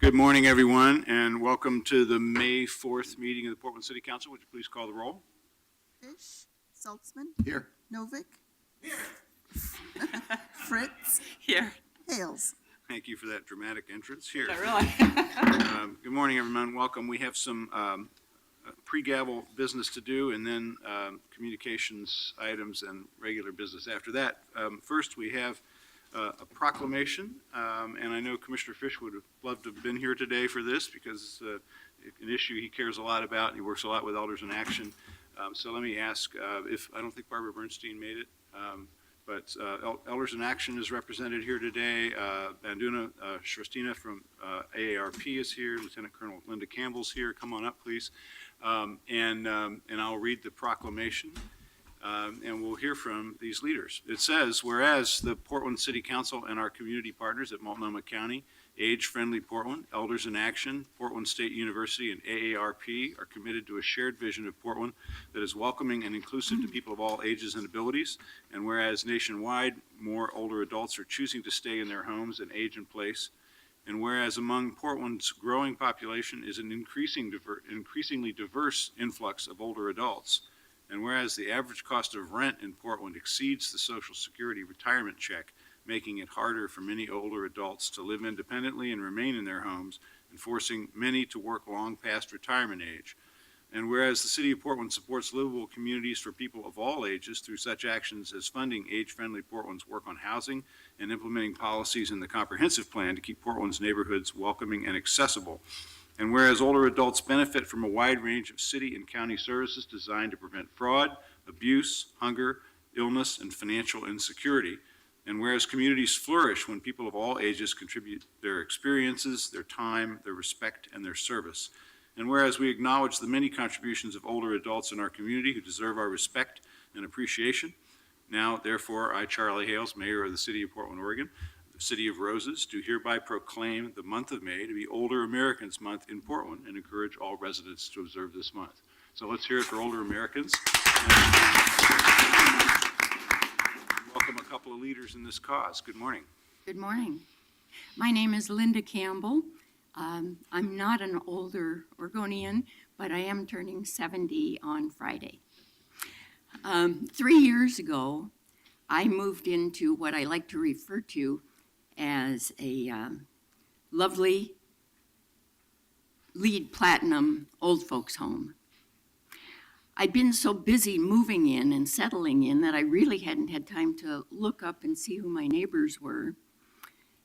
Good morning, everyone, and welcome to the May 4th meeting of the Portland City Council. Would you please call the roll? Fish, Saltzman, Here. Novick. Here. Fritz. Here. Hales. Thank you for that dramatic entrance. Here. Not really. Good morning, everyone. Welcome. We have some pre-gavel business to do, and then communications items and regular business after that. First, we have a proclamation, and I know Commissioner Fish would have loved to have been here today for this because an issue he cares a lot about. He works a lot with Elders in Action. So let me ask if I don't think Barbara Bernstein made it, but Elders in Action is represented here today. Banduna Shrastina from AARP is here. Lieutenant Colonel Linda Campbell's here. Come on up, please. And I'll read the proclamation. And we'll hear from these leaders. It says, whereas the Portland City Council and our community partners at Multnomah County, Age Friendly Portland, Elders in Action, Portland State University, and AARP are committed to a shared vision of Portland that is welcoming and inclusive to people of all ages and abilities. And whereas nationwide, more older adults are choosing to stay in their homes and age in place. And whereas among Portland's growing population is an increasingly diverse influx of older adults. And whereas the average cost of rent in Portland exceeds the Social Security retirement check, making it harder for many older adults to live independently and remain in their homes, and forcing many to work long past retirement age. And whereas the City of Portland supports livable communities for people of all ages through such actions as funding Age-Friendly Portland's work on housing and implementing policies in the comprehensive plan to keep Portland's neighborhoods welcoming and accessible. And whereas older adults benefit from a wide range of city and county services designed to prevent fraud, abuse, hunger, illness, and financial insecurity. And whereas communities flourish when people of all ages contribute their experiences, their time, their respect, and their service. And whereas we acknowledge the many contributions of older adults in our community who deserve our respect and appreciation. Now, therefore, I, Charlie Hales, Mayor of the City of Portland, Oregon, City of Roses, do hereby proclaim the month of May to be Older Americans Month in Portland and encourage all residents to observe this month. So let's hear it for older Americans. Welcome a couple of leaders in this cause. Good morning. Good morning. My name is Linda Campbell. I'm not an older Oregonian, but I am turning 70 on Friday. 3 years ago, I moved into what I like to refer to as a lovely LEED Platinum old folks home. I'd been so busy moving in and settling in that I really hadn't had time to look up and see who my neighbors were.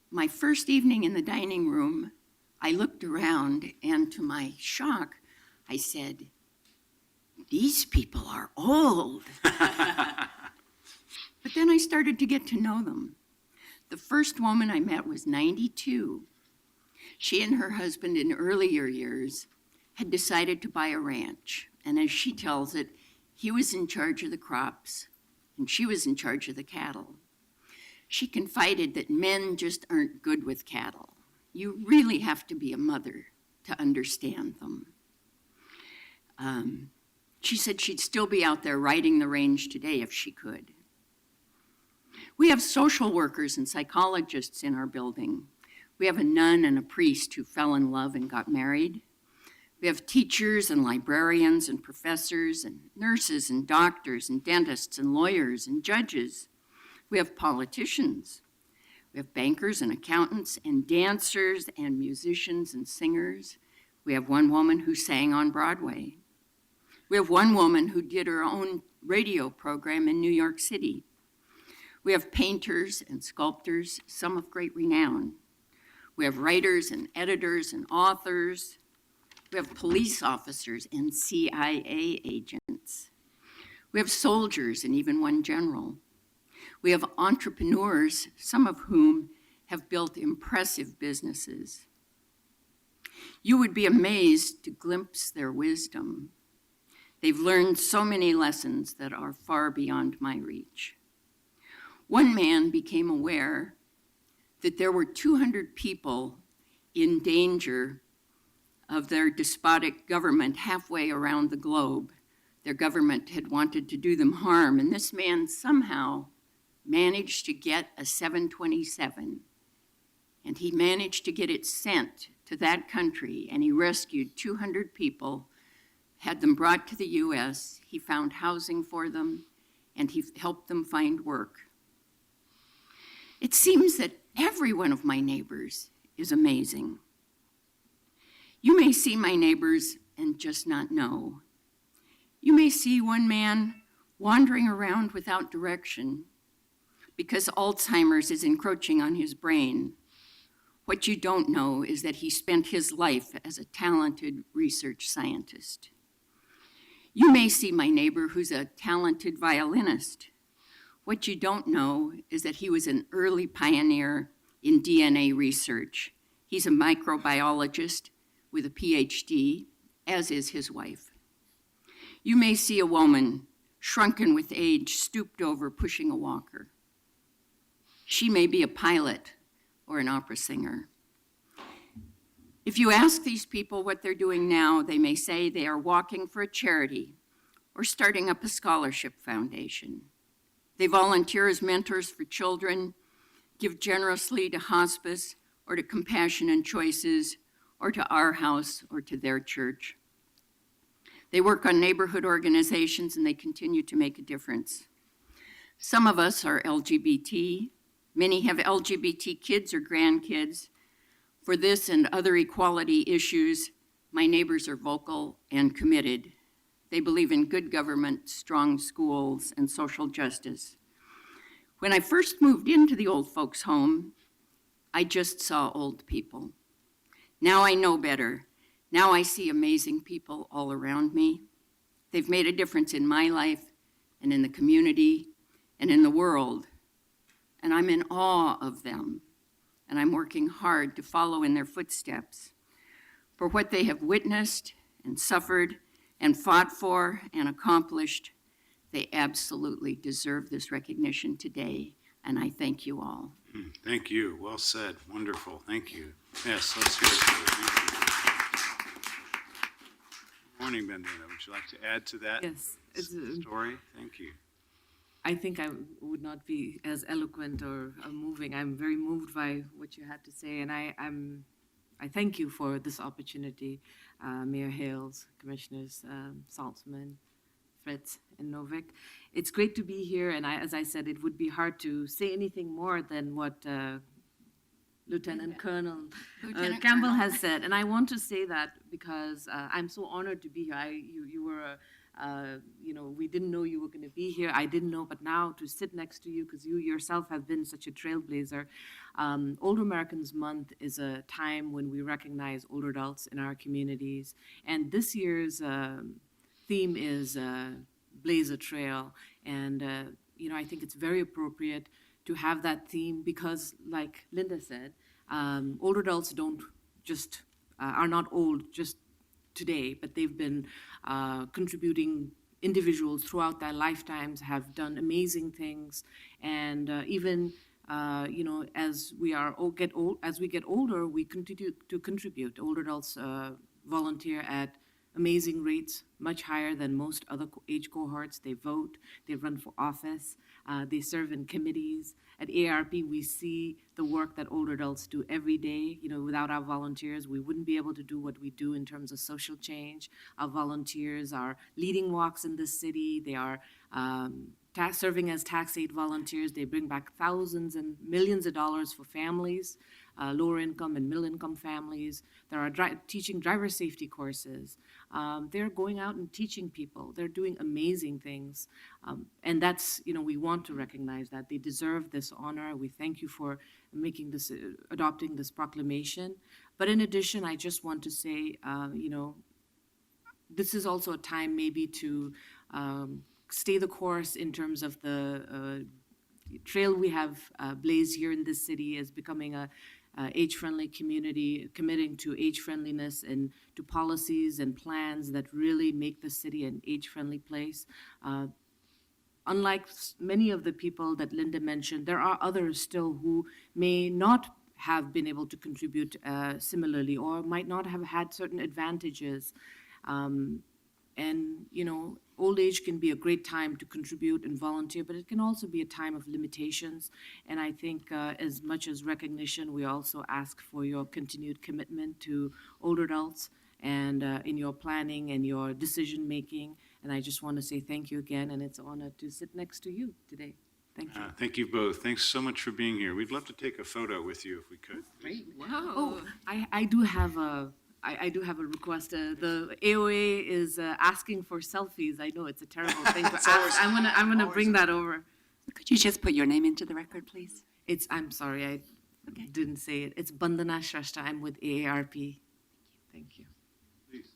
My first evening in the dining room, I looked around and to my shock, I said, "These people are old." But then I started to get to know them. The first woman I met was 92. She and her husband in earlier years had decided to buy a ranch. And as she tells it, he was in charge of the crops and she was in charge of the cattle. She confided that men just aren't good with cattle. You really have to be a mother to understand them. She said she'd still be out there riding the range today if she could. We have social workers and psychologists in our building. We have a nun and a priest who fell in love and got married. We have teachers and librarians and professors and nurses and doctors and dentists and lawyers and judges. We have politicians. We have bankers and accountants and dancers and musicians and singers. We have one woman who sang on Broadway. We have one woman who did her own radio program in New York City. We have painters and sculptors, some of great renown. We have writers and editors and authors. We have police officers and CIA agents. We have soldiers and even one general. We have entrepreneurs, some of whom have built impressive businesses. You would be amazed to glimpse their wisdom. They've learned so many lessons that are far beyond my reach. One man became aware that there were 200 people in danger of their despotic government halfway around the globe. Their government had wanted to do them harm, and this man somehow managed to get a 727, and he managed to get it sent to to that country, and he rescued 200 people, had them brought to the U.S. He found housing for them, and he helped them find work. It seems that every one of my neighbors is amazing. You may see my neighbors and just not know. You may see one man wandering around without direction because Alzheimer's is encroaching on his brain. What you don't know is that he spent his life as a talented research scientist. You may see my neighbor who's a talented violinist. What you don't know is that he was an early pioneer in DNA research. He's a microbiologist with a PhD, as is his wife. You may see a woman, shrunken with age, stooped over, pushing a walker. She may be a pilot or an opera singer. If you ask these people what they're doing now, they may say they are walking for a charity or starting up a scholarship foundation. They volunteer as mentors for children, give generously to hospice or to Compassion and Choices or to our house or to their church. They work on neighborhood organizations and they continue to make a difference. Some of us are LGBT. Many have LGBT kids or grandkids. For this and other equality issues, my neighbors are vocal and committed. They believe in good government, strong schools, and social justice. When I first moved into the old folks' home, I just saw old people. Now I know better. Now I see amazing people all around me. They've made a difference in my life and in the community and in the world. And I'm in awe of them. And I'm working hard to follow in their footsteps. For what they have witnessed and suffered and fought for and accomplished, they absolutely deserve this recognition today. And I thank you all. Thank you. Well said. Wonderful. Thank you. Yes, let's hear it. Thank you. Morning, Bendina. Would you like to add to that Yes, story? Thank you. I think I would not be as eloquent or moving. I'm very moved by what you had to say, and I thank you for this opportunity, Mayor Hales, Commissioners Saltzman, Fritz, and Novick. It's great to be here, and as I said, it would be hard to say anything more than what Lieutenant Colonel Campbell has said, and I want to say that because I'm so honored to be here. You were we didn't know you were going to be here. I didn't know, but now to sit next to you, because you yourself have been such a trailblazer. Older Americans Month is a time when we recognize older adults in our communities, and this year's theme is Blaze a Trail, and I think it's very appropriate to have that theme because, like Linda said, older adults don't just are not old just today, but they've been contributing. Individuals throughout their lifetimes have done amazing things, and even as we get older, we continue to contribute. Older adults volunteer at amazing rates, much higher than most other age cohorts. They vote, they run for office, they serve in committees. At ARP, we see the work that older adults do every day. Without our volunteers, we wouldn't be able to do what we do in terms of social change. Our volunteers are leading walks in the city. They are serving as tax aid volunteers. They bring back thousands and millions of dollars for families, lower income and middle income families. There are teaching driver safety courses. They're going out and teaching people. They're doing amazing things. And that's, we want to recognize that. They deserve this honor. We thank you for adopting this proclamation. But in addition, I just want to say, this is also a time maybe to stay the course in terms of the trail we have blazed here in this city as becoming a age-friendly community, committing to age-friendliness and to policies and plans that really make the city an age-friendly place. Unlike many of the people that Linda mentioned, there are others still who may not have been able to contribute similarly or might not have had certain advantages. And, old age can be a great time to contribute and volunteer, but it can also be a time of limitations. And I think as much as recognition, we also ask for your continued commitment to older adults and in your planning and your decision-making. And I just want to say thank you again, and it's an honor to sit next to you today. Thank you. Thank you both. Thanks so much for being here. We'd love to take a photo with you if we could. Great, wow. Oh, I do have a request. The AOA is asking for selfies. I know it's a terrible thing to ask. I'm gonna bring that over. Could you just put your name into the record, please? I'm sorry, I Okay. didn't say it. It's Bandana Shrestha. I'm with AARP. Thank you. Please.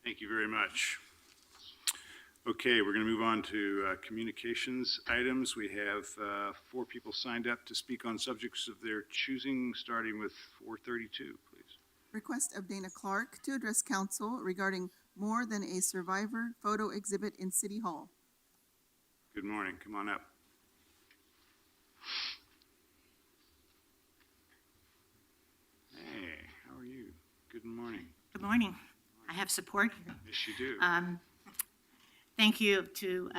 Thank you very much. Okay, we're going to move on to communications items. We have 4 people signed up to speak on subjects of their choosing, starting with 432, please. Request of Dana Clark to address council regarding More Than a Survivor photo exhibit in City Hall. Good morning, come on up. Hey, how are you? Good morning. Good morning. I have support here. Yes, you do. Thank you to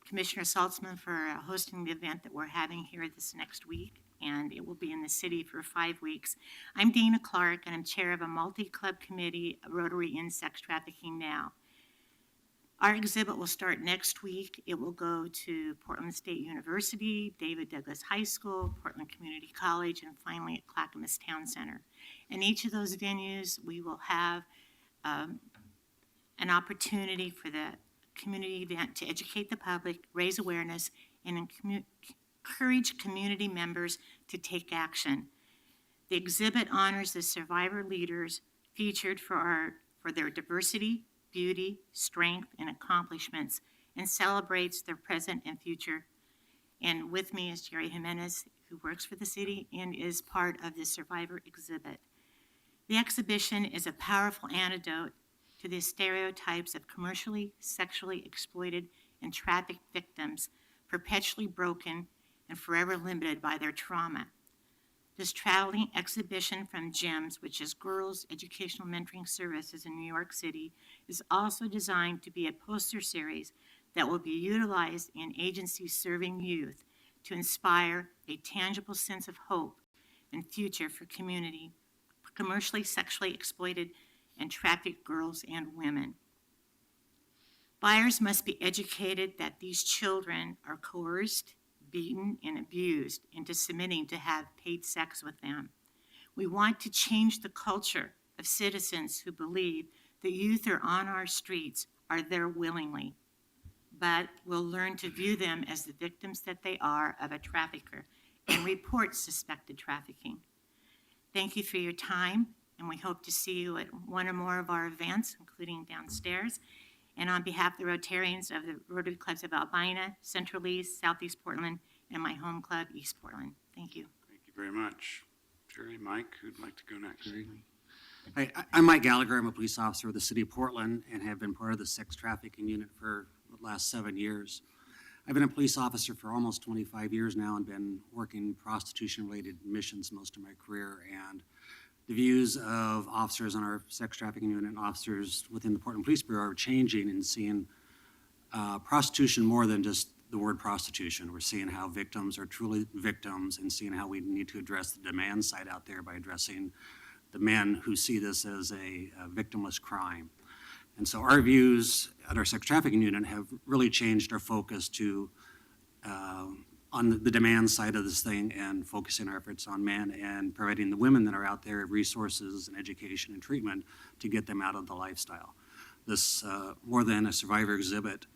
Commissioner Saltzman for hosting the event that we're having here this next week, and it will be in the city for 5 weeks. I'm Dana Clark, and I'm chair of a multi-club committee, Rotary in Sex Trafficking Now. Our exhibit will start next week. It will go to Portland State University, David Douglas High School, Portland Community College, and finally at Clackamas Town Center. In each of those venues, we will have an opportunity for the community event to educate the public, raise awareness, and encourage community members to take action. The exhibit honors the survivor leaders featured for their diversity, beauty, strength, and accomplishments, and celebrates their present and future. And with me is Jerry Jimenez, who works for the city and is part of the survivor exhibit. The exhibition is a powerful antidote to the stereotypes of commercially, sexually exploited, and trafficked victims, perpetually broken and forever limited by their trauma. This traveling exhibition from GEMS, which is Girls Educational Mentoring Services in New York City, is also designed to be a poster series that will be utilized in agencies serving youth to inspire a tangible sense of hope and future for community, commercially, sexually exploited, and trafficked girls and women. Buyers must be educated that these children are coerced, beaten, and abused into submitting to have paid sex with them. We want to change the culture of citizens who believe the youth are on our streets are there willingly, but will learn to view them as the victims that they are of a trafficker and report suspected trafficking. Thank you for your time, and we hope to see you at one or more of our events, including downstairs. And on behalf of the Rotarians of the Rotary Clubs of Albina, Central East, Southeast Portland, and my home club, East Portland. Thank you. Thank you very much. Jerry, Mike, who'd like to go next? Hi, I'm Mike Gallagher. I'm a police officer with the City of Portland and have been part of the sex trafficking unit for the last 7 years. I've been a police officer for almost 25 years now and been working prostitution-related missions most of my career. And the views of officers on our sex trafficking unit and officers within the Portland Police Bureau are changing and seeing prostitution more than just the word prostitution. We're seeing how victims are truly victims and seeing how we need to address the demand side out there by addressing the men who see this as a victimless crime. And so our views at our sex trafficking unit have really changed our focus to on the demand side of this thing and focusing our efforts on men and providing the women that are out there resources and education and treatment to get them out of the lifestyle. This More Than a Survivor exhibit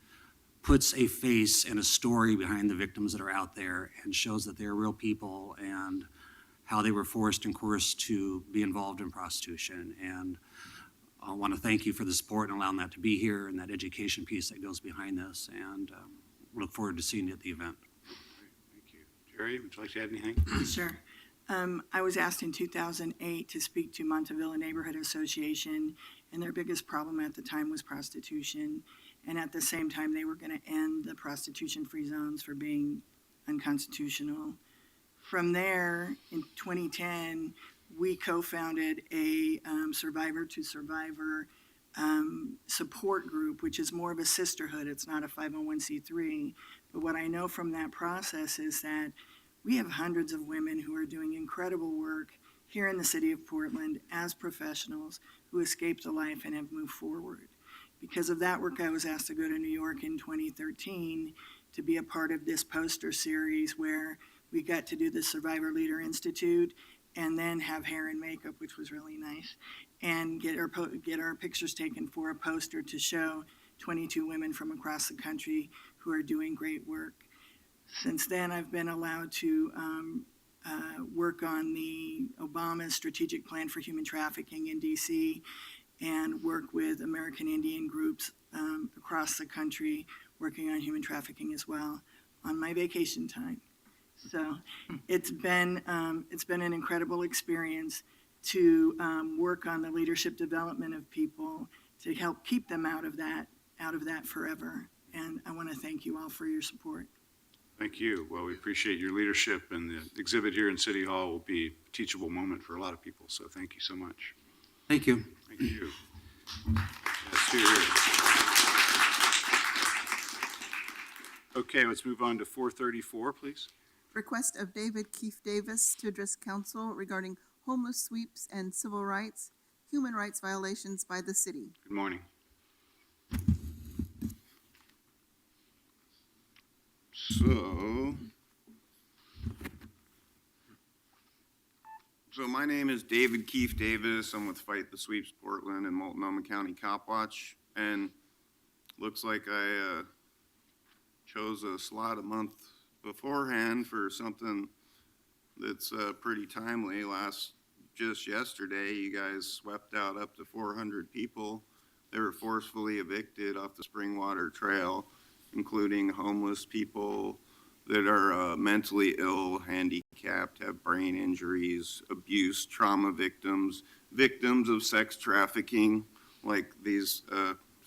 puts a face and a story behind the victims that are out there and shows that they're real people and how they were forced and coerced to be involved in prostitution. And I want to thank you for the support and allowing that to be here and that education piece that goes behind this, and look forward to seeing you at the event. Thank you. Jerry, would you like to add anything? Sure. I was asked in 2008 to speak to Montevilla Neighborhood Association, and their biggest problem at the time was prostitution. And at the same time, they were going to end the prostitution-free zones for being unconstitutional. From there, in 2010, we co-founded a survivor to survivor support group, which is more of a sisterhood. It's not a 501c3. But what I know from that process is that we have hundreds of women who are doing incredible work here in the city of Portland as professionals who escaped the life and have moved forward. Because of that work, I was asked to go to New York in 2013 to be a part of this poster series where we got to do the Survivor Leader Institute and then have hair and makeup, which was really nice, and get our pictures taken for a poster to show 22 women from across the country who are doing great work. Since then, I've been allowed to work on the Obama Strategic Plan for Human Trafficking in DC and work with American Indian groups across the country working on human trafficking as well on my vacation time. So it's been an incredible experience to work on the leadership development of people to help keep them out of that forever. And I want to thank you all for your support. Thank you. Well, we appreciate your leadership, and the exhibit here in City Hall will be a teachable moment for a lot of people, so thank you so much. Thank you. Thank you. Yes, here. Okay, let's move on to 434, please. Request of David Keefe Davis to address council regarding homeless sweeps and civil rights, human rights violations by the city. Good morning. So my name is David Keefe Davis. I'm with Fight the Sweeps Portland and Multnomah County Cop Watch. And looks like I chose a slot a month beforehand for something that's pretty timely. Just yesterday, you guys swept out up to 400 people. They were forcefully evicted off the Springwater Trail, including homeless people that are mentally ill, handicapped, have brain injuries, abuse, trauma victims, victims of sex trafficking, like these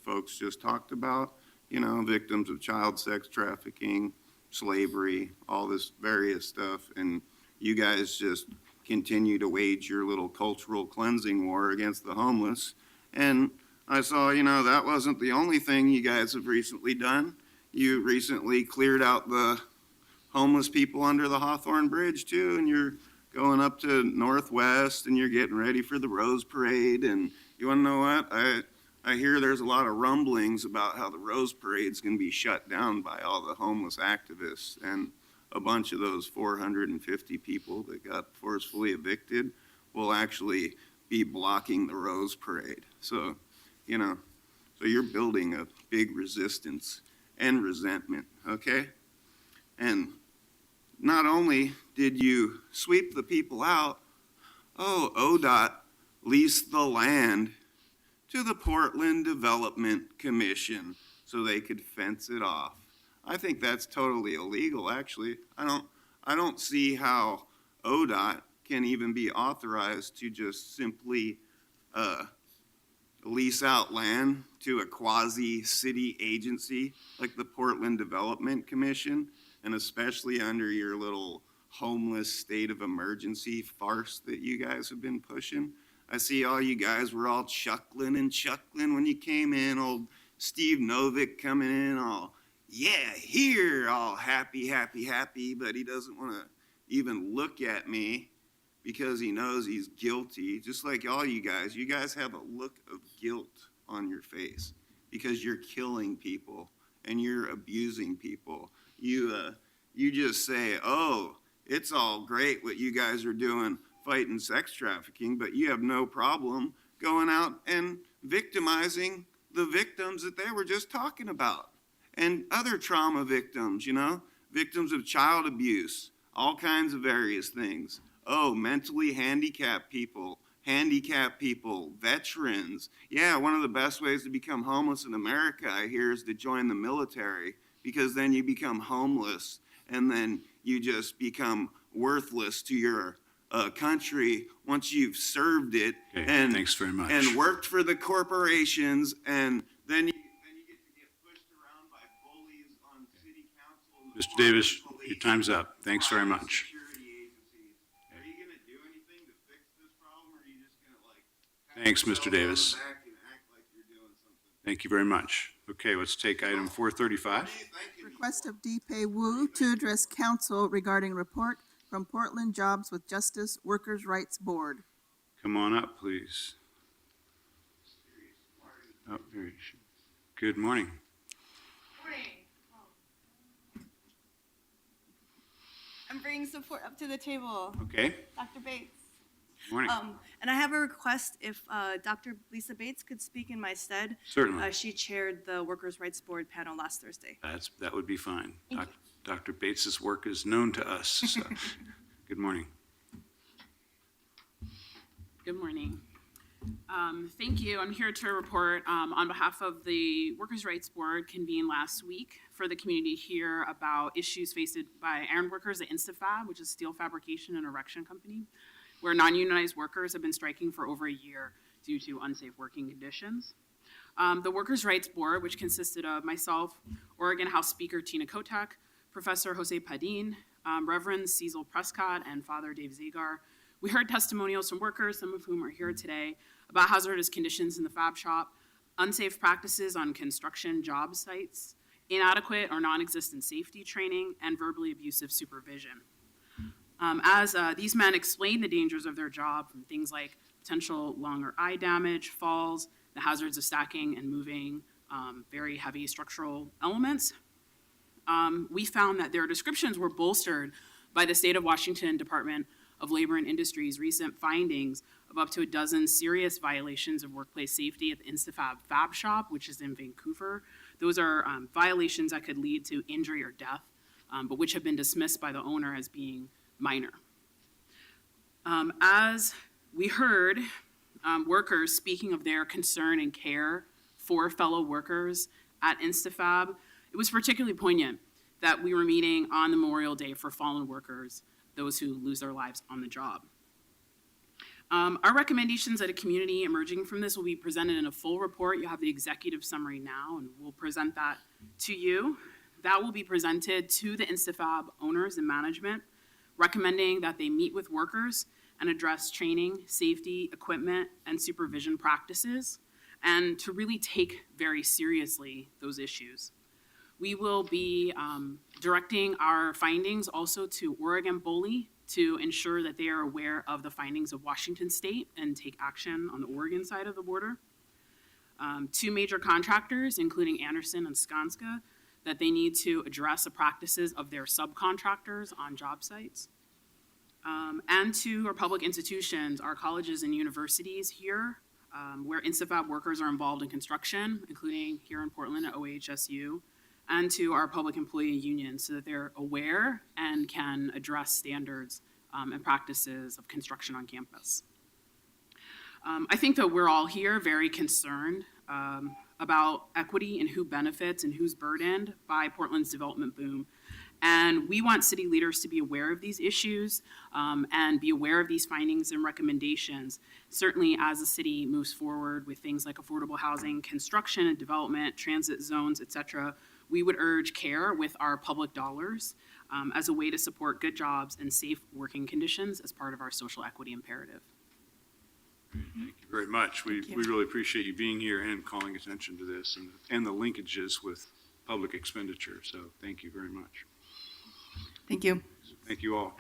folks just talked about, victims of child sex trafficking, slavery, all this various stuff. And you guys just continue to wage your little cultural cleansing war against the homeless. And I saw, that wasn't the only thing you guys have recently done. You recently cleared out the homeless people under the Hawthorne Bridge too, and you're going up to Northwest and you're getting ready for the Rose Parade. And you want to know what? I hear there's a lot of rumblings about how the Rose Parade's going to be shut down by all the homeless activists, and a bunch of those 450 people that got forcefully evicted will actually be blocking the Rose Parade. So, so you're building a big resistance and resentment, okay? And not only did you sweep the people out, ODOT leased the land to the Portland Development Commission so they could fence it off. I think that's totally illegal, actually. I don't see how ODOT can even be authorized to just simply lease out land to a quasi-city agency like the Portland Development Commission, and especially under your little homeless state of emergency farce that you guys have been pushing. I see all you guys were all chuckling when you came in, old Steve Novick coming in all, yeah, here, all happy, but he doesn't want to even look at me because he knows he's guilty. Just like all you guys have a look of guilt on your face because you're killing people and you're abusing people. You just say, oh, it's all great what you guys are doing fighting sex trafficking, but you have no problem going out and victimizing the victims that they were just talking about. and other trauma victims, victims of child abuse, all kinds of various things. Oh, mentally handicapped people, veterans. Yeah, one of the best ways to become homeless in America, I hear, is to join the military, because then you become homeless and then you just become worthless to your country once you've served it. Okay, and thanks very much. And worked for the corporations, and then you get to get pushed around by bullies on city council. Mr. Davis, your time's up. Thanks very much. Security agencies. Are you gonna do anything to fix this problem, or are you just gonna pat Thanks, yourself Mr. on the Davis. back and act like you're doing something? Thank you very much. Okay, let's take item 435. Request of Deepei Wu to address council regarding report from Portland Jobs with Justice Workers' Rights Board. Come on up, please. Oh, there you should. Good morning. I'm bringing support up to the table. Okay, Dr. Bates. morning. And I have a request if Dr. Lisa Bates could speak in my stead. Certainly. She chaired the Workers' Rights Board panel last Thursday. That would be fine. Thank you. Dr. Bates's work is known to us, so, good morning. Good morning. Thank you. I'm here to report on behalf of the Workers' Rights Board convened last week for the community here about issues faced by iron workers at InstaFab, which is a steel fabrication and erection company, where non-unionized workers have been striking for over a year due to unsafe working conditions. The Workers' Rights Board, which consisted of myself, Oregon House Speaker Tina Kotek, Professor Jose Padin, Reverend Cecil Prescott, and Father Dave Zagar. We heard testimonials from workers, some of whom are here today, about hazardous conditions in the fab shop, unsafe practices on construction job sites, inadequate or non-existent safety training, and verbally abusive supervision. As these men explained the dangers of their job, from things like potential lung or eye damage, falls, the hazards of stacking and moving very heavy structural elements, we found that their descriptions were bolstered by the State of Washington Department of Labor and Industry's recent findings of up to a dozen serious violations of workplace safety at the InstaFab Fab Shop, which is in Vancouver. Those are violations that could lead to injury or death, but which have been dismissed by the owner as being minor. As we heard workers speaking of their concern and care for fellow workers at InstaFab, it was particularly poignant that we were meeting on the Memorial Day for fallen workers, those who lose their lives on the job. Our recommendations at a community emerging from this will be presented in a full report. You have the executive summary now, and we'll present that to you. That will be presented to the InstaFab owners and management, recommending that they meet with workers and address training, safety, equipment, and supervision practices, and to really take very seriously those issues. We will be directing our findings also to Oregon BOLI to ensure that they are aware of the findings of Washington State and take action on the Oregon side of the border. Two major contractors, including Anderson and Skanska, that they need to address the practices of their subcontractors on job sites. And to our public institutions, our colleges and universities here, where InstaFab workers are involved in construction, including here in Portland at OHSU, and to our public employee unions so that they're aware and can address standards and practices of construction on campus. I think that we're all here very concerned about equity and who benefits and who's burdened by Portland's development boom. And we want city leaders to be aware of these issues and be aware of these findings and recommendations, certainly as the city moves forward with things like affordable housing, construction and development, transit zones, et cetera. We would urge care with our public dollars as a way to support good jobs and safe working conditions as part of our social equity imperative. Thank you very much. We really appreciate you being here and calling attention to this and the linkages with public expenditure. So thank you very much. Thank you. Thank you all.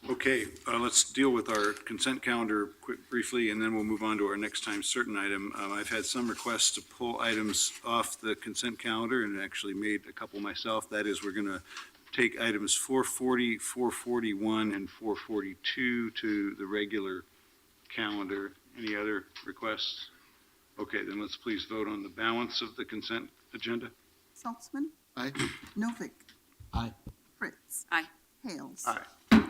Okay, let's deal with our consent calendar briefly, and then we'll move on to our next time certain item. I've had some requests to pull items off the consent calendar and actually made a couple myself. That is, we're going to take items 440, 441, and 442 to the regular calendar. Any other requests? Okay, then let's please vote on the balance of the consent agenda. Saltzman, Aye. Novick, Aye. Fritz. Aye. Hales. Aye.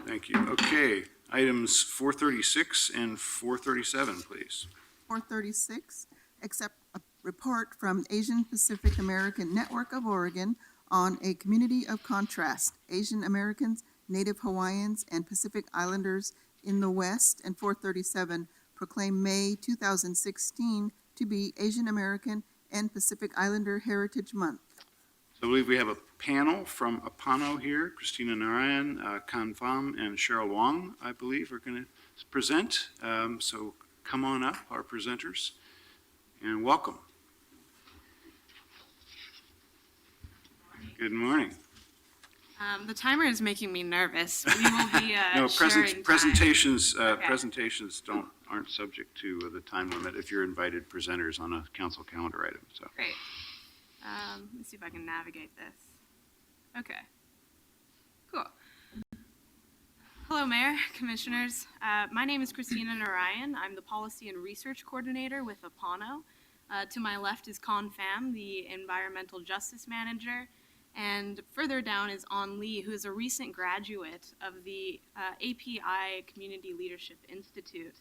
Thank you. Okay, items 436 and 437, please. 436, accept a report from Asian Pacific American Network of Oregon on a community of contrast, Asian Americans, Native Hawaiians, and Pacific Islanders in the West. And 437, proclaim May 2016 to be Asian American and Pacific Islander Heritage Month. So I believe we have a panel from Apano here. Christina Narayan, Kan Pham, and Cheryl Wong, I believe, are going to present. So come on up, our presenters, and welcome. Good morning. The timer is making me nervous. We will be No, sharing time. presentations, Okay. presentations aren't subject to the time limit if you're invited presenters on a council calendar item, so. Great. Let me see if I can navigate this. Okay. Cool. Hello, Mayor, Commissioners. My name is Christina Narayan. I'm the Policy and Research Coordinator with Apano. To my left is Kan Pham, the Environmental Justice Manager. And further down is An Lee, who is a recent graduate of the API Community Leadership Institute.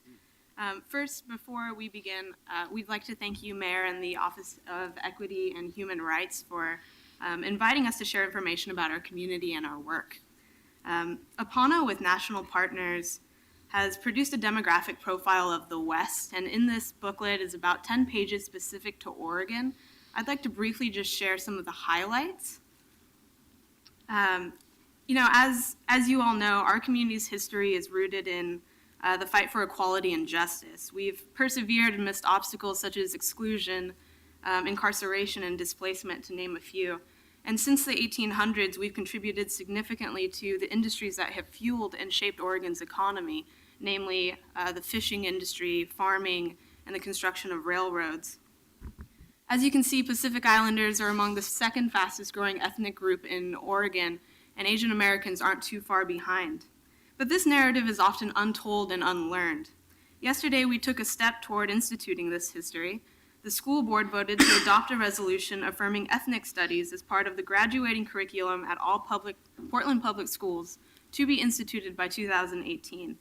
First, before we begin, we'd like to thank you, Mayor, and the Office of Equity and Human Rights for inviting us to share information about our community and our work. Apano, with national partners, has produced a demographic profile of the West, and in this booklet is about 10 pages specific to Oregon. I'd like to briefly just share some of the highlights. As you all know, our community's history is rooted in the fight for equality and justice. We've persevered amidst obstacles such as exclusion, incarceration, and displacement, to name a few. And since the 1800s, we've contributed significantly to the industries that have fueled and shaped Oregon's economy, namely the fishing industry, farming, and the construction of railroads. As you can see, Pacific Islanders are among the second fastest growing ethnic group in Oregon, and Asian Americans aren't too far behind. But this narrative is often untold and unlearned. Yesterday, we took a step toward instituting this history. The school board voted to adopt a resolution affirming ethnic studies as part of the graduating curriculum at all Portland public schools to be instituted by 2018.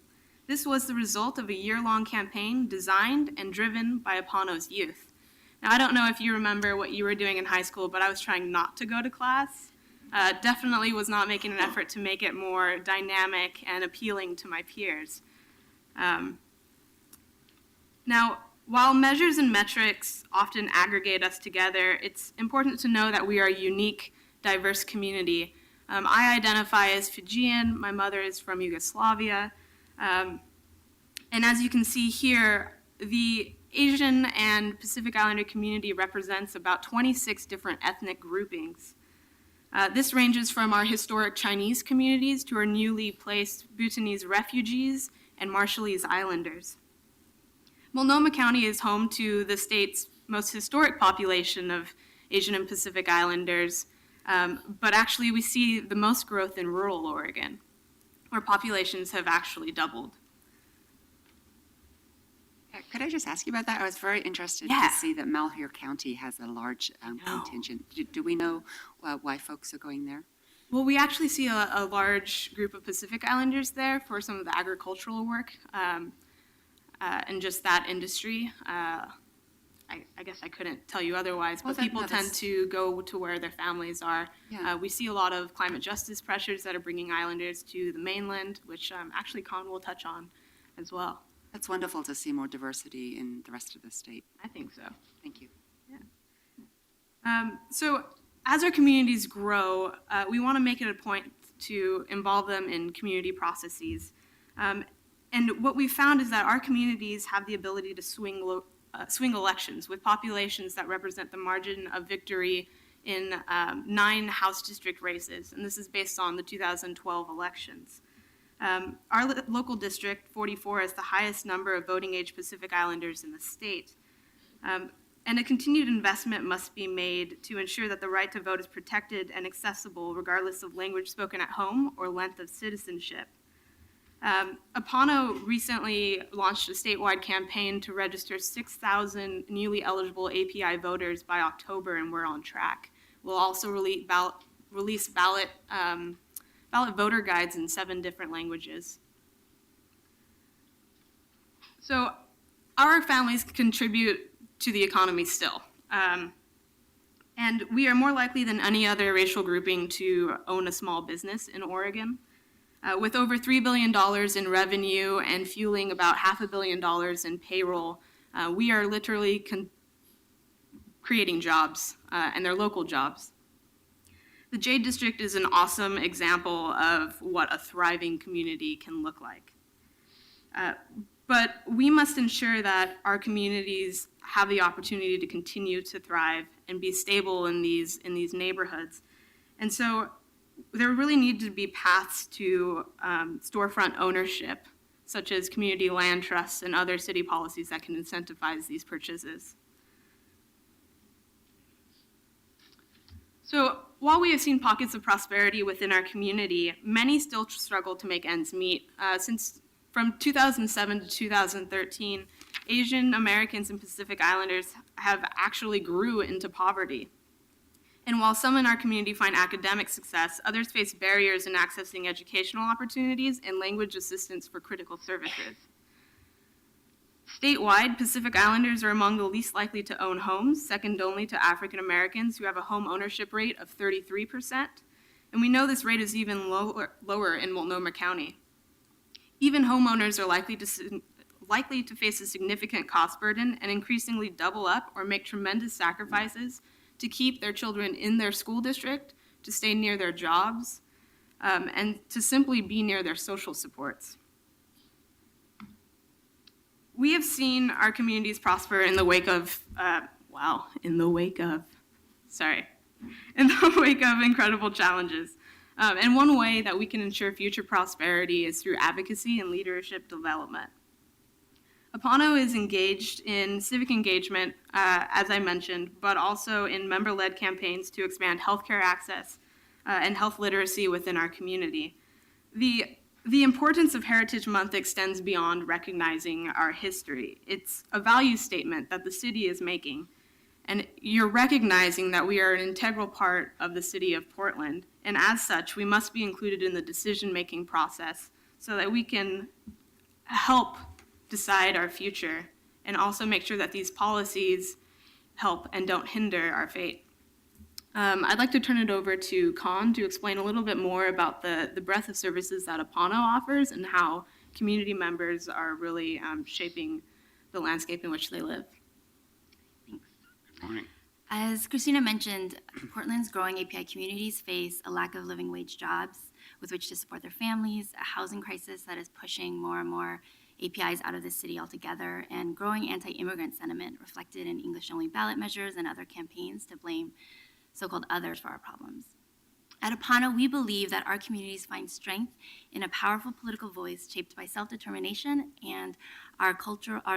This was the result of a year-long campaign designed and driven by Apano's youth. Now, I don't know if you remember what you were doing in high school, but I was trying not to go to class. Definitely was not making an effort to make it more dynamic and appealing to my peers. Now, while measures and metrics often aggregate us together, it's important to know that we are a unique, diverse community. I identify as Fijian. My mother is from Yugoslavia. And as you can see here, the Asian and Pacific Islander community represents about 26 different ethnic groupings. This ranges from our historic Chinese communities to our newly placed Bhutanese refugees and Marshallese Islanders. Multnomah County is home to the state's most historic population of Asian and Pacific Islanders, but actually we see the most growth in rural Oregon, where populations have actually doubled. Could I just ask you about that? I was very interested Yeah. to see that Malheur County has a large contingent. Do we know why folks are going there? Well, we actually see a large group of Pacific Islanders there for some of the agricultural work and just that industry. I guess I couldn't tell you otherwise, but people tend to go to where their families are. Yeah. We see a lot of climate justice pressures that are bringing Islanders to the mainland, which actually Con will touch on as well. That's wonderful to see more diversity in the rest of the state. I think so. Thank you. So as our communities grow, we want to make it a point to involve them in community processes. And what we found is that our communities have the ability to swing elections with populations that represent the margin of victory in 9 House district races, and this is based on the 2012 elections. Our local district, 44, has the highest number of voting-age Pacific Islanders in the state. And a continued investment must be made to ensure that the right to vote is protected and accessible regardless of language spoken at home or length of citizenship. Apano recently launched a statewide campaign to register 6,000 newly eligible API voters by October, and we're on track. We'll also release ballot voter guides in 7 different languages. So our families contribute to the economy still. And we are more likely than any other racial grouping to own a small business in Oregon. With over $3 billion in revenue and fueling about $500 million in payroll, we are literally creating jobs, and they're local jobs. The Jade District is an awesome example of what a thriving community can look like. But we must ensure that our communities have the opportunity to continue to thrive and be stable in these neighborhoods. And so there really need to be paths to storefront ownership, such as community land trusts and other city policies that can incentivize these purchases. So while we have seen pockets of prosperity within our community, many still struggle to make ends meet. From 2007 to 2013, Asian Americans and Pacific Islanders have actually grew into poverty. And while some in our community find academic success, others face barriers in accessing educational opportunities and language assistance for critical services. Statewide, Pacific Islanders are among the least likely to own homes, second only to African Americans, who have a home ownership rate of 33%. And we know this rate is even lower in Multnomah County. Even homeowners are likely to face a significant cost burden and increasingly double up or make tremendous sacrifices to keep their children in their school district, to stay near their jobs, and to simply be near their social supports. We have seen our communities prosper in the wake of incredible challenges. And one way that we can ensure future prosperity is through advocacy and leadership development. Apano is engaged in civic engagement, as I mentioned, but also in member-led campaigns to expand healthcare access and health literacy within our community. The importance of Heritage Month extends beyond recognizing our history. It's a value statement that the city is making, and you're recognizing that we are an integral part of the city of Portland, and as such, we must be included in the decision-making process so that we can help decide our future and also make sure that these policies help and don't hinder our fate. I'd like to turn it over to Khan to explain a little bit more about the breadth of services that Apano offers and how community members are really shaping the landscape in which they live. Thanks. Good morning. As Christina mentioned, Portland's growing API communities face a lack of living wage jobs with which to support their families, a housing crisis that is pushing more and more APIs out of the city altogether, and growing anti-immigrant sentiment reflected in English-only ballot measures and other campaigns to blame so-called others for our problems. At Apano, we believe that our communities find strength in a powerful political voice shaped by self-determination and our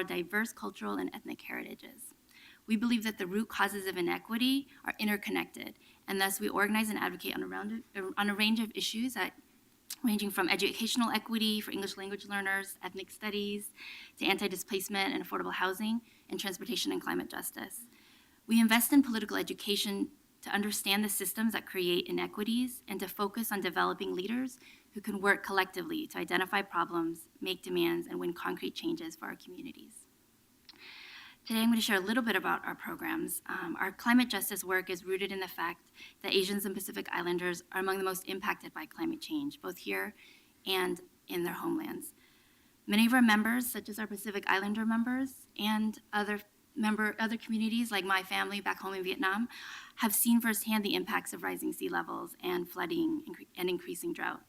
diverse cultural and ethnic heritages. We believe that the root causes of inequity are interconnected, and thus we organize and advocate on a range of issues ranging from educational equity for English language learners, ethnic studies, to anti-displacement and affordable housing, and transportation and climate justice. We invest in political education to understand the systems that create inequities and to focus on developing leaders who can work collectively to identify problems, make demands, and win concrete changes for our communities. Today, I'm going to share a little bit about our programs. Our climate justice work is rooted in the fact that Asians and Pacific Islanders are among the most impacted by climate change, both here and in their homelands. Many of our members, such as our Pacific Islander members and other communities like my family back home in Vietnam, have seen firsthand the impacts of rising sea levels and flooding and increasing drought.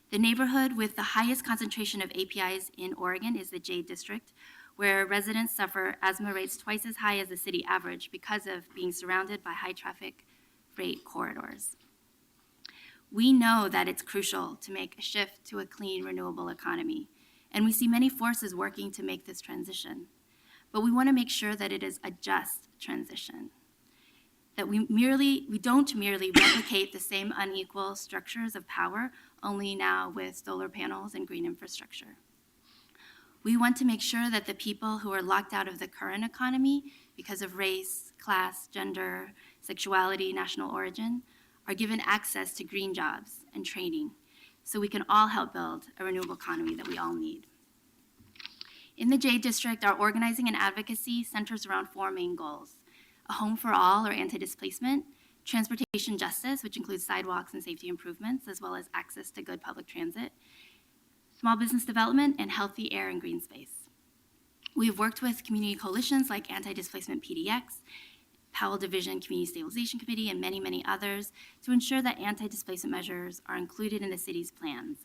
The neighborhood with the highest concentration of APIs in Oregon is the Jade District, where residents suffer asthma rates twice as high as the city average because of being surrounded by high traffic freight corridors. We know that it's crucial to make a shift to a clean, renewable economy, and we see many forces working to make this transition. But we want to make sure that it is a just transition, that we don't merely replicate the same unequal structures of power, only now with solar panels and green infrastructure. We want to make sure that the people who are locked out of the current economy because of race, class, gender, sexuality, national origin, are given access to green jobs and training so we can all help build a renewable economy that we all need. In the J District, our organizing and advocacy centers around four main goals: a home for all, or anti-displacement; transportation justice, which includes sidewalks and safety improvements, as well as access to good public transit; small business development; and healthy air and green space. We've worked with community coalitions like Anti-Displacement PDX, Powell Division Community Stabilization Committee, and many, many others to ensure that anti-displacement measures are included in the city's plans.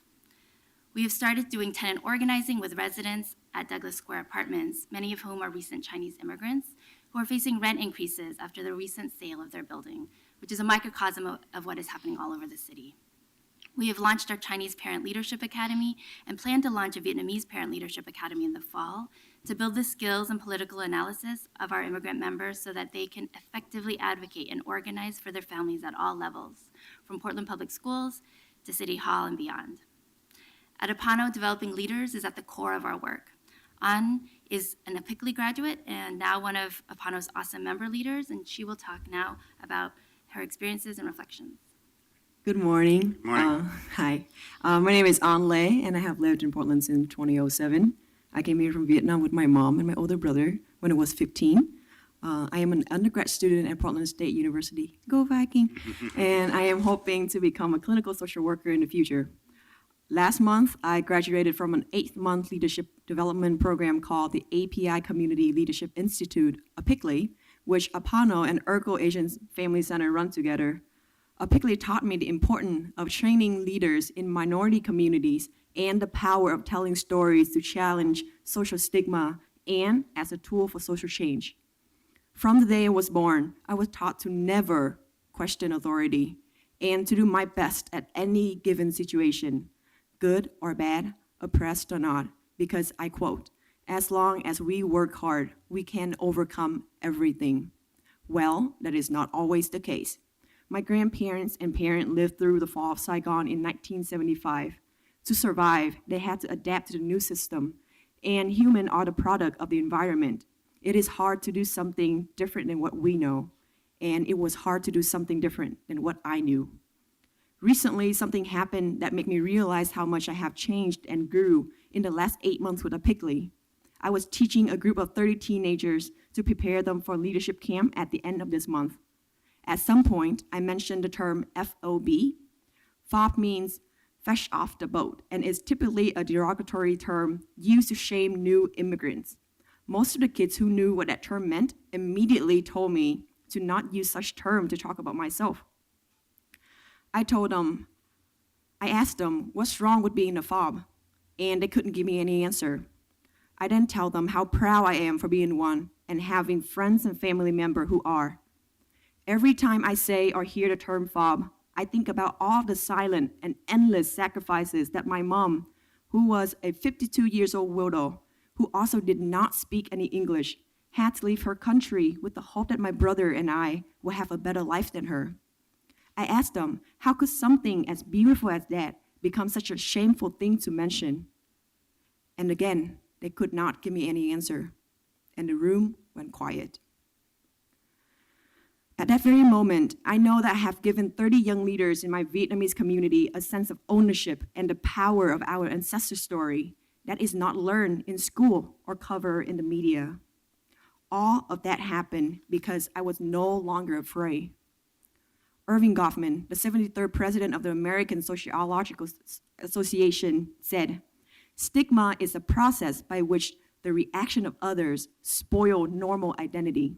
We have started doing tenant organizing with residents at Douglas Square Apartments, many of whom are recent Chinese immigrants who are facing rent increases after the recent sale of their building, which is a microcosm of what is happening all over the city. We have launched our Chinese Parent Leadership Academy and plan to launch a Vietnamese Parent Leadership Academy in the fall to build the skills and political analysis of our immigrant members so that they can effectively advocate and organize for their families at all levels, from Portland Public Schools to City Hall and beyond. At Apano, developing leaders is at the core of our work. An is an Apickley graduate and now one of Apano's awesome member leaders, and she will talk now about her experiences and reflections. Good morning. Morning. Hi. My name is An Lê, and I have lived in Portland since 2007. I came here from Vietnam with my mom and my older brother when I was 15. I am an undergrad student at Portland State University. Go Viking! And I am hoping to become a clinical social worker in the future. Last month, I graduated from an 8-month leadership development program called the API Community Leadership Institute, Apickley, which Apano and Urkel Asian Family Center run together. Apickley taught me the importance of training leaders in minority communities and the power of telling stories to challenge social stigma and as a tool for social change. From the day I was born, I was taught to never question authority and to do my best at any given situation, good or bad, oppressed or not, because I quote, "As long as we work hard, we can overcome everything." Well, that is not always the case. My grandparents and parents lived through the fall of Saigon in 1975. To survive, they had to adapt to the new system, and humans are the product of the environment. It is hard to do something different than what we know, and it was hard to do something different than what I knew. Recently, something happened that made me realize how much I have changed and grew in the last 8 months with Apickley. I was teaching a group of 30 teenagers to prepare them for leadership camp at the end of this month. At some point, I mentioned the term FOB. FOB means fresh off the boat and is typically a derogatory term used to shame new immigrants. Most of the kids who knew what that term meant immediately told me to not use such term to talk about myself. I asked them, what's wrong with being a FOB? And they couldn't give me any answer. I then tell them how proud I am for being one and having friends and family members who are. Every time I say or hear the term FOB, I think about all the silent and endless sacrifices that my mom, who was a 52-year-old widow, who also did not speak any English, had to leave her country with the hope that my brother and I will have a better life than her. I asked them, how could something as beautiful as that become such a shameful thing to mention? And again, they could not give me any answer, and the room went quiet. At that very moment, I know that I have given 30 young leaders in my Vietnamese community a sense of ownership and the power of our ancestor story that is not learned in school or covered in the media. All of that happened because I was no longer afraid. Irving Goffman, the 73rd president of the American Sociological Association, said, "Stigma is a process by which the reaction of others spoil normal identity.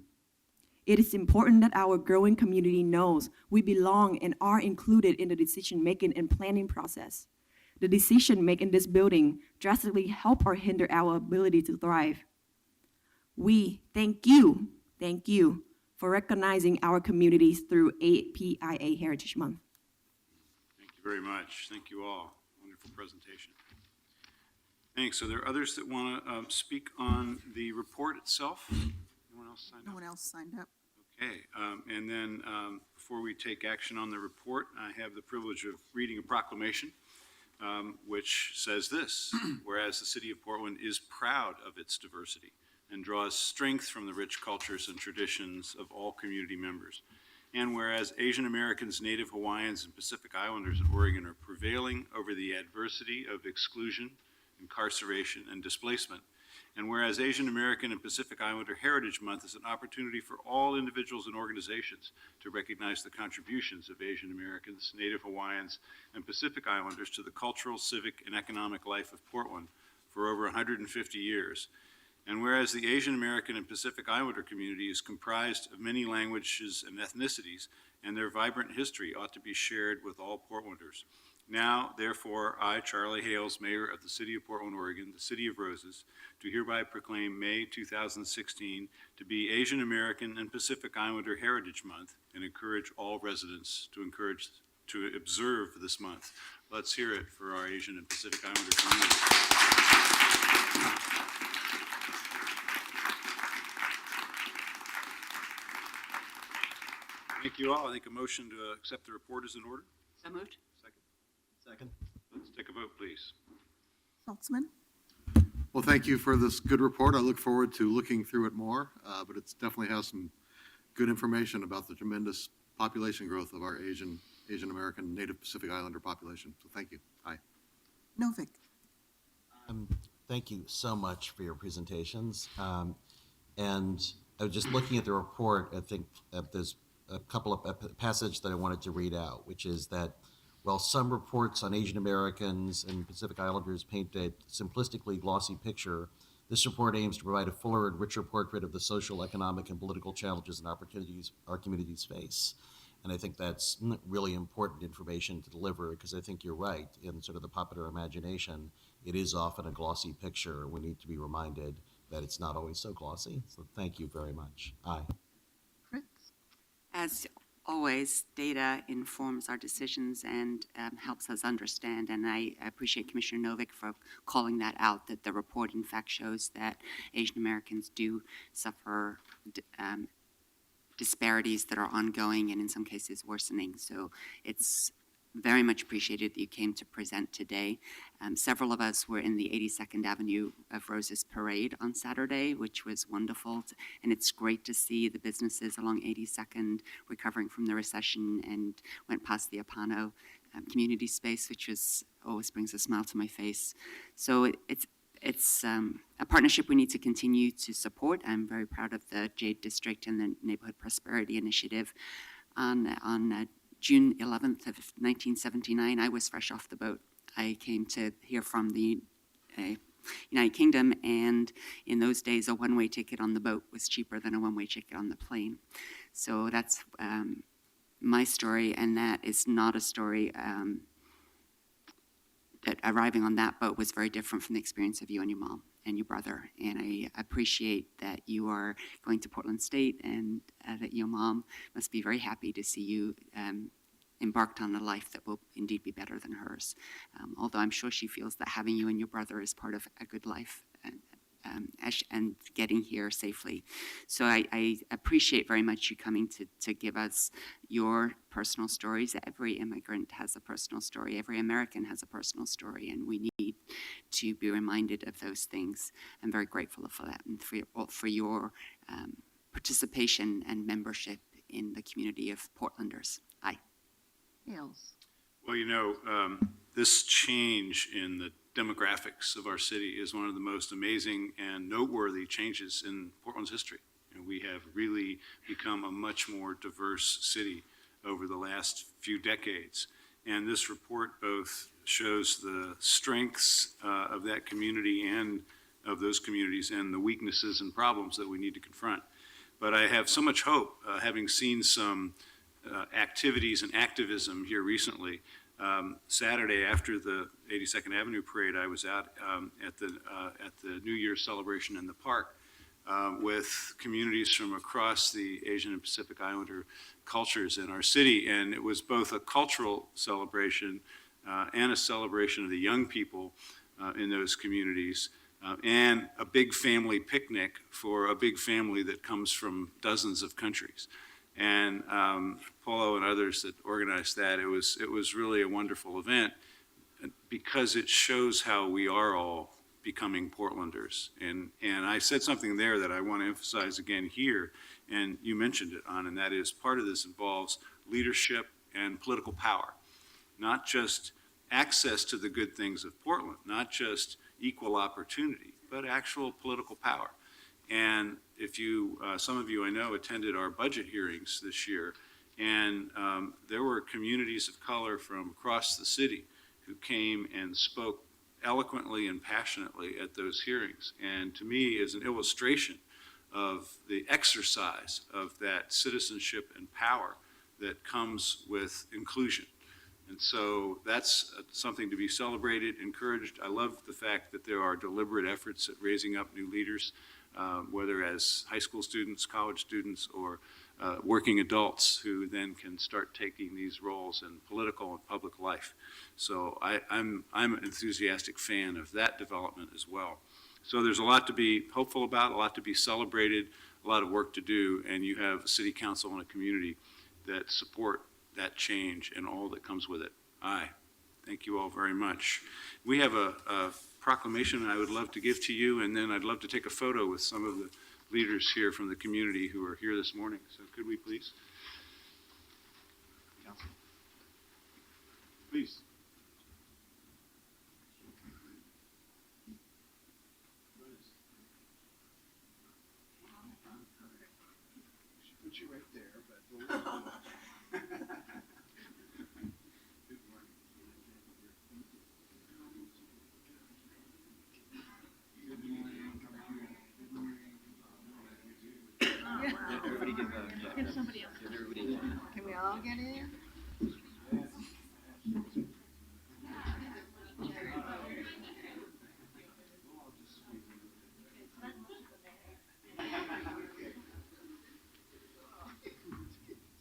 It is important that our growing community knows we belong and are included in the decision-making and planning process. The decision-making in this building drastically help or hinder our ability to thrive. We thank you for recognizing our communities through APIA Heritage Month." Thank you very much. Thank you all. Wonderful presentation. Thanks. Are there others that want to speak on the report itself? Anyone else signed up? No one else signed up. Okay, and then before we take action on the report, I have the privilege of reading a proclamation which says this: whereas the city of Portland is proud of its diversity and draws strength from the rich cultures and traditions of all community members. And whereas Asian Americans, Native Hawaiians, and Pacific Islanders of Oregon are prevailing over the adversity of exclusion, incarceration, and displacement. And whereas Asian American and Pacific Islander Heritage Month is an opportunity for all individuals and organizations to recognize the contributions of Asian Americans, Native Hawaiians, and Pacific Islanders to the cultural, civic, and economic life of Portland for over 150 years. And whereas the Asian American and Pacific Islander community is comprised of many languages and ethnicities, and their vibrant history ought to be shared with all Portlanders. Now, therefore, I, Charlie Hales, Mayor of the City of Portland, Oregon, the City of Roses, do hereby proclaim May 2016 to be Asian American and Pacific Islander Heritage Month and encourage all residents to observe this month. Let's hear it for our Asian and Pacific Islander community. Thank you all. I think a motion to accept the report is in order. So moved. Second. Let's take a vote, please. Saltzman, Well, thank you for this good report. I look forward to looking through it more, but it definitely has some good information about the tremendous population growth of our Asian American, Native Pacific Islander population. So thank you. Aye. Novick. Thank you so much for your presentations. And I was just looking at the report. I think there's a couple of passage that I wanted to read out, which is that while some reports on Asian Americans and Pacific Islanders paint a simplistically glossy picture, this report aims to provide a fuller and richer portrait of the social, economic, and political challenges and opportunities our communities face. And I think that's really important information to deliver, because I think you're right. In sort of the popular imagination, it is often a glossy picture. We need to be reminded that it's not always so glossy. So thank you very much. Aye. Fritz. As always, data informs our decisions and helps us understand, and I appreciate Commissioner Novick for calling that out, that the report in fact shows that Asian Americans do suffer disparities that are ongoing and in some cases worsening. So it's very much appreciated that you came to present today. Several of us were in the 82nd Avenue of Roses parade on Saturday, which was wonderful. And it's great to see the businesses along 82nd recovering from the recession, and went past the Apano community space, which always brings a smile to my face. So it's a partnership we need to continue to support. I'm very proud of the Jade District and the Neighborhood Prosperity Initiative. On June 11th of 1979, I was fresh off the boat. I came to hear from the United Kingdom, and in those days, a one-way ticket on the boat was cheaper than a one-way ticket on the plane. So that's my story, and that is not a story that arriving on that boat was very different from the experience of you and your mom and your brother. And I appreciate that you are going to Portland State, and that your mom must be very happy to see you embarked on a life that will indeed be better than hers. Although I'm sure she feels that having you and your brother is part of a good life, and getting here safely. So I appreciate very much you coming to give us your personal stories. Every immigrant has a personal story. Every American has a personal story, and we need to be reminded of those things. I'm very grateful for that, and for your participation and membership in the community of Portlanders. Aye. Hales. Well, this change in the demographics of our city is one of the most amazing and noteworthy changes in Portland's history. We have really become a much more diverse city over the last few decades. And this report both shows the strengths of that community and of those communities, and the weaknesses and problems that we need to confront. But I have so much hope, having seen some activities and activism here recently. Saturday, after the 82nd Avenue Parade, I was out at the New Year's celebration in the park with communities from across the Asian and Pacific Islander cultures in our city. And it was both a cultural celebration and a celebration of the young people in those communities, and a big family picnic for a big family that comes from dozens of countries. And Paulo and others that organized that, it was really a wonderful event, because it shows how we are all becoming Portlanders. And I said something there that I want to emphasize again here, and you mentioned it, and that is part of this involves leadership and political power, not just access to the good things of Portland, not just equal opportunity, but actual political power. And if you, some of you I know attended our budget hearings this year, and there were communities of color from across the city who came and spoke eloquently and passionately at those hearings. And to me, is an illustration of the exercise of that citizenship and power that comes with inclusion. And so that's something to be celebrated, encouraged. I love the fact that there are deliberate efforts at raising up new leaders, whether as high school students, college students, or working adults who then can start taking these roles in political and public life. So I'm an enthusiastic fan of that development as well. So there's a lot to be hopeful about, a lot to be celebrated, a lot of work to do, and you have a city council and a community that support that change and all that comes with it. Thank you all very much. We have a proclamation I would love to give to you, and then I'd love to take a photo with some of the leaders here from the community who are here this morning. So could we please? Council. Please. Put you right there, but Can we all get in? It's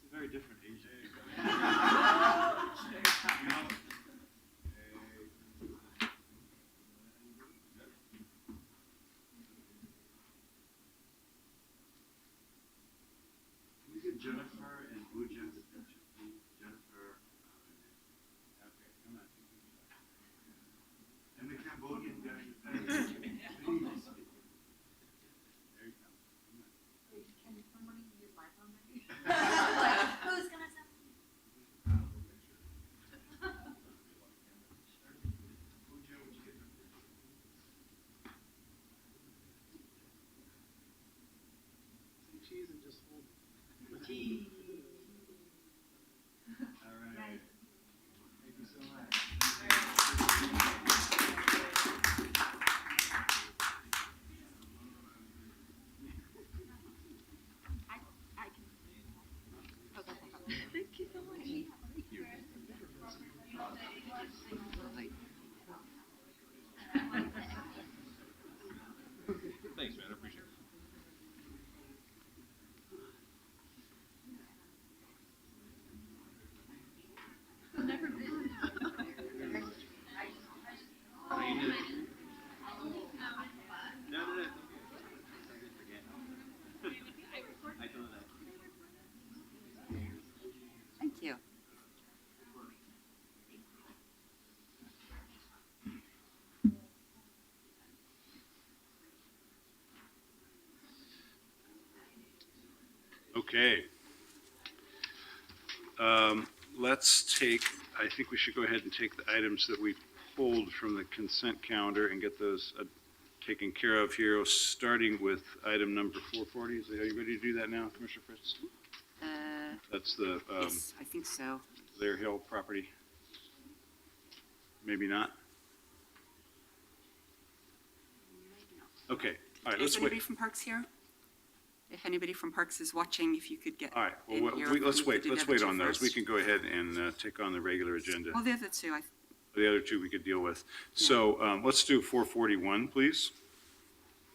a very different age. Can we get Jennifer and Uja to picture, please? Jennifer. Okay, come on. And the Cambodian guy. Please. There you go. Who's gonna send? Cheese and just hold it. Cheese. All right. Thank you so much. Thank you so much. Thanks, man. I appreciate it. Thank you. Okay. Let's take, I think we should go ahead and take the items that we pulled from the consent calendar and get those taken care of here, starting with item number 440. Are you ready to do that now, Commissioner Fritz? That's the Yes, I think so. Lair Hill property. Maybe not? Okay, all right, Is let's anybody wait. from Parks here? If anybody from Parks is watching, if you could get All right, in well, here, let's we could wait, do let's the wait other on two those. We first. can go ahead and take on the regular agenda. Well, the other two, The other two we could deal with. So let's do 441, please.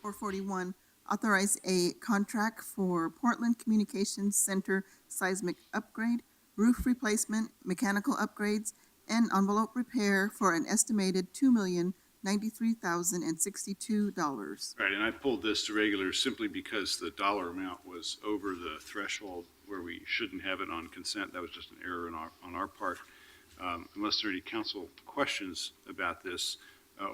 441, authorize a contract for Portland Communications Center seismic upgrade, roof replacement, mechanical upgrades, and envelope repair for an estimated $2,093,062. Right, and I pulled this to regular simply because the dollar amount was over the threshold where we shouldn't have it on consent. That was just an error on our part. Unless there are any council questions about this,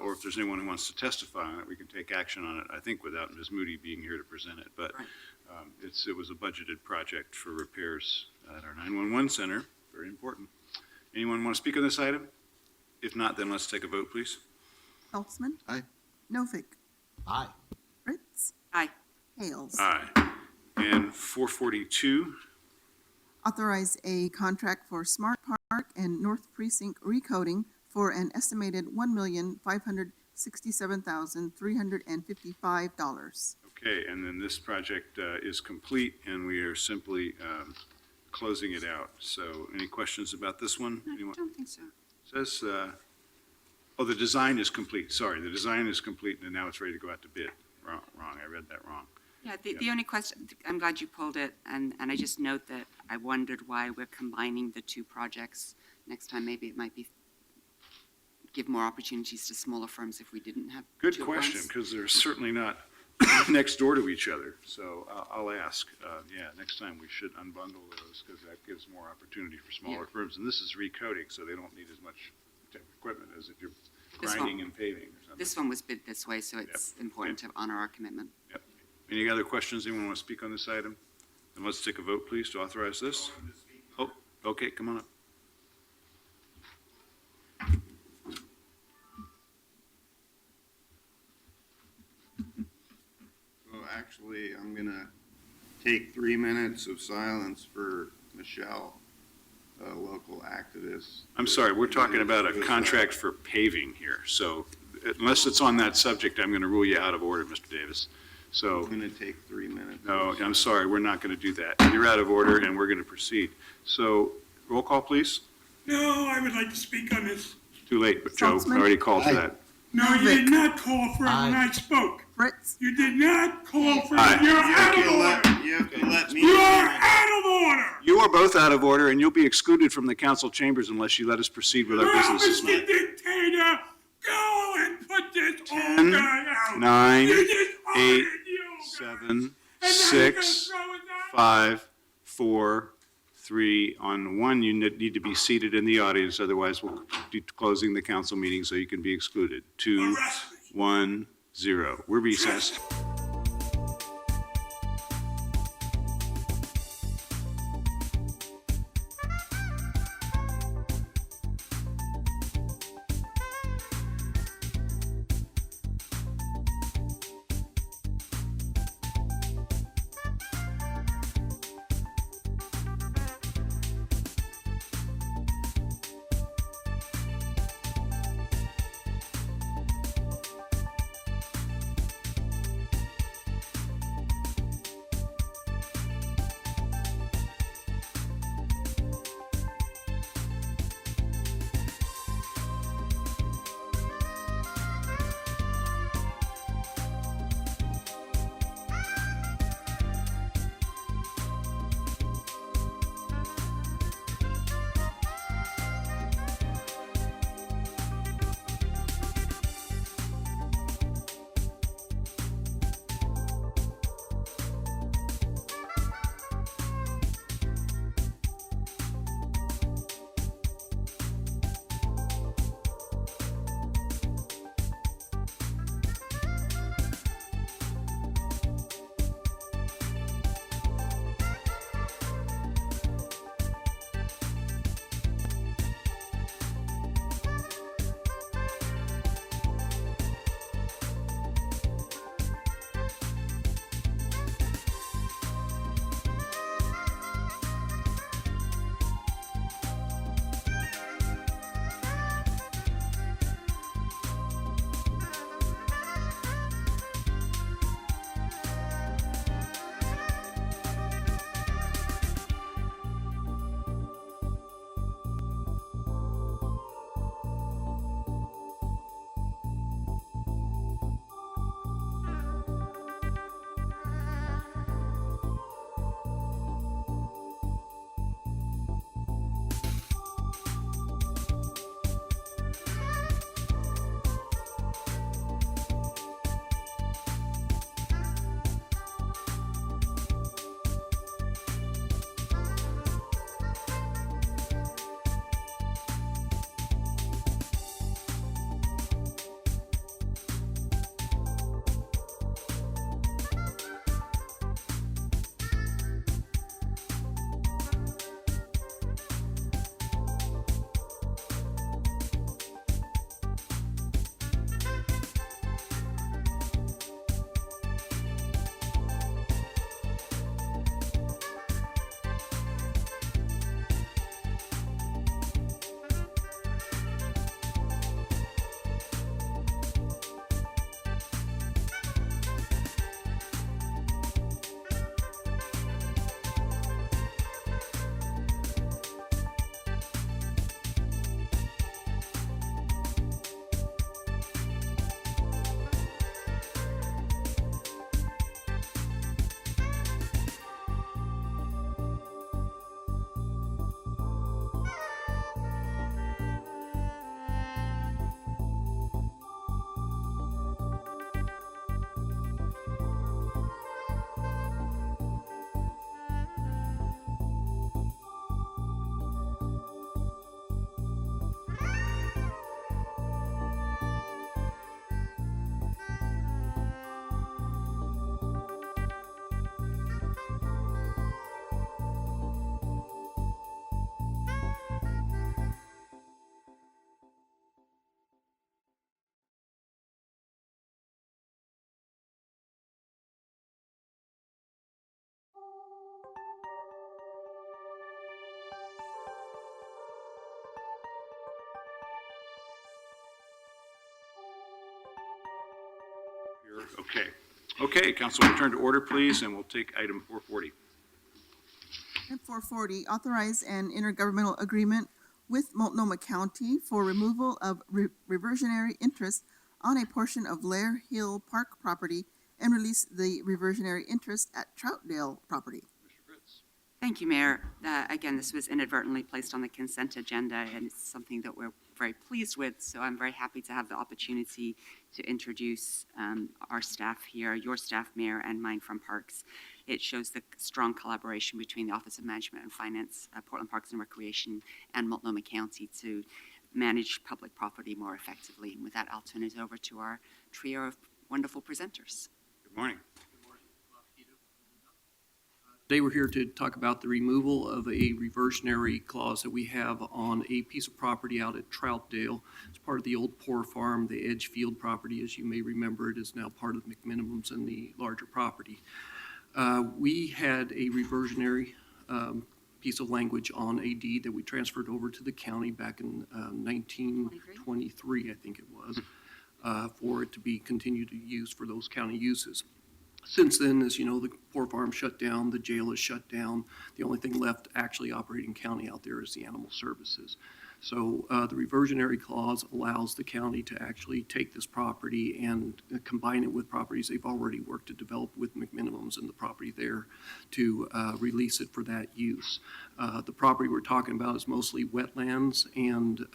or if there's anyone who wants to testify on it, we can take action on it, I think, without Ms. Moody being here to present it. But It was a budgeted project for repairs at our 911 center, very important. Anyone want to speak on this item? If not, then let's take a vote, please. Feltzman. Aye. Novick. Aye. Fritz. Aye. Hales. Aye. And 442, Authorize a contract for Smart Park and North Precinct recoding for an estimated $1,567,355. okay, and then this project is complete, and we are simply closing it out. So any questions about this one? I Anyone? don't think so. Says, the design is complete, sorry, the design is complete, and now it's ready to go out to bid. Wrong, I read that wrong. Yeah, the only question, I'm glad you pulled it, and I just note that I wondered why we're combining the two projects. Next time, maybe it might be, give more opportunities to smaller firms if we didn't have Good two at question, once. because they're certainly not next door to each other, so I'll ask. Next time we should unbundle those, because that gives more opportunity for smaller firms. And this is recoding, so they don't need as much equipment as if you're This one- grinding and paving or something. This one was bid this way, so it's important to honor our commitment. Yep. Any other questions? Anyone want to speak on this item? Then let's take a vote, please, to authorize this. Oh, okay, come on up. So actually, I'm gonna take 3 minutes of silence for Michelle, a local activist. I'm sorry, we're talking about a contract for paving here, so unless it's on that subject, I'm going to rule you out of order, Mr. Davis. So, I'm gonna take 3 minutes. no, I'm sorry, we're not going to do that. You're out of order, and we're going to proceed. So, roll call, please. No, I would like to speak on this. Too late, but Joe Saltzman? already called for Aye. that. No, you did not call for it when Aye. I spoke. Fritz. You did not call for Aye. it. You're out of order. You have to let me. You are out of order. You are both out of order, and you'll be excluded from the council chambers unless you let us proceed with our Well, business this Mr. morning. Dictator, go and put this old 10, guy out. 9, You just 8, ordered the old guy. 7, And now you're 6, gonna throw it down? 5, 4, 3. On 1, you need to be seated in the audience, otherwise we'll be closing the council meeting so you can be excluded. 2, Arrest me. 1, 0. We're recessed. Okay. Okay, council, return to order, please, and we'll take item 440. Item 440, authorize an intergovernmental agreement with Multnomah County for removal of reversionary interest on a portion of Lair Hill Park property and release the reversionary interest at Troutdale property. Thank you, Mayor. Again, this was inadvertently placed on the consent agenda, and it's something that we're very pleased with, so I'm very happy to have the opportunity to introduce our staff here, your staff, Mayor, and mine from Parks. It shows the strong collaboration between the Office of Management and Finance, Portland Parks and Recreation, and Multnomah County to manage public property more effectively. And with that, I'll turn it over to our trio of wonderful presenters. Good morning. Today we're here to talk about the removal of a reversionary clause that we have on a piece of property out at Troutdale. It's part of the old Poor Farm, the Edge Field property. As you may remember, it is now part of McMinimum's and the larger property. We had a reversionary piece of language on a deed that we transferred over to the county back in 1923, I think it was, for it to be continued to use for those county uses. Since then, as you know, the Poor Farm shut down, the jail is shut down. The only thing left actually operating county out there is the animal services. So the reversionary clause allows the county to actually take this property and combine it with properties they've already worked to develop with McMinimum's and the property there to release it for that use. The property we're talking about is mostly wetlands, and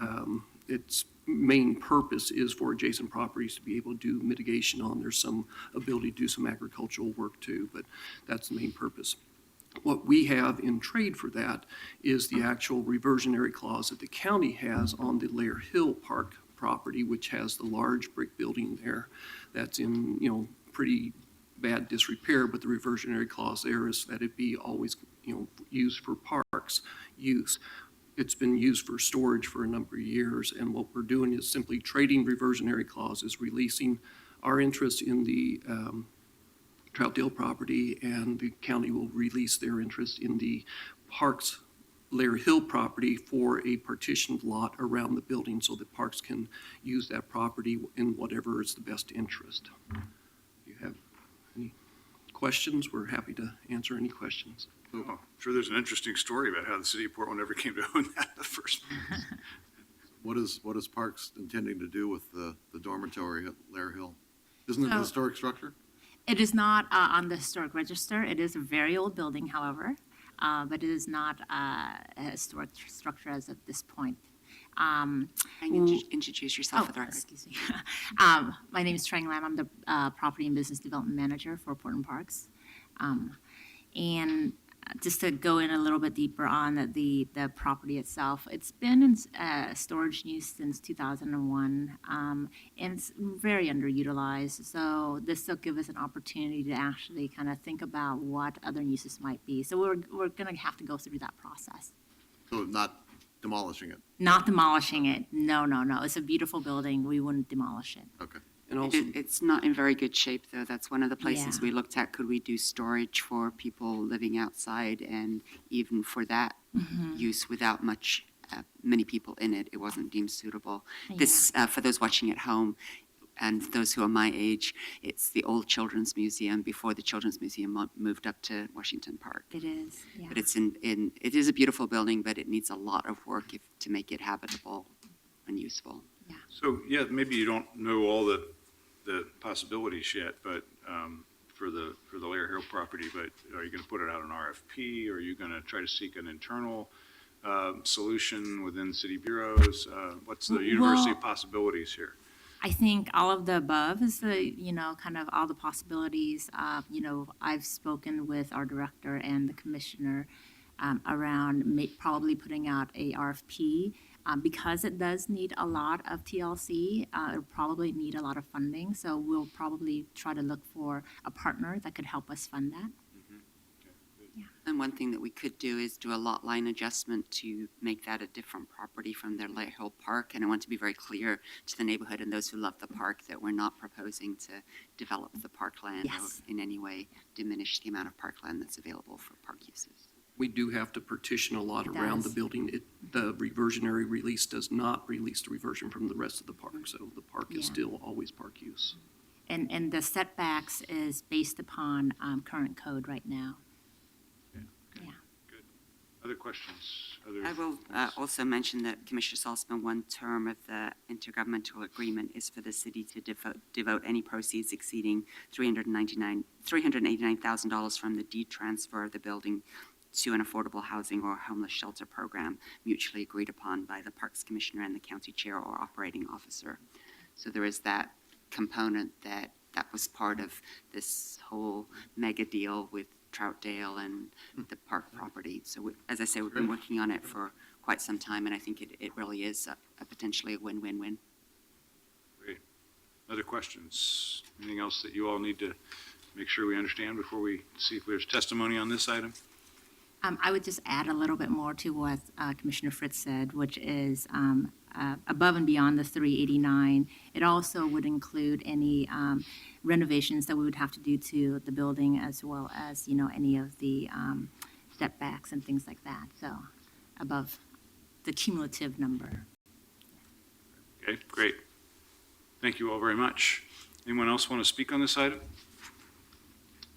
its main purpose is for adjacent properties to be able to do mitigation on. There's some ability to do some agricultural work too, but that's the main purpose. What we have in trade for that is the actual reversionary clause that the county has on the Lair Hill Park property, which has the large brick building there that's in, pretty bad disrepair, but the reversionary clause there is that it be always, used for parks use. It's been used for storage for a number of years, and what we're doing is simply trading reversionary clauses, releasing our interest in the Troutdale property, and the county will release their interest in the Parks Lair Hill property for a partitioned lot around the building so that Parks can use that property in whatever is the best interest. If you have any questions, we're happy to answer any questions. Oh, I'm sure there's an interesting story about how the city of Portland ever came to own that in the first place. What is Parks intending to do with the dormitory at Lair Hill? Isn't it a historic structure? It is not on the historic register. It is a very old building, however, but it is not a historic structure as of this point. And introduce yourself for the record. Excuse me. My name is Trang Lam. I'm the Property and Business Development Manager for Portland Parks. And just to go in a little bit deeper on the property itself, it's been in storage use since 2001, and it's very underutilized. So this will give us an opportunity to actually kind of think about what other uses might be. So we're going to have to go through that process. So not demolishing it? Not demolishing it. No. It's a beautiful building. We wouldn't demolish it. Okay. And also, It's not in very good shape, though. That's one of the places Yeah. we looked at. Could we do storage for people living outside? And even for that use without many people in it, it wasn't deemed suitable. This, for those watching at home and those who are my age, it's the old Children's Museum before the Children's Museum moved up to Washington Park. It is, yeah. But it is a beautiful building, but it needs a lot of work to make it habitable and useful. So, yeah, maybe you don't know all the possibilities yet, but for the Lair Hill property, but are you going to put it out on RFP? Or are you going to try to seek an internal solution within city bureaus? What's the university of possibilities here? I think all of the above is kind of all the possibilities. I've spoken with our director and the commissioner around probably putting out a RFP. Because it does need a lot of TLC, it'll probably need a lot of funding. So we'll probably try to look for a partner that could help us fund that. And one thing that we could do is do a lot line adjustment to make that a different property from their Lair Hill Park. And I want to be very clear to the neighborhood and those who love the park that we're not proposing to develop the parkland or in any way diminish the amount of parkland that's available for park uses. we do have to partition a lot It around the does. building. The reversionary release does not release the reversion from the rest of the park, so the park is Yeah. still always park use. And the setbacks is based upon current code right now. Yeah. Other questions? I will also mention that Commissioner Salzman, one term of the intergovernmental agreement is for the city to devote any proceeds exceeding $389,000 from the deed transfer of the building to an affordable housing or homeless shelter program mutually agreed upon by the Parks Commissioner and the county chair or operating officer. So there is that component that was part of this whole mega deal with Troutdale and the park property. So as I say, we've been working on it for quite some time, and I think it really is a potentially a win-win-win. Great. Other questions? Anything else that you all need to make sure we understand before we see if there's testimony on this item? I would just add a little bit more to what Commissioner Fritz said, which is above and beyond the 389. It also would include any renovations that we would have to do to the building, as well as, any of the step backs and things like that. So above the cumulative number. Okay, great. Thank you all very much. Anyone else want to speak on this item?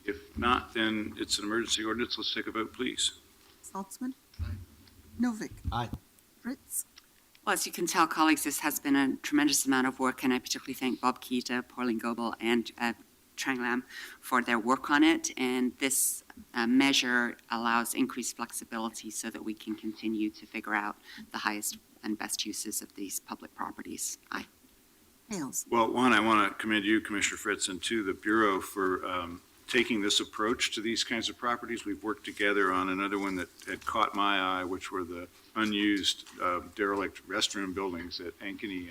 If not, then it's an emergency ordinance. Let's take a vote, please. Saltzman? Novick? Aye. Fritz? Well, as you can tell, colleagues, this has been a tremendous amount of work, and I particularly thank Bob Keita, Pauline Goebel, and Trang Lam for their work on it. And this measure allows increased flexibility so that we can continue to figure out the highest and best uses of these public properties. Aye. Hales? Well, one, I want to commend you, Commissioner Fritz, and two, the Bureau for taking this approach to these kinds of properties. We've worked together on another one that had caught my eye, which were the unused derelict restroom buildings at Ankeny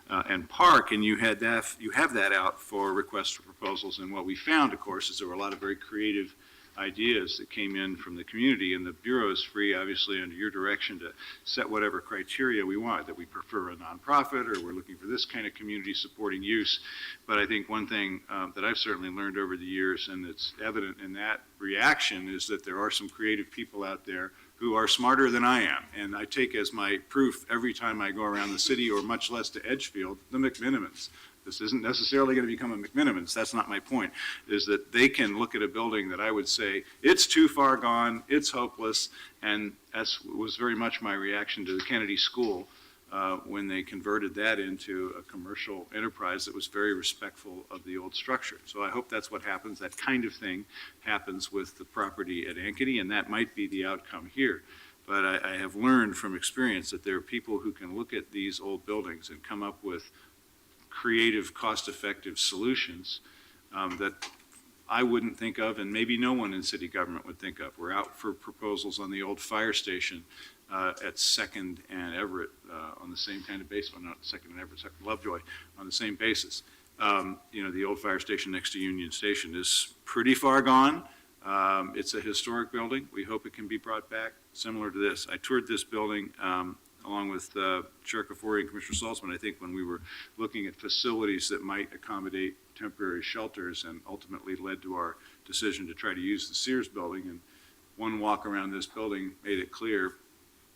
and Park, and you have that out for requests for proposals. And what we found, of course, is there were a lot of very creative ideas that came in from the community, and the Bureau is free, obviously, under your direction to set whatever criteria we want, that we prefer a nonprofit or we're looking for this kind of community supporting use. But I think one thing that I've certainly learned over the years, and it's evident in that reaction, is that there are some creative people out there who are smarter than I am. And I take as my proof every time I go around the city, or much less to Edgefield, the McMenamins. This isn't necessarily going to become a McMenamins. That's not my point, is that they can look at a building that I would say, it's too far gone, it's hopeless, and that was very much my reaction to the Kennedy School when they converted that into a commercial enterprise that was very respectful of the old structure. So I hope that's what happens. That kind of thing happens with the property at Ankeny, and that might be the outcome here. But I have learned from experience that there are people who can look at these old buildings and come up with creative, cost-effective solutions that I wouldn't think of, and maybe no one in city government would think of. We're out for proposals on the old fire station at 2nd and Everett on the same kind of basis. Well, not 2nd and Everett, 2nd Lovejoy, on the same basis. The old fire station next to Union Station is pretty far gone. It's a historic building. We hope it can be brought back, similar to this. I toured this building along with Chair Kafoury and Commissioner Saltzman, I think, when we were looking at facilities that might accommodate temporary shelters, and ultimately led to our decision to try to use the Sears building. And one walk around this building made it clear,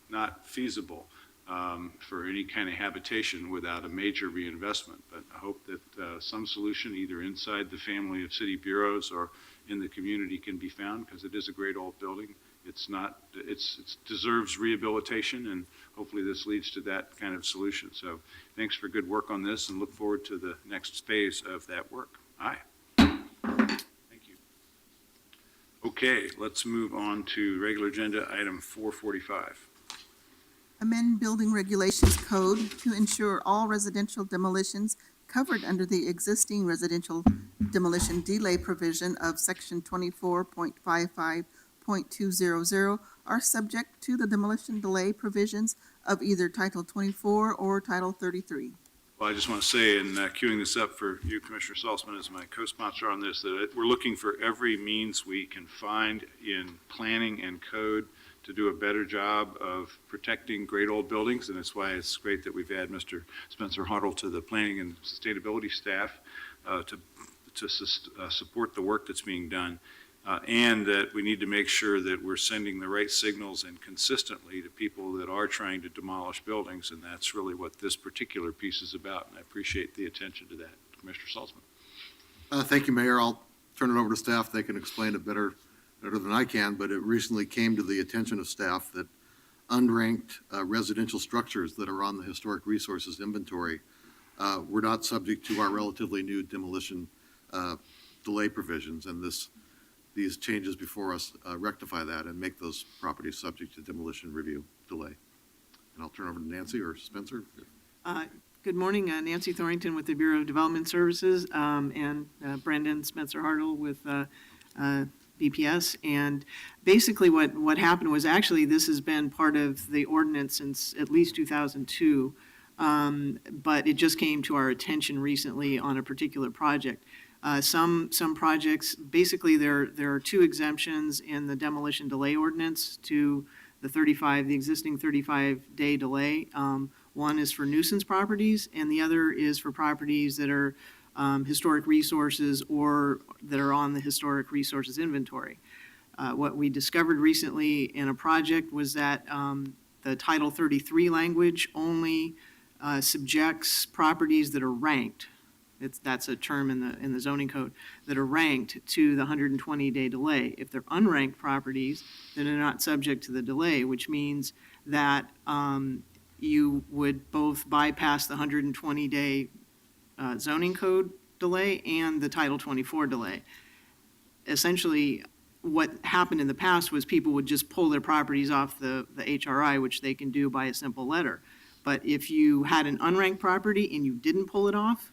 not feasible for any kind of habitation without a major reinvestment. But I hope that some solution, either inside the family of city bureaus or in the community, can be found, because it is a great old building. It deserves rehabilitation, and hopefully this leads to that kind of solution. So thanks for good work on this, and look forward to the next phase of that work. Aye. Thank you. Okay, let's move on to regular agenda item 445. Amend Building Regulations Code to ensure all residential demolitions covered under the existing residential demolition delay provision of section 24.55.200 are subject to the demolition delay provisions of either Title 24 or Title 33. Well, I just want to say, in queuing this up for you, Commissioner Saltzman, as my co-sponsor on this, that we're looking for every means we can find in planning and code to do a better job of protecting great old buildings, and that's why it's great that we've added Mr. Spencer Hartle to the planning and sustainability staff to support the work that's being done, and that we need to make sure that we're sending the right signals and consistently to people that are trying to demolish buildings, and that's really what this particular piece is about, and I appreciate the attention to that. Commissioner Saltzman. Thank you, Mayor. I'll turn it over to staff. They can explain it better than I can, but it recently came to the attention of staff that unranked residential structures that are on the historic resources inventory were not subject to our relatively new demolition delay provisions, and these changes before us rectify that and make those properties subject to demolition review delay. And I'll turn over to Nancy or Spencer. Good morning, Nancy Thorrington with the Bureau of Development Services, and Brendan Spencer-Hartle with BPS. And basically what happened was, actually, this has been part of the ordinance since at least 2002, but it just came to our attention recently on a particular project. Some projects, basically there are two exemptions in the demolition delay ordinance to the existing 35-day delay. One is for nuisance properties, and the other is for properties that are historic resources or that are on the historic resources inventory. What we discovered recently in a project was that the Title 33 language only subjects properties that are ranked. That's a term in the zoning code, that are ranked to the 120-day delay. If they're unranked properties, then they're not subject to the delay, which means that you would both bypass the 120-day zoning code delay and the Title 24 delay. Essentially, what happened in the past was people would just pull their properties off the HRI, which they can do by a simple letter. But if you had an unranked property and you didn't pull it off,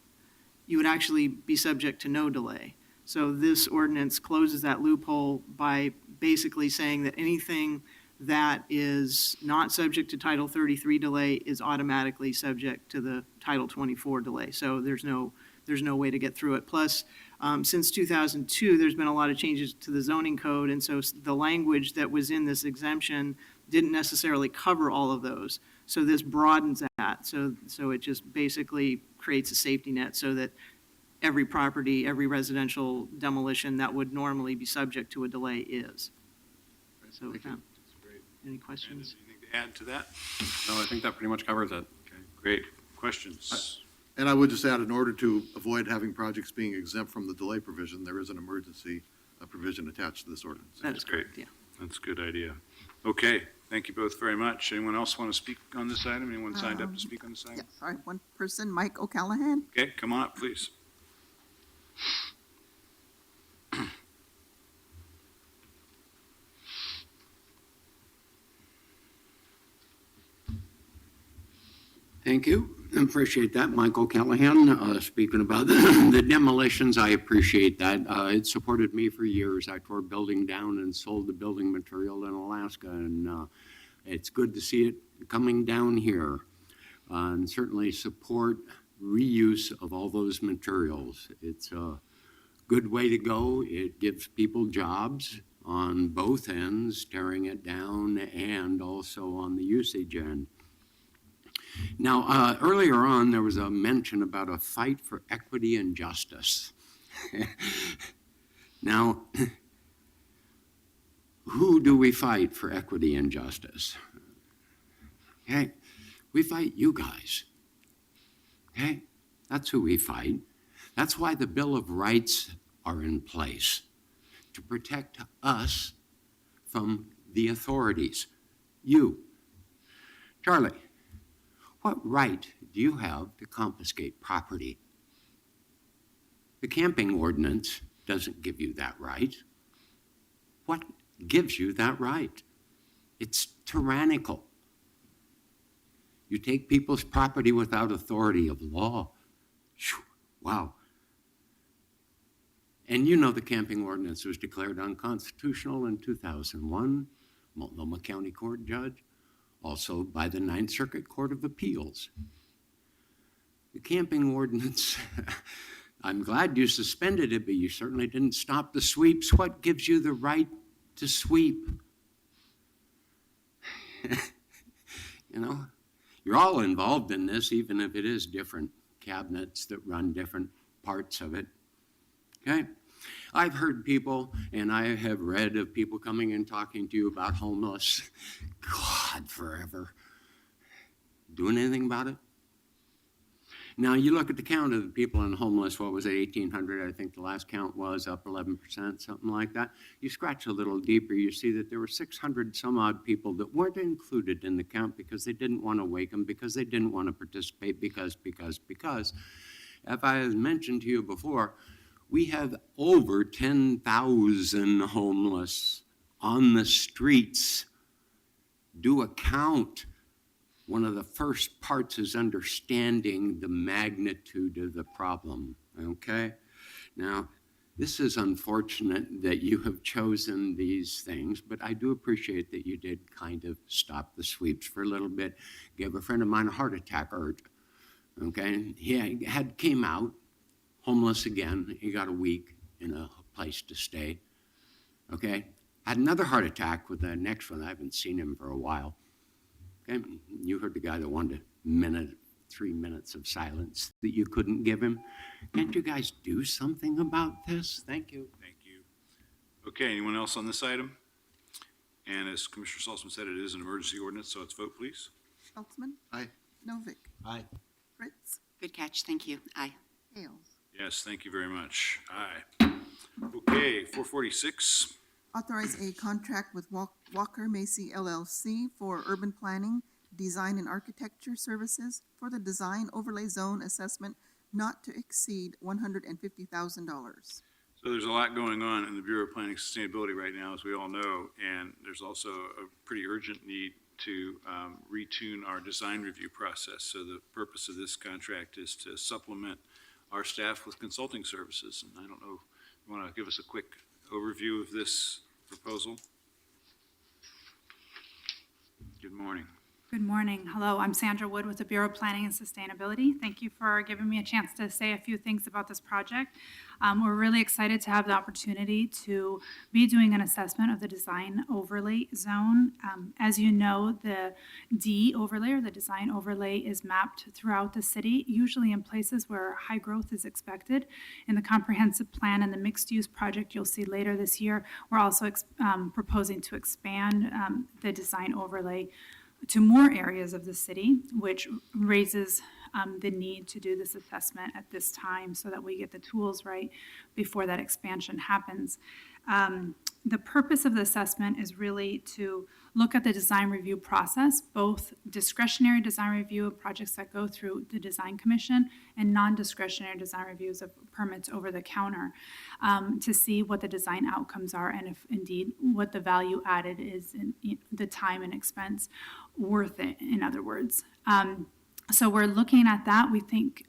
you would actually be subject to no delay. So this ordinance closes that loophole by basically saying that anything that is not subject to Title 33 delay is automatically subject to the Title 24 delay. So there's no way to get through it. Plus, since 2002, there's been a lot of changes to the zoning code, and so the language that was in this exemption didn't necessarily cover all of those. So this broadens that. So it just basically creates a safety net so that every property, every residential demolition that would normally be subject to a delay is. So any questions? Anything to add to that? No, I think that pretty much covers it. Okay, great. Questions? And I would just add, in order to avoid having projects being exempt from the delay provision, there is an emergency provision attached to this ordinance. That is great. Yeah. That's a good idea. Okay, thank you both very much. Anyone else want to speak on this item? Anyone signed up to speak on this item? Yeah, sorry, one person, Mike O'Callahan. Okay, come on up, please. Thank you. Appreciate that. Michael Callahan, speaking about the demolitions, I appreciate that. It supported me for years. I tore a building down and sold the building material in Alaska, and it's good to see it coming down here. And certainly support reuse of all those materials. It's a good way to go. It gives people jobs on both ends, tearing it down and also on the usage end. Now, earlier on, there was a mention about a fight for equity and justice. Now, who do we fight for equity and justice? Okay, we fight you guys. Okay, that's who we fight. That's why the Bill of Rights are in place, to protect us from the authorities. You. Charlie, what right do you have to confiscate property? The camping ordinance doesn't give you that right. What gives you that right? It's tyrannical. You take people's property without authority of law. Wow. And you know the camping ordinance was declared unconstitutional in 2001, Multnomah County Court judge, also by the Ninth Circuit Court of Appeals. The camping ordinance, I'm glad you suspended it, but you certainly didn't stop the sweeps. What gives you the right to sweep? You know, you're all involved in this, even if it is different cabinets that run different parts of it. Okay? I've heard people, and I have read of people coming and talking to you about homeless. God, forever. Doing anything about it? Now, you look at the count of the people in homeless, what was it, 1,800, I think the last count was, up 11%, something like that. You scratch a little deeper, you see that there were 600 some odd people that weren't included in the count because they didn't want to wake them, because they didn't want to participate, because. As I have mentioned to you before, we have over 10,000 homeless on the streets. Do a count. One of the first parts is understanding the magnitude of the problem, okay? Now, this is unfortunate that you have chosen these things, but I do appreciate that you did kind of stop the sweeps for a little bit. Gave a friend of mine a heart attack, okay? He came out, homeless again. He got a week in a place to stay, okay? Had another heart attack with the next one. I haven't seen him for a while. Okay? You heard the guy that wanted 3 minutes of silence that you couldn't give him. Can't you guys do something about this? Thank you. Thank you. Okay, anyone else on this item? And as Commissioner Saltzman said, it is an emergency ordinance, so let's vote, please. Schultzman? Aye. Novick? Aye. Fritz? Good catch, thank you. Aye. Bales? Yes, thank you very much. Aye. Okay, 446. Authorize a contract with Walker Macy LLC for urban planning, design, and architecture services for the design overlay zone assessment not to exceed $150,000. So there's a lot going on in the Bureau of Planning and Sustainability right now, as we all know, and there's also a pretty urgent need to retune our design review process. So the purpose of this contract is to supplement our staff with consulting services. And I don't know, you want to give us a quick overview of this proposal? Good morning. Good morning. Hello, I'm Sandra Wood with the Bureau of Planning and Sustainability. Thank you for giving me a chance to say a few things about this project. We're really excited to have the opportunity to be doing an assessment of the design overlay zone. As you know, the D overlay, or the design overlay, is mapped throughout the city, usually in places where high growth is expected. In the comprehensive plan and the mixed-use project you'll see later this year, we're also proposing to expand the design overlay to more areas of the city, which raises the need to do this assessment at this time so that we get the tools right before that expansion happens. The purpose of the assessment is really to look at the design review process, both discretionary design review of projects that go through the design commission and non-discretionary design reviews of permits over the counter, to see what the design outcomes are and if indeed what the value added is in the time and expense worth it, in other words. So we're looking at that. We think,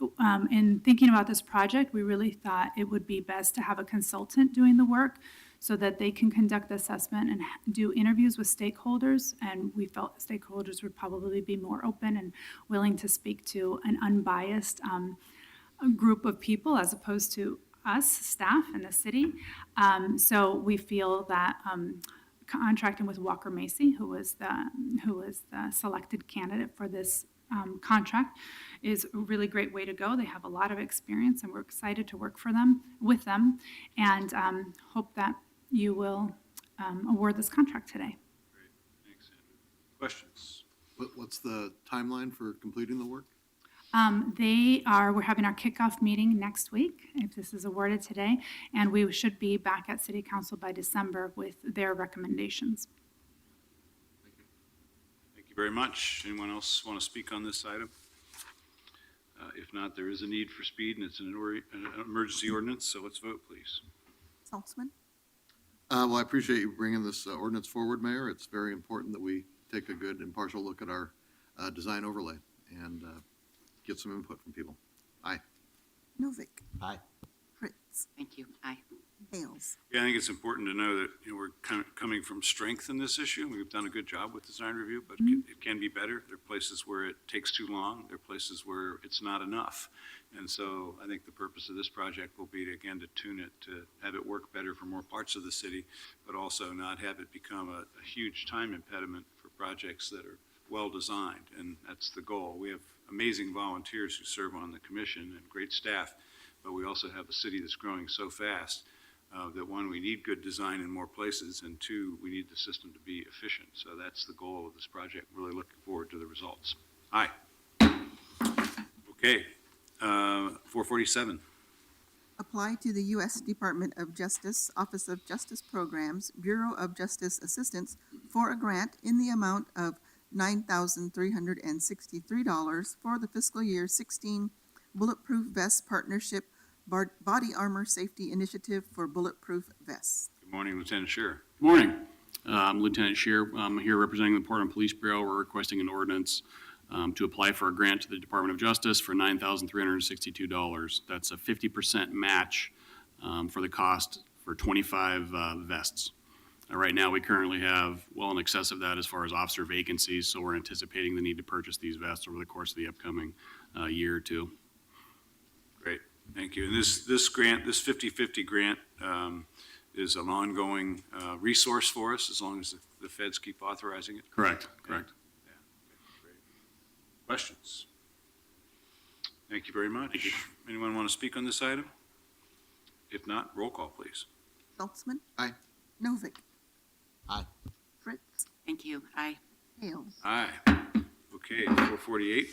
in thinking about this project, we really thought it would be best to have a consultant doing the work so that they can conduct the assessment and do interviews with stakeholders. And we felt stakeholders would probably be more open and willing to speak to an unbiased group of people as opposed to us, staff in the city. So we feel that contracting with Walker Macy, who was the selected candidate for this contract, is a really great way to go. They have a lot of experience, and we're excited to work with them, and hope that you will award this contract today. Great, thanks, Andrew. Questions? What's the timeline for completing the work? We're having our kickoff meeting next week, if this is awarded today, and we should be back at City Council by December with their recommendations. Thank you very much. Anyone else want to speak on this item? If not, there is a need for speed, and it's an emergency ordinance, so let's vote, please. Saltzman? Well, I appreciate you bringing this ordinance forward, Mayor. It's very important that we take a good impartial look at our design overlay and get some input from people. Aye. Novick? Aye. Fritz? Thank you. Aye. Bales? Yeah, I think it's important to know that we're coming from strength in this issue. We've done a good job with design review, but it can be better. There are places where it takes too long. There are places where it's not enough. And so I think the purpose of this project will be to, again, to tune it, to have it work better for more parts of the city, but also not have it become a huge time impediment for projects that are well designed. And that's the goal. We have amazing volunteers who serve on the commission and great staff, but we also have a city that's growing so fast that, one, we need good design in more places, and two, we need the system to be efficient. So that's the goal of this project. Really looking forward to the results. Aye. Okay. 447. Apply to the U.S. Department of Justice, Office of Justice Programs, Bureau of Justice Assistance for a grant in the amount of $9,363 for the fiscal year 16 Bulletproof Vest Partnership Body Armor Safety Initiative for Bulletproof Vests. Good morning, Lieutenant Scheer. Morning. I'm Lieutenant Scheer. I'm here representing the Portland Police Bureau. We're requesting an ordinance to apply for a grant to the Department of Justice for $9,362. That's a 50% match for the cost for 25 vests. Right now, we currently have well in excess of that as far as officer vacancies, so we're anticipating the need to purchase these vests over the course of the upcoming year or two. Great, thank you. And this grant, this 50/50 grant, is an ongoing resource for us as long as the feds keep authorizing it? Correct. Questions? Thank you very much. Anyone want to speak on this item? If not, roll call, please. Saltzman? Aye. Novick? Aye. Fritz? Thank you. Aye. Hales? Aye. Okay, 448.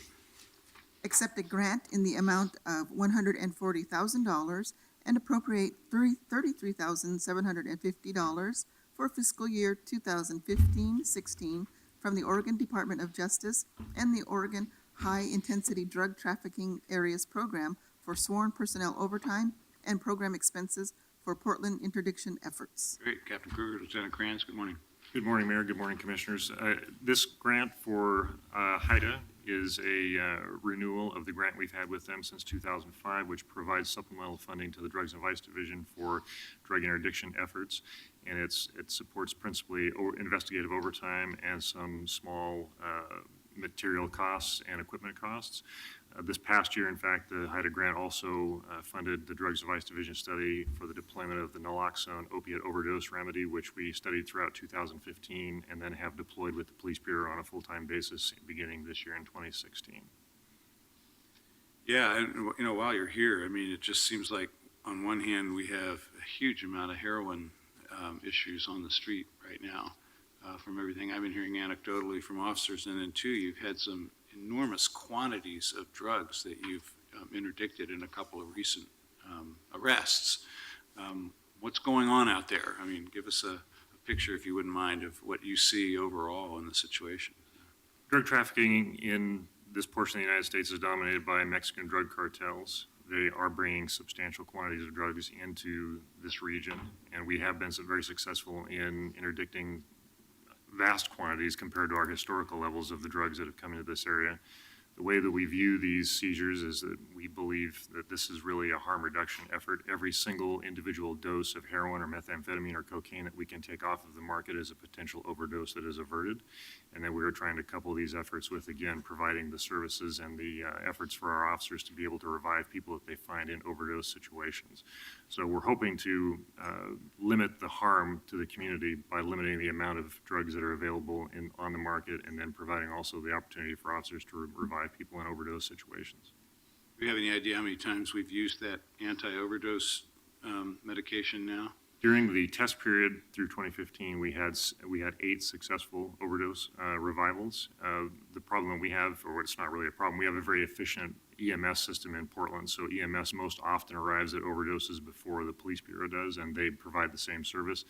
Accept a grant in the amount of $140,000 and appropriate $33,750 for fiscal year 2015-16 from the Oregon Department of Justice and the Oregon High Intensity Drug Trafficking Areas Program for sworn personnel overtime and program expenses for Portland interdiction efforts. Great, Captain Kruger, Lieutenant Kranz, good morning. Good morning, Mayor. Good morning, Commissioners. This grant for HIDA is a renewal of the grant we've had with them since 2005, which provides supplemental funding to the Drugs and Vice Division for drug interdiction efforts. And it supports principally investigative overtime and some small material costs and equipment costs. This past year, in fact, the HIDA grant also funded the Drugs and Vice Division study for the deployment of the naloxone opiate overdose remedy, which we studied throughout 2015 and then have deployed with the Police Bureau on a full-time basis beginning this year in 2016. Yeah, and while you're here, I mean, it just seems like on one hand, we have a huge amount of heroin issues on the street right now from everything I've been hearing anecdotally from officers. And then two, you've had some enormous quantities of drugs that you've interdicted in a couple of recent arrests. What's going on out there? I mean, give us a picture, if you wouldn't mind, of what you see overall in the situation. Drug trafficking in this portion of the United States is dominated by Mexican drug cartels. They are bringing substantial quantities of drugs into this region, and we have been very successful in interdicting vast quantities compared to our historical levels of the drugs that have come into this area. The way that we view these seizures is that we believe that this is really a harm reduction effort. Every single individual dose of heroin or methamphetamine or cocaine that we can take off of the market is a potential overdose that is averted. And then we are trying to couple these efforts with, again, providing the services and the efforts for our officers to be able to revive people that they find in overdose situations. So we're hoping to limit the harm to the community by limiting the amount of drugs that are available on the market, and then providing also the opportunity for officers to revive people in overdose situations. Do you have any idea how many times we've used that anti-overdose medication now? During the test period through 2015, we had 8 successful overdose revivals. The problem we have, or it's not really a problem, we have a very efficient EMS system in Portland. So EMS most often arrives at overdoses before the Police Bureau does, and they provide the same service.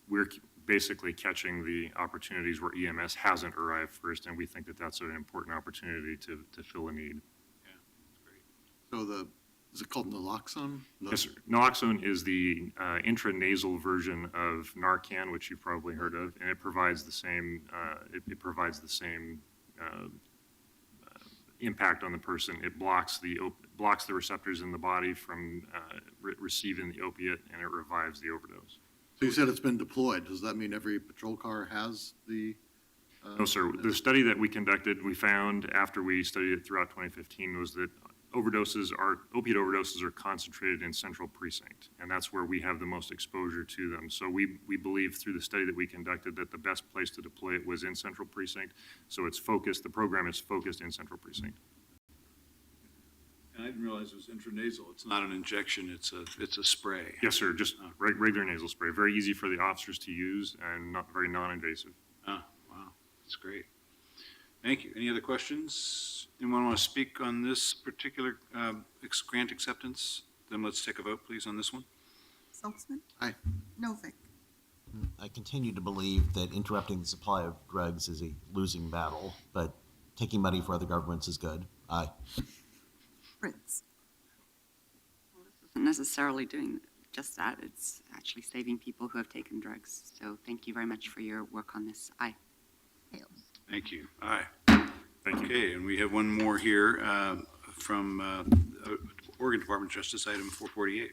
We're basically catching the opportunities where EMS hasn't arrived first, and we think that that's an important opportunity to fill a need. Yeah, that's great. So is it called naloxone? Yes, sir. Naloxone is the intranasal version of Narcan, which you've probably heard of, and it provides the same impact on the person. It blocks the receptors in the body from receiving the opiate, and it revives the overdose. So you said it's been deployed. Does that mean every patrol car has the? No, sir. The study that we conducted, we found after we studied it throughout 2015, was that opiate overdoses are concentrated in Central Precinct, and that's where we have the most exposure to them. So we believe through the study that we conducted that the best place to deploy it was in Central Precinct. So it's focused, the program is focused in Central Precinct. And I didn't realize it was intranasal. It's not an injection, it's a spray. Yes, sir, just regular nasal spray. Very easy for the officers to use and very non-invasive. Oh, wow, that's great. Thank you. Any other questions? Anyone want to speak on this particular grant acceptance? Then let's take a vote, please, on this one. Saltzman? Aye. Novick? I continue to believe that interrupting the supply of drugs is a losing battle, but taking money for other governments is good. Aye. Fritz? Isn't necessarily doing just that. It's actually saving people who have taken drugs. So thank you very much for your work on this. Aye. Hales? Thank you. Aye. Thank you. Okay, and we have one more here from Oregon Department of Justice, item 448.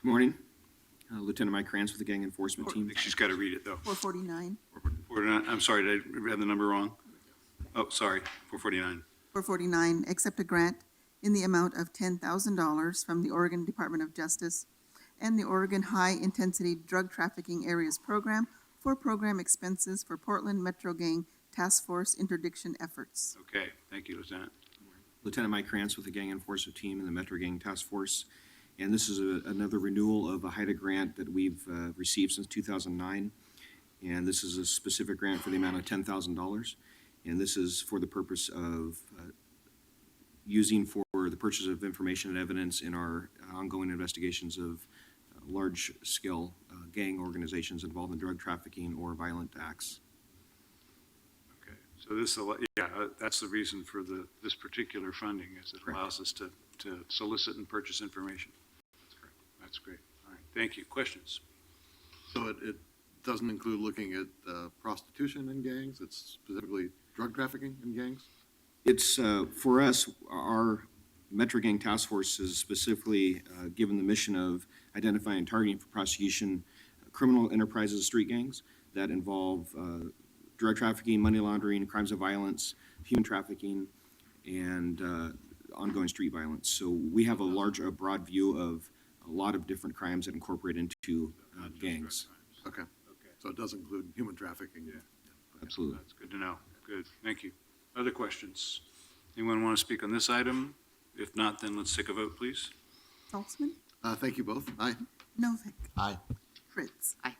Good morning. Lieutenant Mike Kranz with the Gang Enforcement I Team. think she's got to read it, though. 449? 449, I'm sorry, did I have the number wrong? Oh, sorry, 449. 449, accept a grant in the amount of $10,000 from the Oregon Department of Justice and the Oregon High Intensity Drug Trafficking Areas Program for program expenses for Portland Metro Gang Task Force interdiction efforts. Okay, thank you, Lieutenant. Lieutenant Mike Kranz with the Gang Enforcement Team and the Metro Gang Task Force. And this is another renewal of a HIDA grant that we've received since 2009. And this is a specific grant for the amount of $10,000. And this is for the purpose of using for the purchase of information and evidence in our ongoing investigations of large-scale gang organizations involved in drug trafficking or violent acts. Okay, so this, that's the reason for this particular funding, is it allows us to solicit and purchase information. That's correct. That's great. All right, thank you. Questions? So it doesn't include looking at prostitution in gangs? It's specifically drug trafficking in gangs? It's, for us, our Metro Gang Task Force is specifically given the mission of identifying and targeting for prosecution criminal enterprises, street gangs that involve drug trafficking, money laundering, crimes of violence, human trafficking, and ongoing street violence. So we have a broad view of a lot of different crimes that incorporate into gangs. Okay. So it does include human trafficking? Yeah. Absolutely. That's good to know. Good, thank you. Other questions? Anyone want to speak on this item? If not, then let's take a vote, please. Saltzman? Thank you both. Aye. Novick? Aye. Fritz? Aye.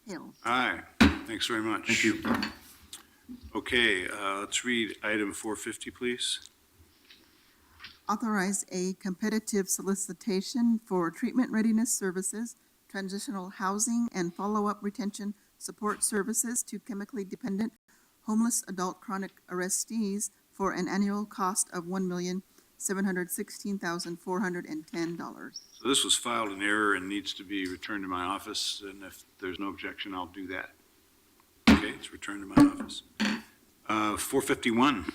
Hales? Aye. Thanks very much. Thank you. Okay, let's read item 450, please. Authorize a competitive solicitation for treatment readiness services, transitional housing, and follow-up retention support services to chemically dependent homeless adult chronic arrestees for an annual cost of $1,716,410. So this was filed in error and needs to be returned to my office, and if there's no objection, I'll do that. Okay, it's returned to my office. 451.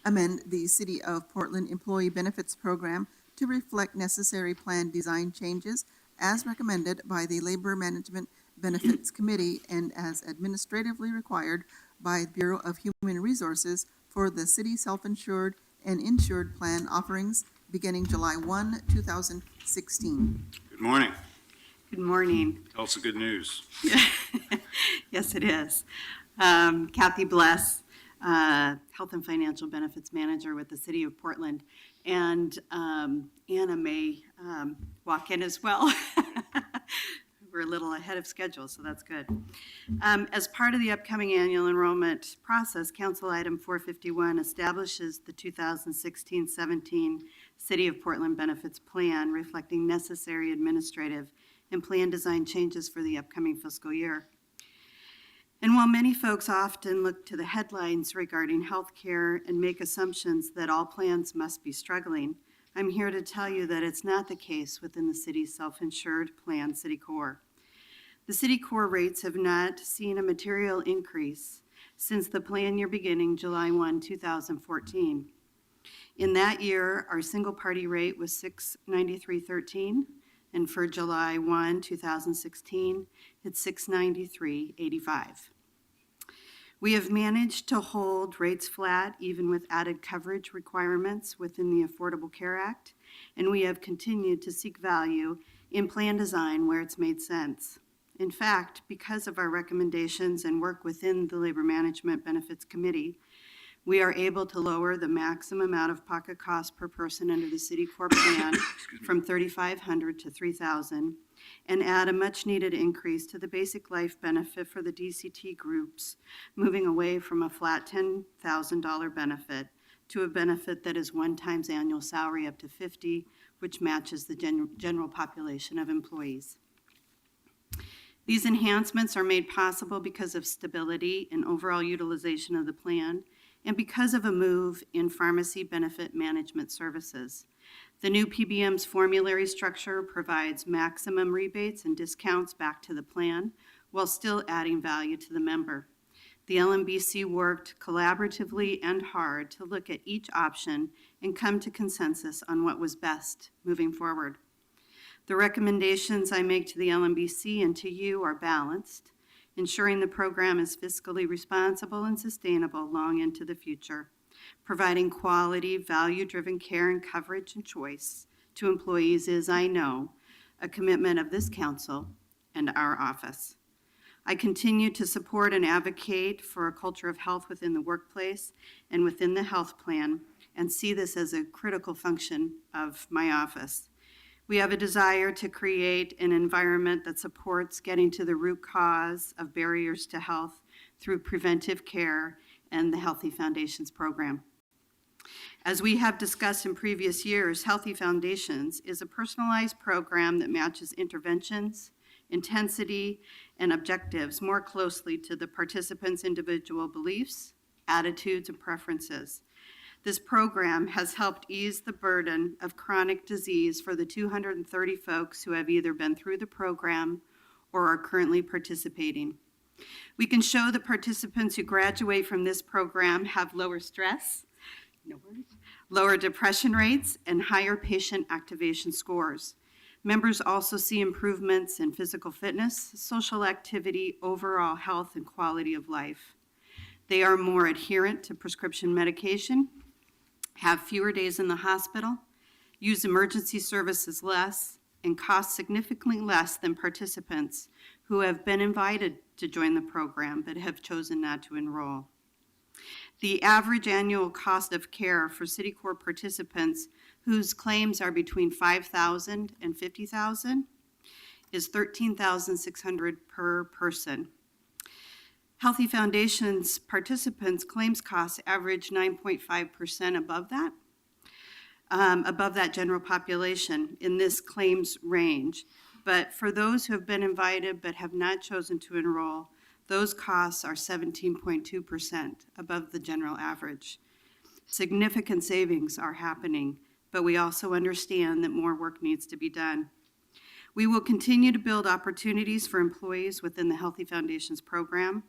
Amend the City of Portland Employee Benefits Program to reflect necessary plan design changes as recommended by the Labor Management Benefits Committee and as administratively required by the Bureau of Human Resources for the city self-insured and insured plan offerings beginning July 1, 2016. Good morning. Good morning. Tell us the good news. Yes, it is. Kathy Bless, Health and Financial Benefits Manager with the City of Portland, and Anna may walk in as well. We're a little ahead of schedule, so that's good. As part of the upcoming annual enrollment process, Council Item 451 establishes the 2016-17 City of Portland Benefits Plan, reflecting necessary administrative and plan design changes for the upcoming fiscal year. And while many folks often look to the headlines regarding health care and make assumptions that all plans must be struggling, I'm here to tell you that it's not the case within the city's self-insured plan, City Core. The City Core rates have not seen a material increase since the plan year beginning July 1, 2014. In that year, our single-party rate was $693.13, and for July 1, 2016, it's $693.85. We have managed to hold rates flat even with added coverage requirements within the Affordable Care Act, and we have continued to seek value in plan design where it's made sense. In fact, because of our recommendations and work within the Labor Management Benefits Committee, we are able to lower the maximum out-of-pocket cost per person under the City Core plan from $3,500 to $3,000 and add a much-needed increase to the basic life benefit for the DCT groups, moving away from a flat $10,000 benefit to a benefit that is 1 times annual salary up to 50, which matches the general population of employees. These enhancements are made possible because of stability and overall utilization of the plan, and because of a move in pharmacy benefit management services. The new PBM's formulary structure provides maximum rebates and discounts back to the plan while still adding value to the member. The LMBC worked collaboratively and hard to look at each option and come to consensus on what was best moving forward. The recommendations I make to the LMBC and to you are balanced, ensuring the program is fiscally responsible and sustainable long into the future, providing quality, value-driven care and coverage and choice to employees is, I know, a commitment of this council and our office. I continue to support and advocate for a culture of health within the workplace and within the health plan, and see this as a critical function of my office. We have a desire to create an environment that supports getting to the root cause of barriers to health through preventive care and the Healthy Foundations program. As we have discussed in previous years, Healthy Foundations is a personalized program that matches interventions, intensity, and objectives more closely to the participants' individual beliefs, attitudes, and preferences. This program has helped ease the burden of chronic disease for the 230 folks who have either been through the program or are currently participating. We can show that participants who graduate from this program have lower stress, lower depression rates, and higher patient activation scores. Members also see improvements in physical fitness, social activity, overall health, and quality of life. They are more adherent to prescription medication, have fewer days in the hospital, use emergency services less, and cost significantly less than participants who have been invited to join the program but have chosen not to enroll. The average annual cost of care for Citicorp participants whose claims are between $5,000 and $50,000 is $13,600 per person. Healthy Foundations participants' claims costs average 9.5% above that general population in this claims range. But for those who have been invited but have not chosen to enroll, those costs are 17.2% above the general average. Significant savings are happening, but we also understand that more work needs to be done. We will continue to build opportunities for employees within the Healthy Foundations program.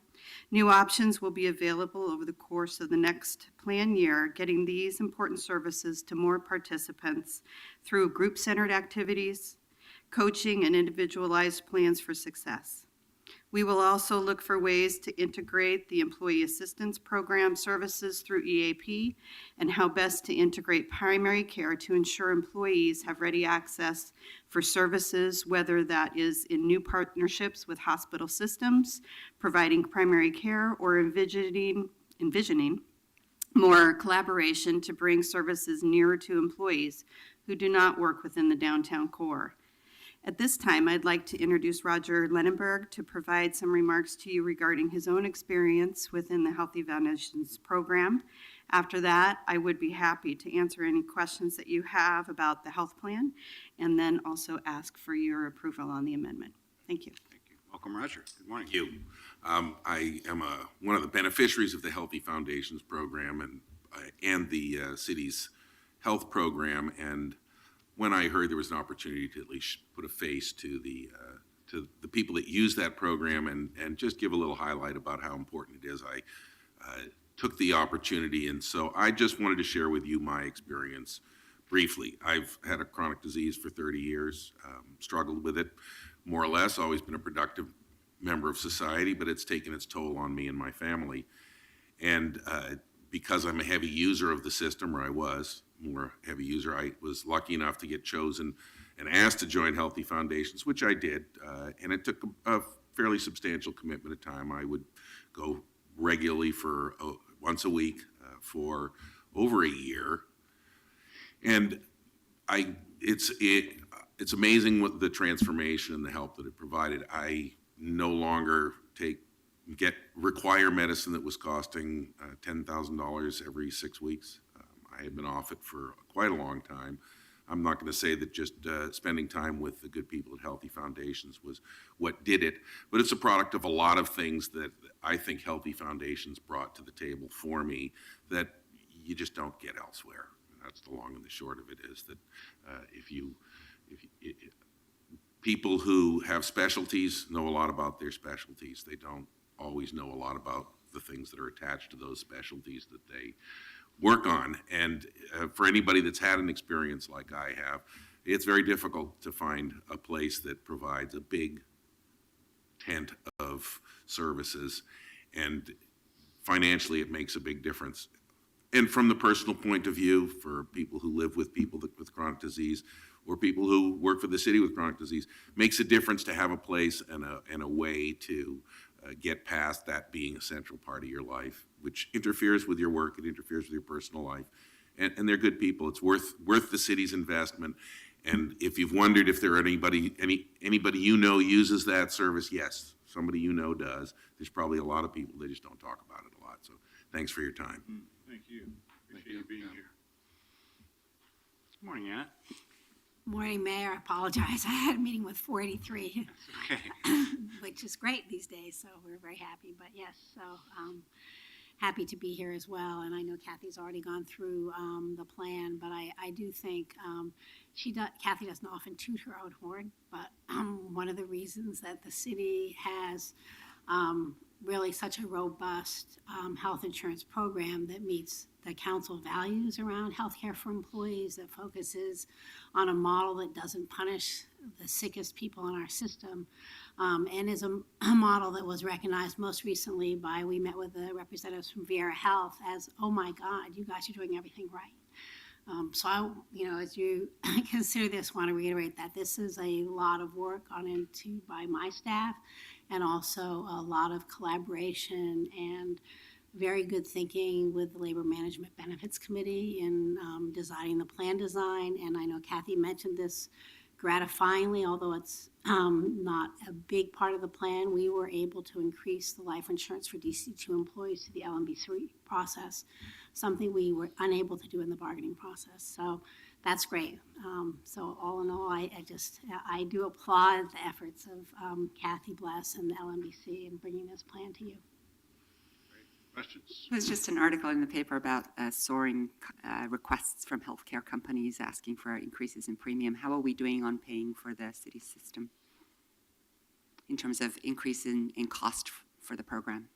New options will be available over the course of the next plan year, getting these important services to more participants through group-centered activities, coaching, and individualized plans for success. We will also look for ways to integrate the Employee Assistance Program services through EAP and how best to integrate primary care to ensure employees have ready access for services, whether that is in new partnerships with hospital systems, providing primary care, or envisioning more collaboration to bring services nearer to employees who do not work within the downtown core. At this time, I'd like to introduce Roger Lenenberg to provide some remarks to you regarding his own experience within the Healthy Foundations program. After that, I would be happy to answer any questions that you have about the health plan, and then also ask for your approval on the amendment. Thank you. Thank you. Welcome, Roger. Good morning. Thank you. I am one of the beneficiaries of the Healthy Foundations program and the city's health program, and when I heard there was an opportunity to at least put a face to the people that use that program and just give a little highlight about how important it is, I took the opportunity. And so I just wanted to share with you my experience briefly. I've had a chronic disease for 30 years, struggled with it more or less, always been a productive member of society, but it's taken its toll on me and my family. And because I'm a heavy user of the system, or I was more heavy user, I was lucky enough to get chosen and asked to join Healthy Foundations, which I did, and it took a fairly substantial commitment of time. I would go regularly for once a week for over a year, and it's amazing what the transformation and the help that it provided. I no longer require medicine that was costing $10,000 every 6 weeks. I had been off it for quite a long time. I'm not going to say that just spending time with the good people at Healthy Foundations was what did it, but it's a product of a lot of things that I think Healthy Foundations brought to the table for me that you just don't get elsewhere. That's the long and the short of it, is that people who have specialties know a lot about their specialties. They don't always know a lot about the things that are attached to those specialties that they work on. And for anybody that's had an experience like I have, it's very difficult to find a place that provides a big tent of services, and financially it makes a big difference. And from the personal point of view, for people who live with people with chronic disease, or people who work for the city with chronic disease, makes a difference to have a place and a way to get past that being a central part of your life, which interferes with your work, it interferes with your personal life. And they're good people. It's worth the city's investment. And if you've wondered if there are anybody you know uses that service, yes, somebody you know does. There's probably a lot of people that just don't talk about it a lot. So thanks for your time. Thank you. Appreciate you being here. Good morning, Annette. Morning, Mayor. I apologize. I had a meeting with 483, Okay. which is great these days, so we're very happy. But yes, so happy to be here as well. And I know Kathy's already gone through the plan, but I do think Kathy doesn't often toot her own horn, but one of the reasons that the city has really such a robust health insurance program that meets the council values around healthcare for employees, that focuses on a model that doesn't punish the sickest people in our system, and is a model that was recognized most recently by, we met with the representatives from Viera Health as, oh my God, you guys are doing everything right. So I, as you consider this, want to reiterate that this is a lot of work gone into by my staff, and also a lot of collaboration and very good thinking with the Labor Management Benefits Committee in designing the plan design. And I know Kathy mentioned this gratifyingly, although it's not a big part of the plan, we were able to increase the life insurance for DC2 employees to the LMB3 process, something we were unable to do in the bargaining process. So that's great. So all in all, I do applaud the efforts of Kathy Bless and the LMBC in bringing this plan to you. Questions? It was just an article in the paper about soaring requests from healthcare companies asking for increases in premium. How are we doing on paying for the city system in terms of increase in cost for the program?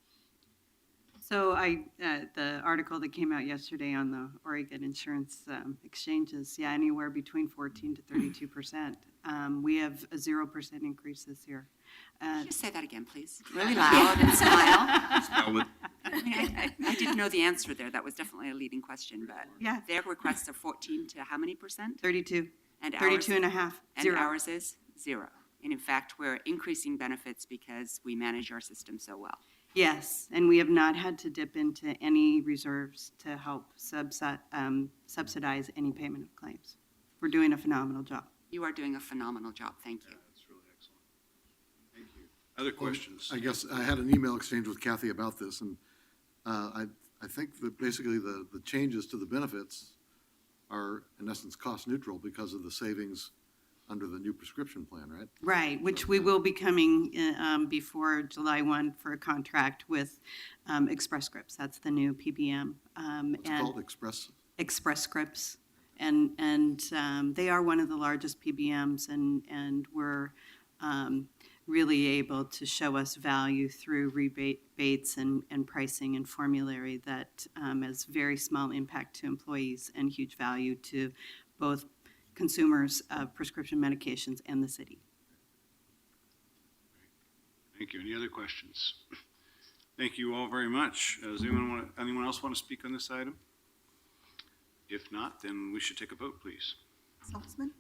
So the article that came out yesterday on the Oregon insurance exchanges, anywhere between 14 to 32%. We have a 0% increase this year. Just say that again, please. Really loud and smile. I didn't know the answer there. That was definitely a leading question, but Yeah. their requests are 14 to how many percent? 32. And 32 ours, and a half. and Zero. ours is 0. And in fact, we're increasing benefits because we manage our system so well. Yes, and we have not had to dip into any reserves to help subsidize any payment of claims. We're doing a phenomenal job. You are doing a phenomenal job. Thank you. That's really excellent. Thank you. Other questions? I guess I had an email exchange with Kathy about this, and I think that basically the changes to the benefits are in essence cost neutral because of the savings under the new prescription plan, right? Right, which we will be coming before July 1 for a contract with Express Scripts. That's the new PBM. It's called Express. Express Scripts. And they are one of the largest PBMs, and we're really able to show us value through rebates and pricing and formulary that has very small impact to employees and huge value to both consumers of prescription medications and the city. Thank you. Any other questions? Thank you all very much. Does anyone else want to speak on this item? If not, then we should take a vote, please. Saltzman?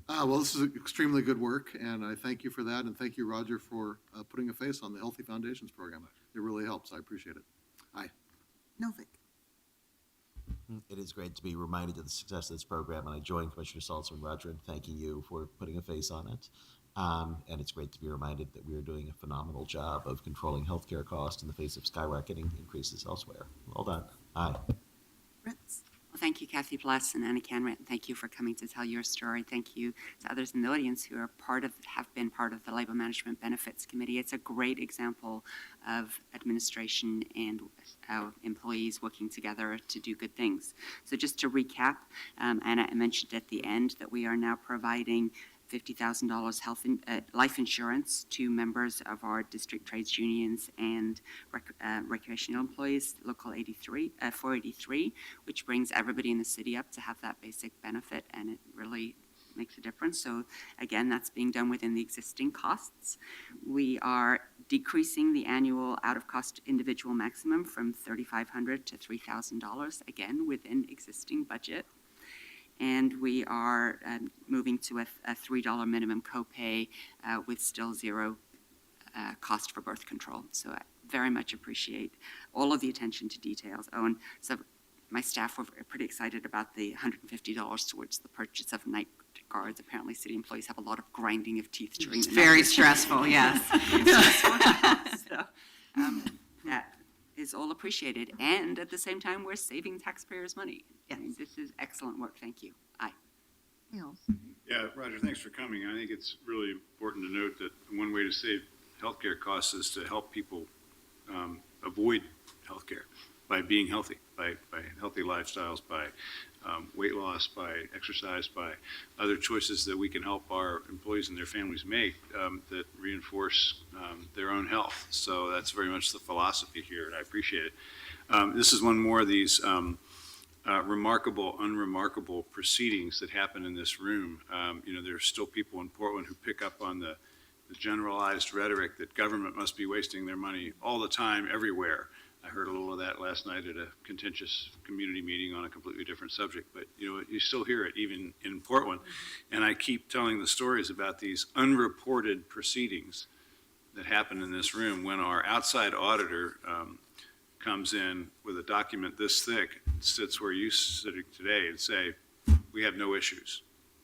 Well, this is extremely good work, and I thank you for that, and thank you, Roger, for putting a face on the Healthy Foundations program. It really helps. I appreciate it. Aye. Novick? It is great to be reminded of the success of this program, and I join Commissioner Saltzman, Roger, in thanking you for putting a face on it. And it's great to be reminded that we are doing a phenomenal job of controlling healthcare costs in the face of skyrocketing increases elsewhere. Well done. Aye. Fritz? Well, thank you, Kathy Bless and Anna Canrett, and thank you for coming to tell your story. Thank you to others in the audience who are have been part of the Labor Management Benefits Committee. It's a great example of administration and our employees working together to do good things. So just to recap, Anna mentioned at the end that we are now providing $50,000 life insurance to members of our district trades unions and recreational employees, Local 483, which brings everybody in the city up to have that basic benefit, and it really makes a difference. So again, that's being done within the existing costs. We are decreasing the annual out-of-cost individual maximum from $3,500 to $3,000, again, within existing budget. And we are moving to a $3 minimum copay with still zero cost for birth control. So I very much appreciate all of the attention to details. Oh, and so my staff were pretty excited about the $150 towards the purchase of night guards. Apparently, city employees have a lot of grinding of teeth during the night. Very stressful, yes. So that is all appreciated. And at the same time, we're saving taxpayers money. I mean, this is excellent work. Thank you. Aye. Hales? Yeah, Roger, thanks for coming. I think it's really important to note that one way to save healthcare costs is to help people avoid healthcare by being healthy, by healthy lifestyles, by weight loss, by exercise, by other choices that we can help our employees and their families make that reinforce their own health. So that's very much the philosophy here, and I appreciate it. This is one more of these remarkable, unremarkable proceedings that happen in this room. There's still people in Portland who pick up on the generalized rhetoric that government must be wasting their money all the time, everywhere. I heard a little of that last night at a contentious community meeting on a completely different subject, but you still hear it even in Portland. And I keep telling the stories about these unreported proceedings that happen in this room when our outside auditor comes in with a document this thick, sits where you sit today and say, we have no issues.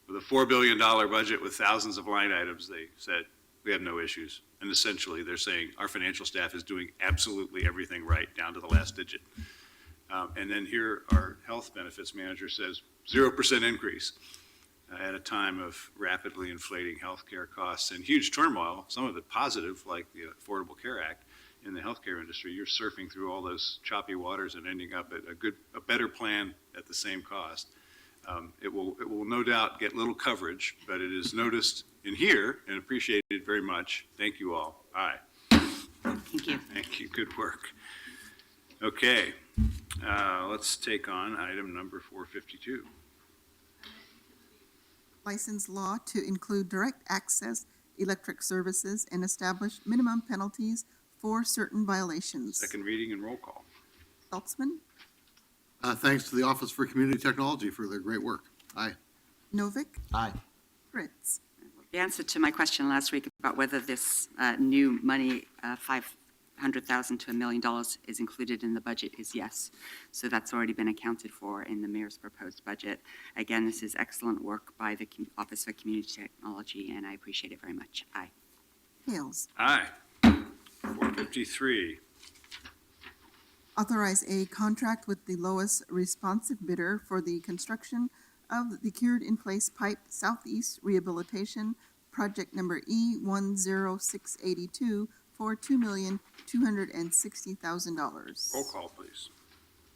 With a $4 billion budget with thousands of line items, they said, we have no issues. And essentially, they're saying our financial staff is doing absolutely everything right, down to the last digit. And then here, our health benefits manager says 0% increase at a time of rapidly inflating healthcare costs and huge turmoil, some of it positive, like the Affordable Care Act in the healthcare industry. You're surfing through all those choppy waters and ending up at a better plan at the same cost. It will no doubt get little coverage, but it is noticed in here and appreciated very much. Thank you all. Aye. Thank you. Thank you. Good work. Okay, let's take on item number 452. License law to include direct access electric services and establish minimum penalties for certain violations. Second reading and roll call. Saltzman? Thanks to the Office for Community Technology for their great work. Aye. Novick? Aye. Fritz? The answer to my question last week about whether this new money, $500,000 to $1 million, is included in the budget is yes. So that's already been accounted for in the mayor's proposed budget. Again, this is excellent work by the Office for Community Technology, and I appreciate it very much. Aye. Hales? Aye. 453. Authorize a contract with the lowest responsive bidder for the construction of the cured-in-place pipe southeast rehabilitation, project number E10682 for $2,260,000. Roll call, please.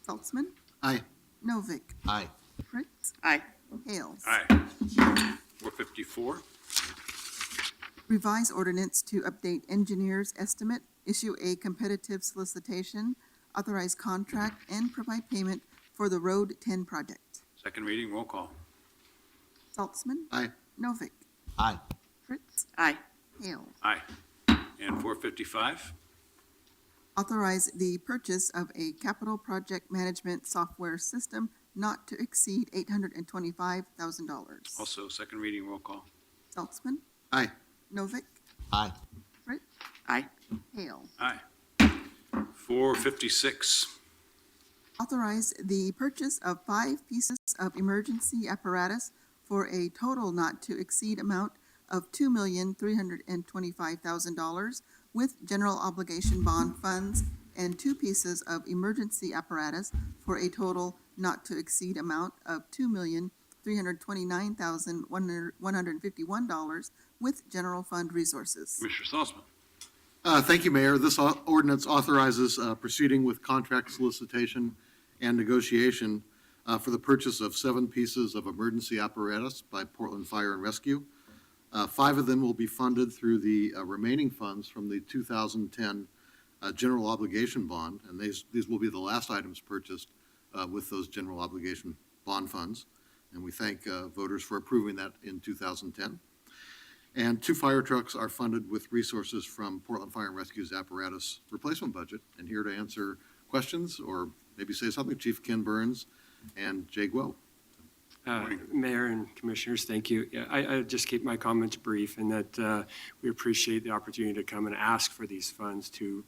Saltzman? Aye. Novick? Aye. Fritz? Aye. Hales? Aye. 454. Revise ordinance to update engineer's estimate, issue a competitive solicitation, authorize contract, and provide payment for the Road 10 project. Second reading, roll call. Saltzman? Aye. Novick? Aye. Fritz? Aye. Hales? Aye. And 455. Authorize the purchase of a capital project management software system not to exceed $825,000. Also, second reading, roll call. Saltzman? Aye. Novick? Aye. Fritz? Aye. Hales? Aye. 456. authorize the purchase of 5 pieces of emergency apparatus for a total not to exceed amount of $2,325,000 with general obligation bond funds, and 2 pieces of emergency apparatus for a total not to exceed amount of $2,329,151 with general fund resources. Commissioner Salzman. Thank you, Mayor. This ordinance authorizes proceeding with contract solicitation and negotiation for the purchase of 7 pieces of emergency apparatus by Portland Fire and Rescue. 5 of them will be funded through the remaining funds from the 2010 general obligation bond, and these will be the last items purchased with those general obligation bond funds. And we thank voters for approving that in 2010. And 2 fire trucks are funded with resources from Portland Fire and Rescue's apparatus replacement budget. And here to answer questions or maybe say something, Chief Ken Burns and Jay Guo. Mayor and Commissioners, thank you. Yeah, I just keep my comments brief, in that we appreciate the opportunity to come and ask for these funds to,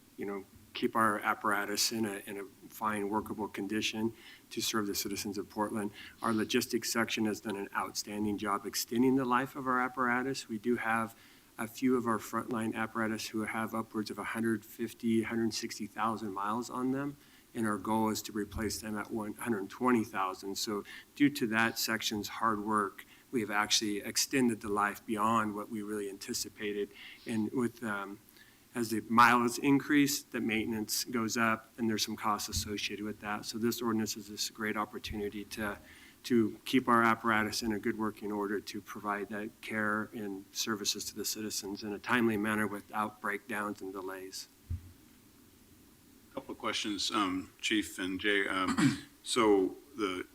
keep our apparatus in a fine, workable condition to serve the citizens of Portland. Our logistics section has done an outstanding job extending the life of our apparatus. We do have a few of our frontline apparatus who have upwards of 150, 160,000 miles on them, and our goal is to replace them at 120,000. So due to that section's hard work, we have actually extended the life beyond what we really anticipated. And with as the miles increase, the maintenance goes up, and there's some costs associated with that. So this ordinance is this great opportunity to keep our apparatus in a good working order to provide that care and services to the citizens in a timely manner without breakdowns and delays. Couple of questions, Chief and Jay. So the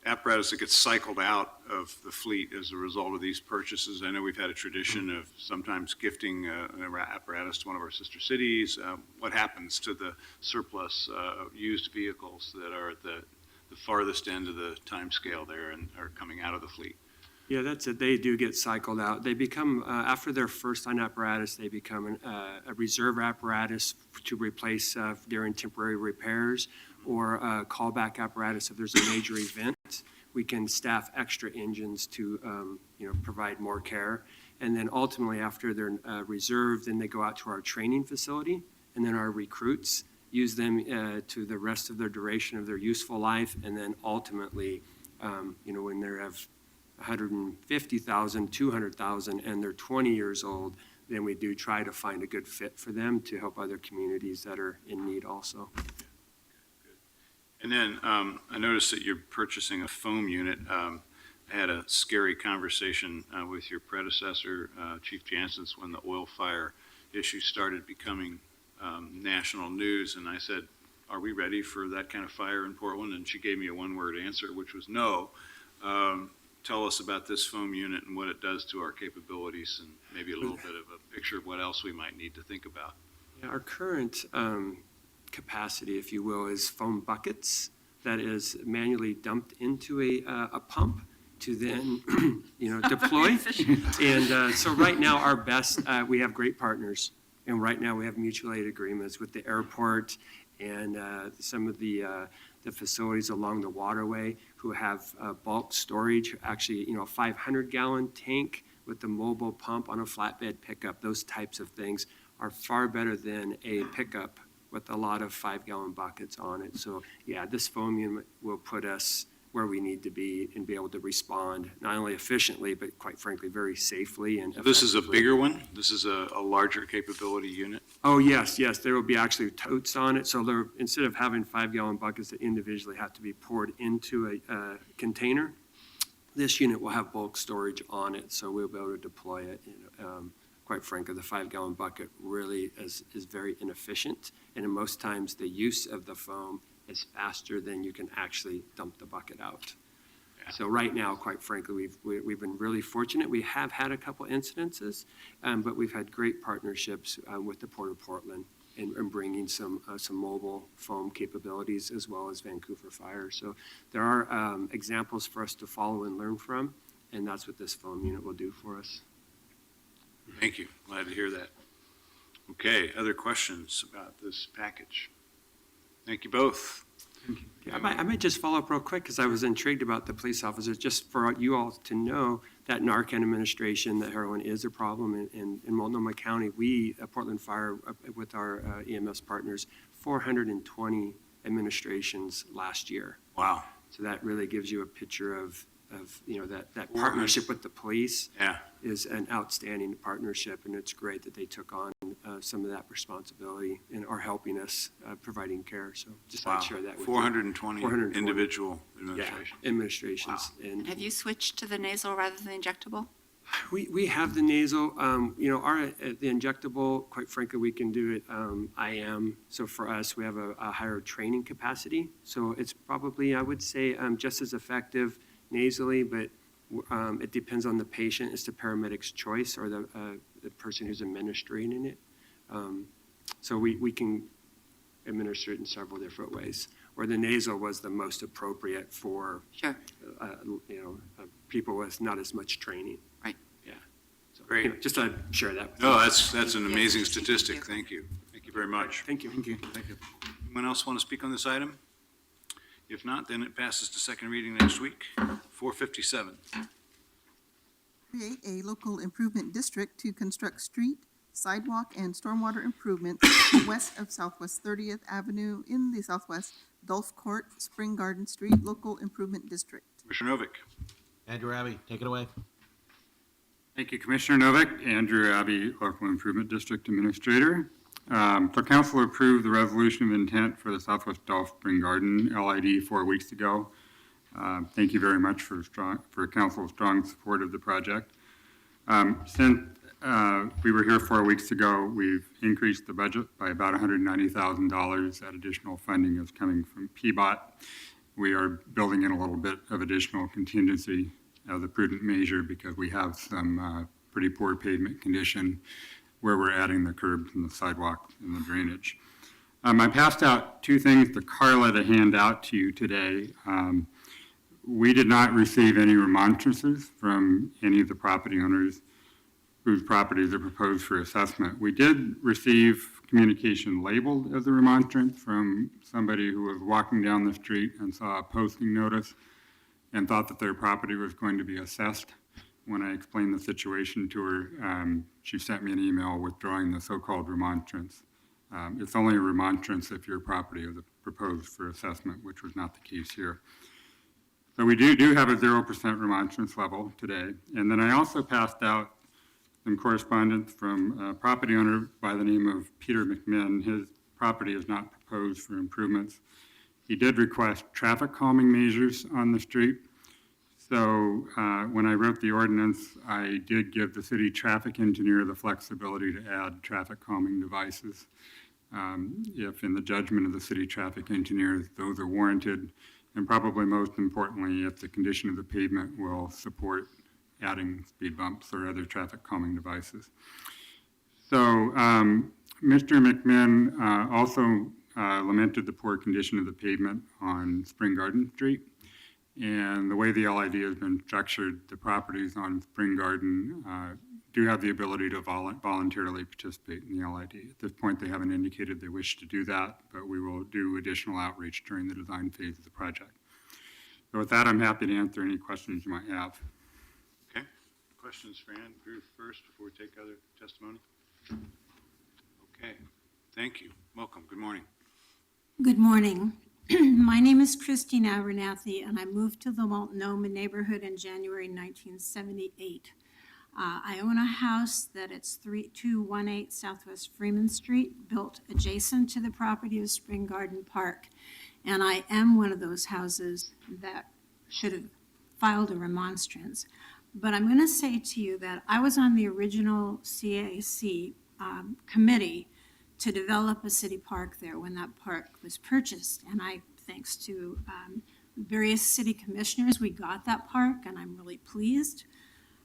apparatus that gets cycled out of the fleet as a result of these purchases, I know we've had a tradition of sometimes gifting an apparatus to one of our sister cities. What happens to the surplus used vehicles that are at the farthest end of the time scale there and are coming out of the fleet? Yeah, that's it. They do get cycled out. They become, after their first-line apparatus, they become a reserve apparatus to replace during temporary repairs, or a callback apparatus if there's a major event. We can staff extra engines to, provide more care. And then ultimately, after they're reserved, then they go out to our training facility, and then our recruits use them to the rest of their duration of their useful life. And then ultimately, when they have 150,000, 200,000, and they're 20 years old, then we do try to find a good fit for them to help other communities that are in need also. And then I noticed that you're purchasing a foam unit. I had a scary conversation with your predecessor, Chief Janssens, when the oil fire issue started becoming national news. And I said, are we ready for that kind of fire in Portland? And she gave me a one-word answer, which was no. Tell us about this foam unit and what it does to our capabilities, and maybe a little bit of a picture of what else we might need to think about. Yeah, our current capacity, if you will, is foam buckets that is manually dumped into a pump to then, deploy. And so right now, our best, we have great partners. And right now, we have mutual aid agreements with the airport and some of the facilities along the waterway who have bulk storage, actually, a 500-gallon tank with the mobile pump on a flatbed pickup. Those types of things are far better than a pickup with a lot of 5-gallon buckets on it. So yeah, this foam unit will put us where we need to be and be able to respond not only efficiently, but quite frankly, very safely and This is a effectively. bigger one? This is a larger capability unit? Oh, yes. There will be actually totes on it. So they're, instead of having 5-gallon buckets that individually have to be poured into a container, this unit will have bulk storage on it. So we'll be able to deploy it. Quite frankly, the 5-gallon bucket really is very inefficient. And in most times, the use of the foam is faster than you can actually dump the bucket out. Yeah. So right now, quite frankly, we've been really fortunate. We have had a couple incidences, but we've had great partnerships with the Port of Portland in bringing some mobile foam capabilities as well as Vancouver Fire. So there are examples for us to follow and learn from, and that's what this foam unit will do for us. Thank you. Glad to hear that. Okay, other questions about this package? Thank you both. I might just follow up real quick because I was intrigued about the police officers, just for you all to know that Narcan administration, that heroin is a problem in Multnomah County. We, Portland Fire, with our EMS partners, 420 administrations last year. Wow. So that really gives you a picture of that partnership with the police is an outstanding partnership, and it's great that they took on some of that responsibility and are helping us providing care. So just thought I'd share that with you. 420 individual administrations. Yeah, administrations. Wow. And Have you switched to the nasal rather than injectable? we have the nasal, the injectable, quite frankly, we can do it IM. So for us, we have a higher training capacity. So it's probably, I would say, just as effective nasally, but it depends on the patient. It's the paramedic's choice or the person who's administering it. So we can administer it in several different ways. Where the nasal was the most appropriate for people with not as much training. Right. Yeah. So, Great. just to share that with No, you. that's an amazing statistic. Thank you. Thank you very much. Thank you. Thank you. Anyone else want to speak on this item? If not, then it passes to second reading next week. 457. Create a local improvement district to construct street, sidewalk, and stormwater improvements west of Southwest 30th Avenue in the Southwest Gulf Court Spring Garden Street Local Improvement District. Commissioner Novick. Andrew Abbey, take it away. Thank you, Commissioner Novick. Andrew Abbey, Local Improvement District Administrator. So council approved the resolution of intent for the Southwest Gulf Spring Garden LID 4 weeks ago. Thank you very much for council's strong support of the project. Since we were here 4 weeks ago, we've increased the budget by about $190,000. That additional funding is coming from PBOT. We are building in a little bit of additional contingency as a prudent measure because we have some pretty poor pavement condition where we're adding the curbs and the sidewalk and the drainage. I passed out two things to Carla to hand out to you today. We did not receive any remonstrances from any of the property owners whose properties are proposed for assessment. We did receive communication labeled as a remonstrance from somebody who was walking down the street and saw a posting notice and thought that their property was going to be assessed. When I explained the situation to her, she sent me an email withdrawing the so-called remonstrance. It's only a remonstrance if your property is proposed for assessment, which was not the case here. So we do have a 0% remonstrance level today. And then I also passed out some correspondence from a property owner by the name of Peter McMinn. His property is not proposed for improvements. He did request traffic calming measures on the street. So when I wrote the ordinance, I did give the city traffic engineer the flexibility to add traffic calming devices. If in the judgment of the city traffic engineer, those are warranted, and probably most importantly, if the condition of the pavement will support adding speed bumps or other traffic calming devices. So Mr. McMinn also lamented the poor condition of the pavement on Spring Garden Street. And the way the LID has been structured, the properties on Spring Garden do have the ability to voluntarily participate in the LID. At this point, they haven't indicated they wish to do that, but we will do additional outreach during the design phase of the project. So with that, I'm happy to answer any questions you might have. Okay. Questions for Andrew first before we take other testimony? Okay. Thank you. Welcome. Good morning. Good morning. My name is Christine Abernathy, and I moved to the Multnomah neighborhood in January 1978. I own a house that it's 3218 Southwest Freeman Street, built adjacent to the property of Spring Garden Park. And I am one of those houses that should have filed a remonstrance. But I'm going to say to you that I was on the original CAC committee to develop a city park there when that park was purchased. And thanks to various city commissioners, we got that park, and I'm really pleased.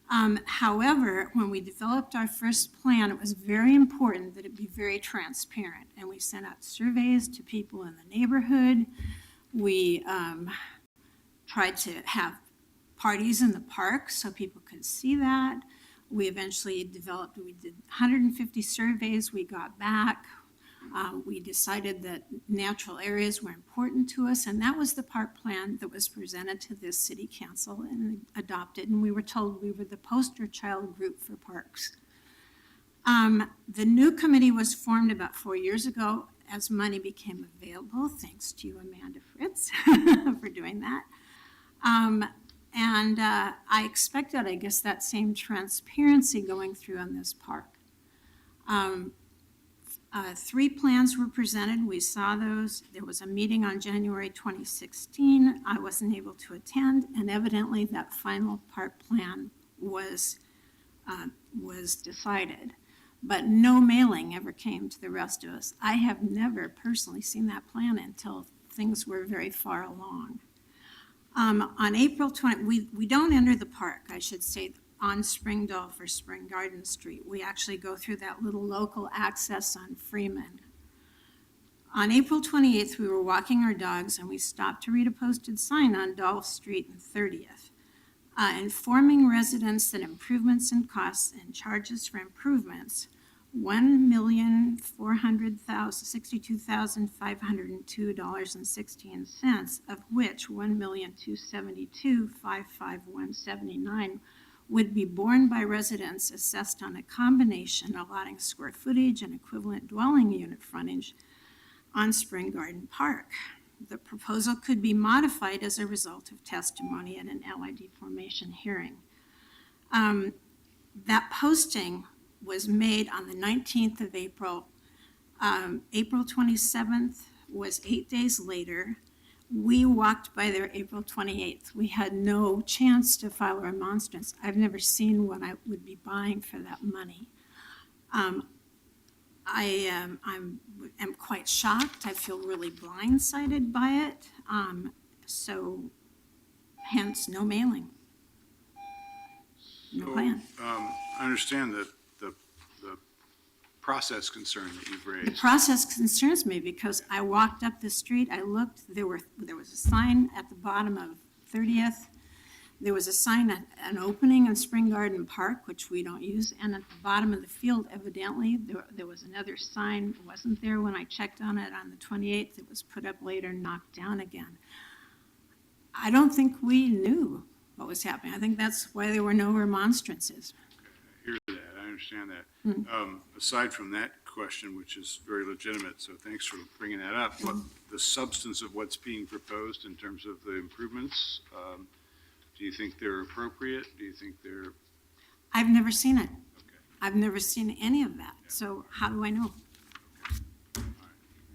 However, when we developed our first plan, it was very important that it be very transparent. And we sent out surveys to people in the neighborhood. We tried to have parties in the park so people could see that. We eventually we did 150 surveys we got back. We decided that natural areas were important to us, and that was the park plan that was presented to this city council and adopted, and we were told we were the poster child group for parks. The new committee was formed about 4 years ago as money became available, thanks to you, Amanda Fritz, for doing that. I expected, I guess, that same transparency going through on this park. 3 plans were presented. We saw those. There was a meeting on January 2016. I wasn't able to attend, and evidently that final park plan was decided. But no mailing ever came to the rest of us. I have never personally seen that plan until things were very far along. On April 20, we don't enter the park, I should say, on Spring Dolph or Spring Garden Street. We actually go through that little local access on Freeman. On April 28th, we were walking our dogs and we stopped to read a posted sign on Dolph Street and 30th, informing residents that improvements and costs and charges for improvements, $1,462,502.16, of which $1,272,551.79 would be borne by residents assessed on a combination allotting square footage and equivalent dwelling unit frontage on Spring Garden Park. The proposal could be modified as a result of testimony at an LID formation hearing. That posting was made on the 19th of April. April 27th was 8 days later. We walked by there April 28th. We had no chance to file a remonstrance. I've never seen what I would be buying for that money. I am quite shocked. I feel really blindsided by it. So hence, no mailing. No plan. I understand that the process concern that you've The raised. process concerns me because I walked up the street, I looked, there was a sign at the bottom of 30th. There was a sign at an opening in Spring Garden Park, which we don't use, and at the bottom of the field, evidently, there was another sign. It wasn't there when I checked on it on the 28th. It was put up later, knocked down again. I don't think we knew what was happening. I think that's why there were no remonstrances. I hear that, I understand that. Aside from that question, which is very legitimate, so thanks for bringing that up, what the substance of what's being proposed in terms of the improvements, do you think they're appropriate? Do you think they're? I've never seen it. Okay. I've never seen any of that, so how do I know?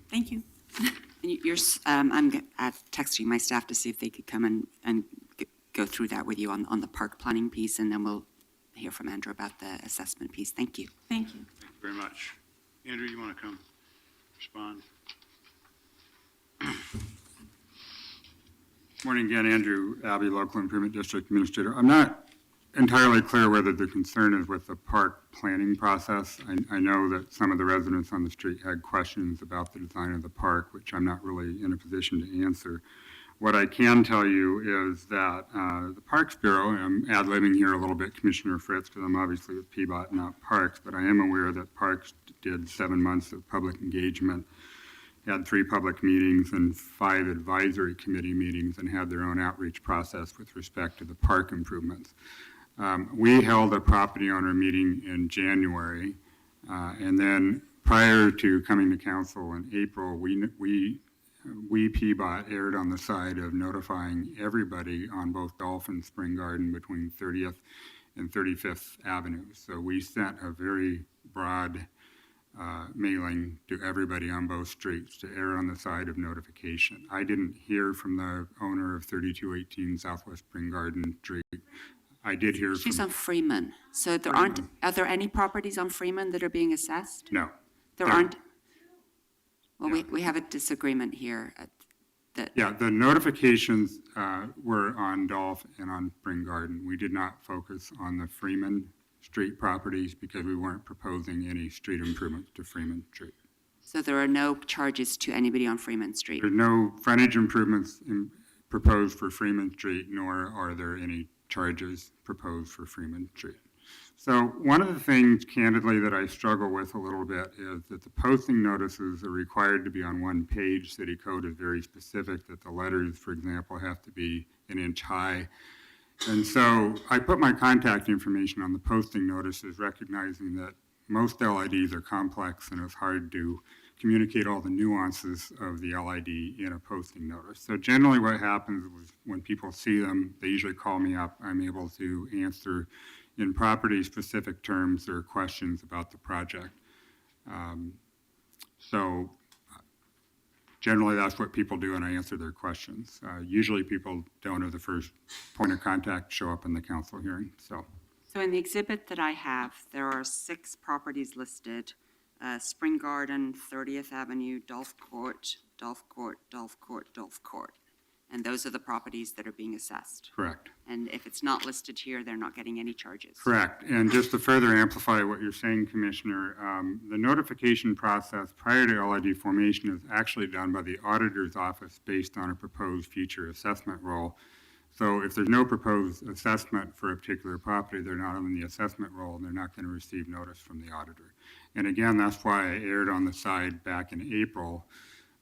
Thank you. I'm texting my staff to see if they could come and go through that with you on the park planning piece, and then we'll hear from Andrew about the assessment piece. Thank you. Thank you. Thank you very much. Andrew, you want to come respond? Morning again, Andrew Abbey, Local Improvement District Administrator. I'm not entirely clear whether the concern is with the park planning process. I know that some of the residents on the street had questions about the design of the park, which I'm not really in a position to answer. What I can tell you is that the Parks Bureau, and I'm ad-libbing here a little bit, Commissioner Fritz, because I'm obviously with PBOT, not Parks, but I am aware that Parks did 7 months of public engagement, had 3 public meetings and 5 advisory committee meetings, and had their own outreach process with respect to the park improvements. We held a property owner meeting in January, and then prior to coming to council in April, we PBOT erred on the side of notifying everybody on both Dolph and Spring Garden between 30th and 35th Avenue. So we sent a very broad mailing to everybody on both streets to err on the side of notification. I didn't hear from the owner of 3218 Southwest Spring Garden Street. I did hear She's from... on Freeman. So are there any properties on Freeman that are being assessed? No. There aren't? Well, we have a disagreement here. Yeah, the notifications were on Dolph and on Spring Garden. We did not focus on the Freeman Street properties because we weren't proposing any street improvements to Freeman Street. So there are no charges to anybody on Freeman Street? There's no frontage improvements proposed for Freeman Street, nor are there any charges proposed for Freeman Street. So one of the things candidly that I struggle with a little bit is that the posting notices are required to be on one page. City code is very specific that the letters, for example, have to be an inch high. And so I put my contact information on the posting notices, recognizing that most LIDs are complex and it's hard to communicate all the nuances of the LID in a posting notice. So generally what happens is when people see them, they usually call me up. I'm able to answer in property-specific terms their questions about the project. So generally that's what people do, and I answer their questions. Usually people don't, as the first point of contact, show up in the council hearing, so. So in the exhibit that I have, there are 6 properties listed: Spring Garden, 30th Avenue, Dolph Court, Dolph Court, Dolph Court, Dolph Court. And those are the properties that are being assessed. Correct. And if it's not listed here, they're not getting any charges. Correct. And just to further amplify what you're saying, Commissioner, the notification process prior to LID formation is actually done by the auditor's office based on a proposed future assessment roll. So if there's no proposed assessment for a particular property, they're not on the assessment roll, and they're not going to receive notice from the auditor. And again, that's why I erred on the side back in April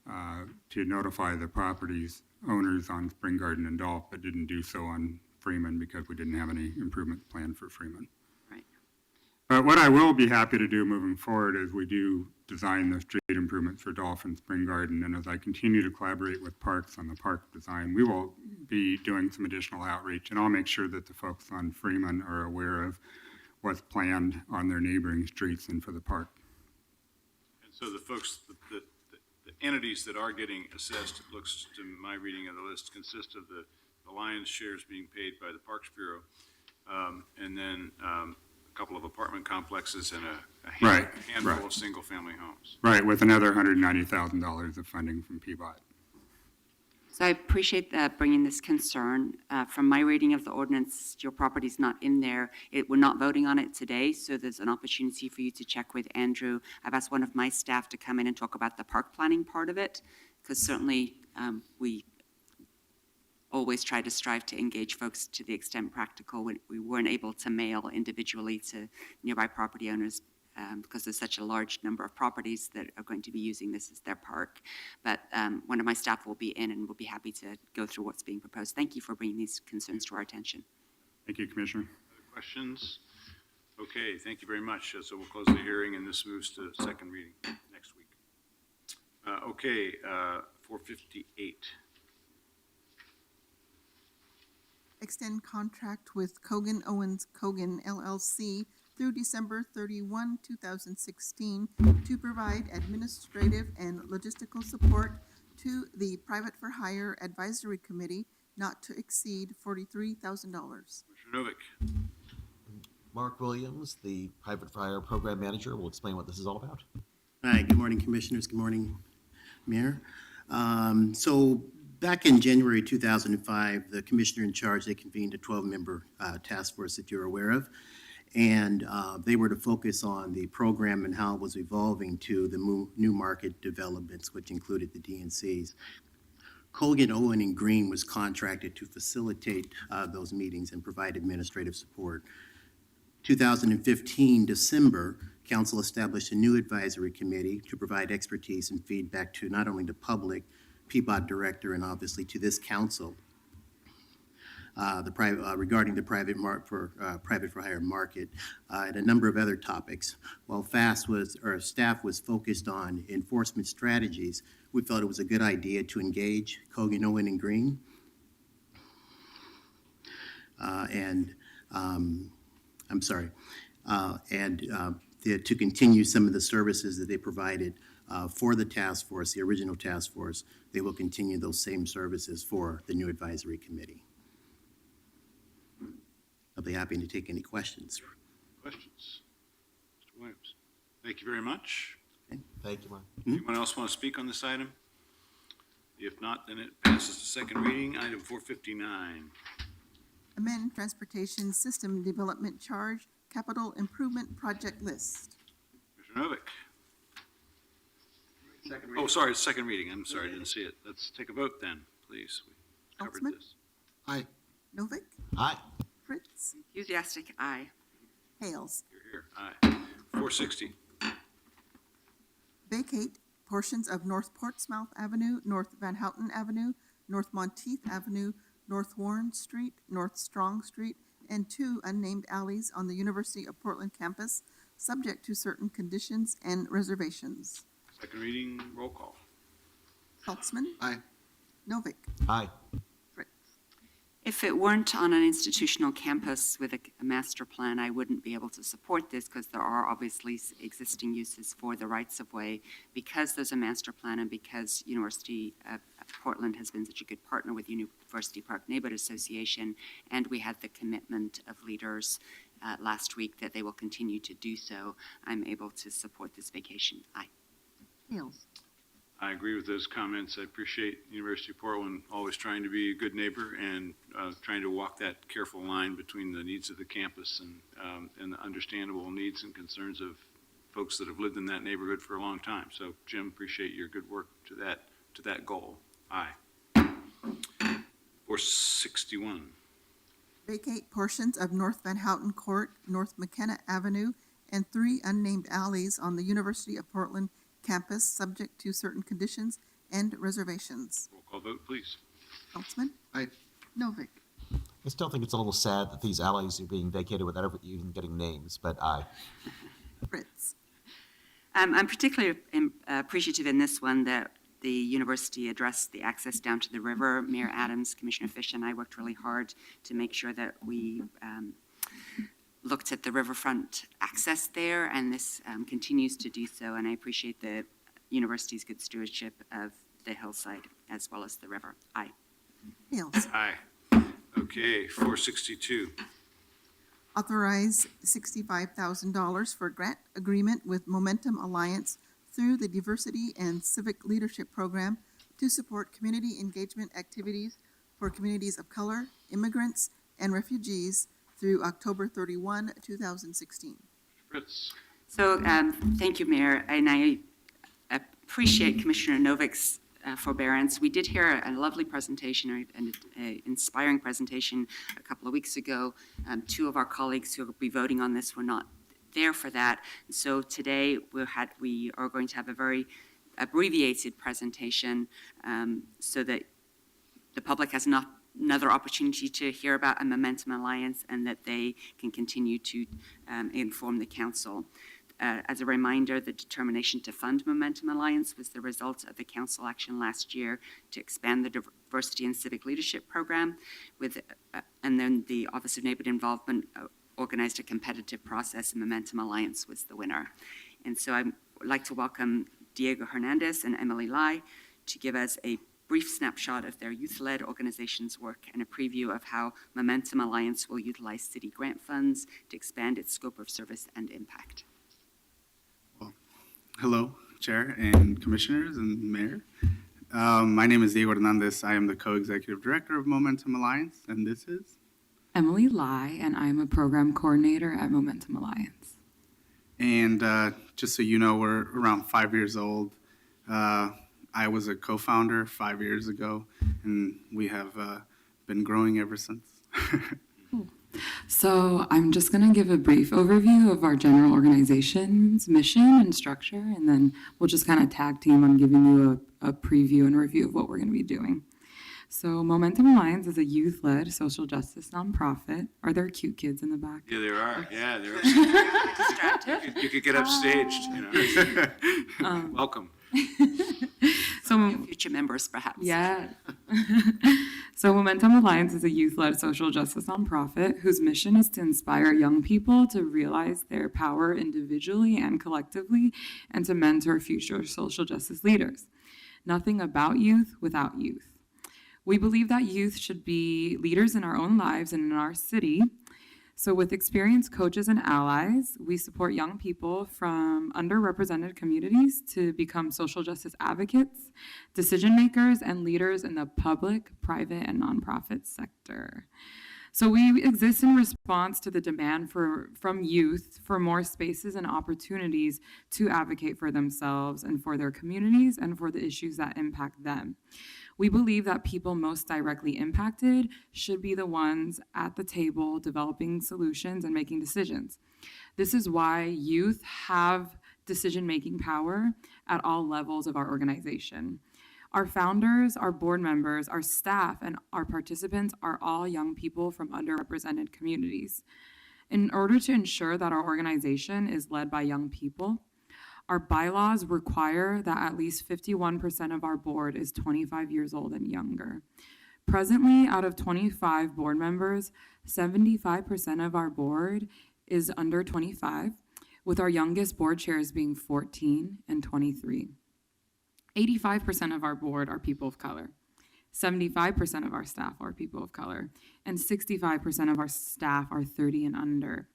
to notify the properties owners on Spring Garden and Dolph, but didn't do so on Freeman because we didn't have any improvement plan for Freeman. Right. But what I will be happy to do moving forward is we do design the street improvements for Dolph and Spring Garden, and as I continue to collaborate with Parks on the park design, we will be doing some additional outreach, and I'll make sure that the folks on Freeman are aware of what's planned on their neighboring streets and for the park. And so the folks, the entities that are getting assessed, it looks to my reading of the list, consist of the lion's shares being paid by the Parks Bureau, and then a couple of apartment complexes and a handful of single-family homes. Right, with another $190,000 of funding from PBOT. So I appreciate that bringing this concern. From my reading of the ordinance, your property's not in there. We're not voting on it today, so there's an opportunity for you to check with Andrew. I've asked one of my staff to come in and talk about the park planning part of it, because certainly we always try to strive to engage folks to the extent practical. We weren't able to mail individually to nearby property owners because there's such a large number of properties that are going to be using this as their park. But one of my staff will be in and will be happy to go through what's being proposed. Thank you for bringing these concerns to our attention. Thank you, Commissioner. Other questions? Okay, thank you very much. So we'll close the hearing, and this moves to second reading next week. 458. Extend contract with Cogan Owens Cogan LLC through December 31, 2016 to provide administrative and logistical support to the Private for Hire Advisory Committee not to exceed $43,000. Commissioner Novick. Mark Williams, the Private for Hire Program Manager, will explain what this is all about. Hi, good morning, Commissioners. Good morning, Mayor. So back in January 2005, the commissioner in charge, they convened a 12-member task force that you're aware of. And they were to focus on the program and how it was evolving to the new market developments, which included the DNCs. Colgan, Owen, and Green was contracted to facilitate those meetings and provide administrative support. 2015, December, Council established a new advisory committee to provide expertise and feedback to not only the public, PBOT director, and obviously to this council regarding the private for hire market and a number of other topics. While staff was focused on enforcement strategies, we felt it was a good idea to engage Colgan, Owen, and Green to continue some of the services that they provided for the task force, the original task force. They will continue those same services for the new advisory committee. I'll be happy to take any questions. Questions? Mr. Williams. Thank you very much. Okay. Thank you, Mark. Anyone else want to speak on this item? If not, then it passes to second reading. Item 459. Amend Transportation System Development Charge Capital Improvement Project List. Commissioner Novick. Oh, sorry, it's second reading. I'm sorry, I didn't see it. Let's take a vote then, please. We covered Altman? this. Aye. Novick? Aye. Fritz? Enthusiastic, aye. Hales. Here. Aye. 460. Vacate portions of North Portsmouth Avenue, North Van Houten Avenue, North Monteith Avenue, North Warren Street, North Strong Street, and 2 unnamed alleys on the University of Portland campus, subject to certain conditions and reservations. Second reading, roll call. Saltzman? Aye. Novick? Aye. If it weren't on an institutional campus with a master plan, I wouldn't be able to support this because there are obviously existing uses for the rights-of-way. Because there's a master plan and because University of Portland has been such a good partner with University Park Neighborhood Association, and we had the commitment of leaders last week that they will continue to do so, I'm able to support this vacation. Aye. Hales. I agree with those comments. I appreciate University of Portland always trying to be a good neighbor and trying to walk that careful line between the needs of the campus and the understandable needs and concerns of folks that have lived in that neighborhood for a long time. So, Jim, appreciate your good work to that goal. Aye. 461. Vacate portions of North Van Houten Court, North McKenna Avenue, and 3 unnamed alleys on the University of Portland campus, subject to certain conditions and reservations. Roll call vote, please. Saltzman? Aye. Novick? I still think it's a little sad that these alleys are being vacated without ever even getting names, but aye. Fritz? I'm particularly appreciative in this one that the university addressed the access down to the river. Mayor Adams, Commissioner Fish, and I worked really hard to make sure that we looked at the riverfront access there, and this continues to do so, and I appreciate the university's good stewardship of the hillside as well as the river. Aye. Hales? Aye. Okay, 462. Authorize $65,000 for grant agreement with Momentum Alliance through the Diversity and Civic Leadership Program to support community engagement activities for communities of color, immigrants, and refugees through October 31, 2016. Fritz. So thank you, Mayor, and I appreciate Commissioner Novick's forbearance. We did hear a lovely presentation, an inspiring presentation a couple of weeks ago. 2 of our colleagues who will be voting on this were not there for that. So today we are going to have a very abbreviated presentation so that the public has another opportunity to hear about a Momentum Alliance and that they can continue to inform the council. As a reminder, the determination to fund Momentum Alliance was the result of the council action last year to expand the Diversity and Civic Leadership Program, and then the Office of Neighborhood Involvement organized a competitive process, and Momentum Alliance was the winner. And so I would like to welcome Diego Hernandez and Emily Lai to give us a brief snapshot of their youth-led organization's work and a preview of how Momentum Alliance will utilize city grant funds to expand its scope of service and impact. Hello, Chair and Commissioners and Mayor. My name is Diego Hernandez. I am the Co-Executive Director of Momentum Alliance, and this is Emily Lai, and I'm a Program Coordinator at Momentum Alliance. And just so you know, we're around 5 years old. I was a co-founder 5 years ago, and we have been growing ever since. So I'm just going to give a brief overview of our general organization's mission and structure, and then we'll just kind of tag team on giving you a preview and review of what we're going to be doing. So Momentum Alliance is a youth-led social justice nonprofit. Are there cute kids in the back? Yeah, there are. Yeah, there are. You could get upstaged, Welcome. So future members, perhaps. Yeah. So Momentum Alliance is a youth-led social justice nonprofit whose mission is to inspire young people to realize their power individually and collectively and to mentor future social justice leaders. Nothing about youth without youth. We believe that youth should be leaders in our own lives and in our city. So with experienced coaches and allies, we support young people from underrepresented communities to become social justice advocates, decision makers, and leaders in the public, private, and nonprofit sector. So we exist in response to the demand from youth for more spaces and opportunities to advocate for themselves and for their communities and for the issues that impact them. We believe that people most directly impacted should be the ones at the table developing solutions and making decisions. This is why youth have decision-making power at all levels of our organization. Our founders, our board members, our staff, and our participants are all young people from underrepresented communities. In order to ensure that our organization is led by young people, our bylaws require that at least 51% of our board is 25 years old and younger. Presently, out of 25 board members, 75% of our board is under 25, with our youngest board chairs being 14 and 23. 85% of our board are people of color. 75% of our staff are people of color, and 65% of our staff are 30 and under.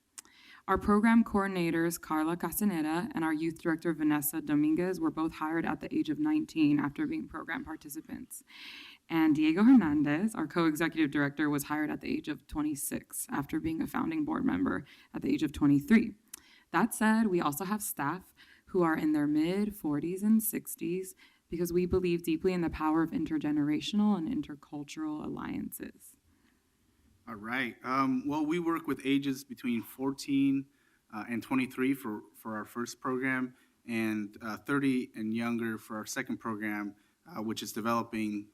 Our program coordinators, Carla Castaneda and our youth director, Vanessa Dominguez, were both hired at the age of 19 after being program participants. And Diego Hernandez, our co-executive director, was hired at the age of 26 after being a founding board member at the age of 23. That said, we also have staff who are in their mid-40s and 60s because we believe deeply in the power of intergenerational and intercultural alliances. All right. Well, we work with ages between 14 and 23 for our first program, and 30 and younger for our second program, which is developing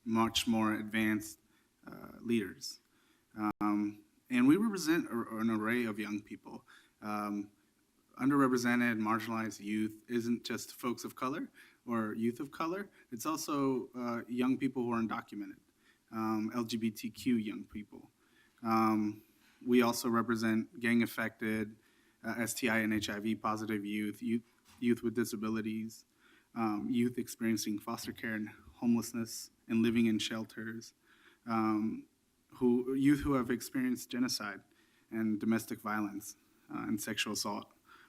much more advanced leaders. And we represent an array of young people. Underrepresented, marginalized youth isn't just folks of color or youth of color. It's also young people who are undocumented, LGBTQ young people. We also represent gang-affected, STI and HIV positive youth with disabilities, youth experiencing foster care and homelessness and living in shelters, youth who have experienced genocide and domestic violence and sexual assault,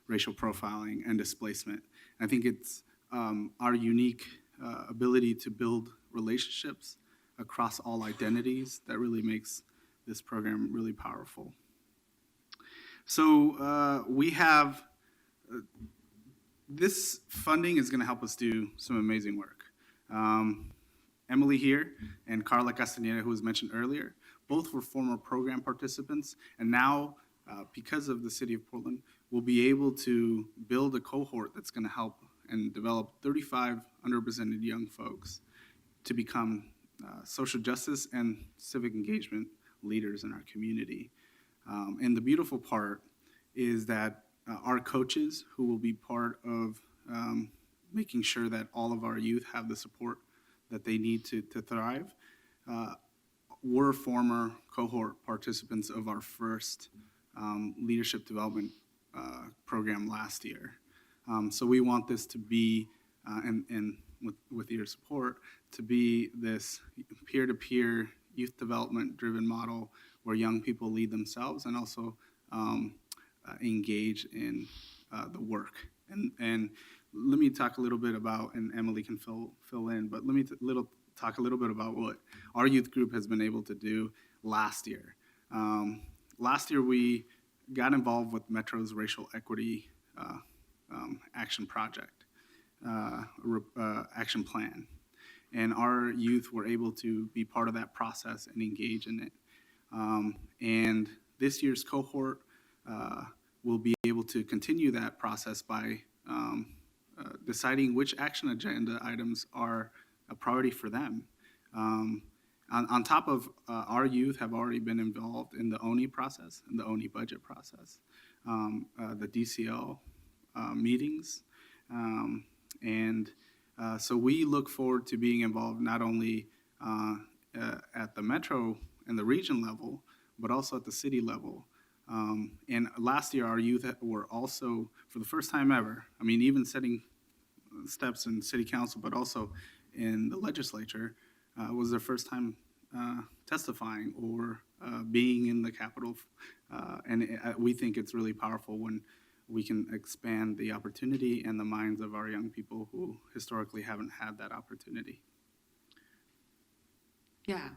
racial profiling, and displacement. I think it's our unique ability to build relationships across all identities that really makes this program really powerful. So we have, this funding is gonna help us do some amazing work. Emily here and Carla Castaneda, who was mentioned earlier, both were former program participants, and now, because of the City of Portland, we'll be able to build a cohort that's gonna help and develop 35 underrepresented young folks to become social justice and civic engagement leaders in our community. And the beautiful part is that our coaches, who will be part of making sure that all of our youth have the support that they need to thrive, were former cohort participants of our first leadership development program last year. So we want this to be, and with your support, to be this peer-to-peer youth development driven model where young people lead themselves and also engage in the work. And let me talk a little bit about, and Emily can fill in, but let me talk a little bit about what our youth group has been able to do last year. Last year, we got involved with Metro's Racial Equity Action Project, action plan. And our youth were able to be part of that process and engage in it. And this year's cohort will be able to continue that process by deciding which action agenda items are a priority for them. On top of our youth have already been involved in the ONI process, in the ONI budget process, the DCL meetings. So we look forward to being involved not only at the Metro and the region level, but also at the city level. And last year, our youth were also, for the first time ever, I mean, even setting steps in city council, but also in the legislature, was their first time testifying or being in the Capitol. We think it's really powerful when we can expand the opportunity and the minds of our young people who historically haven't had that opportunity. Yeah.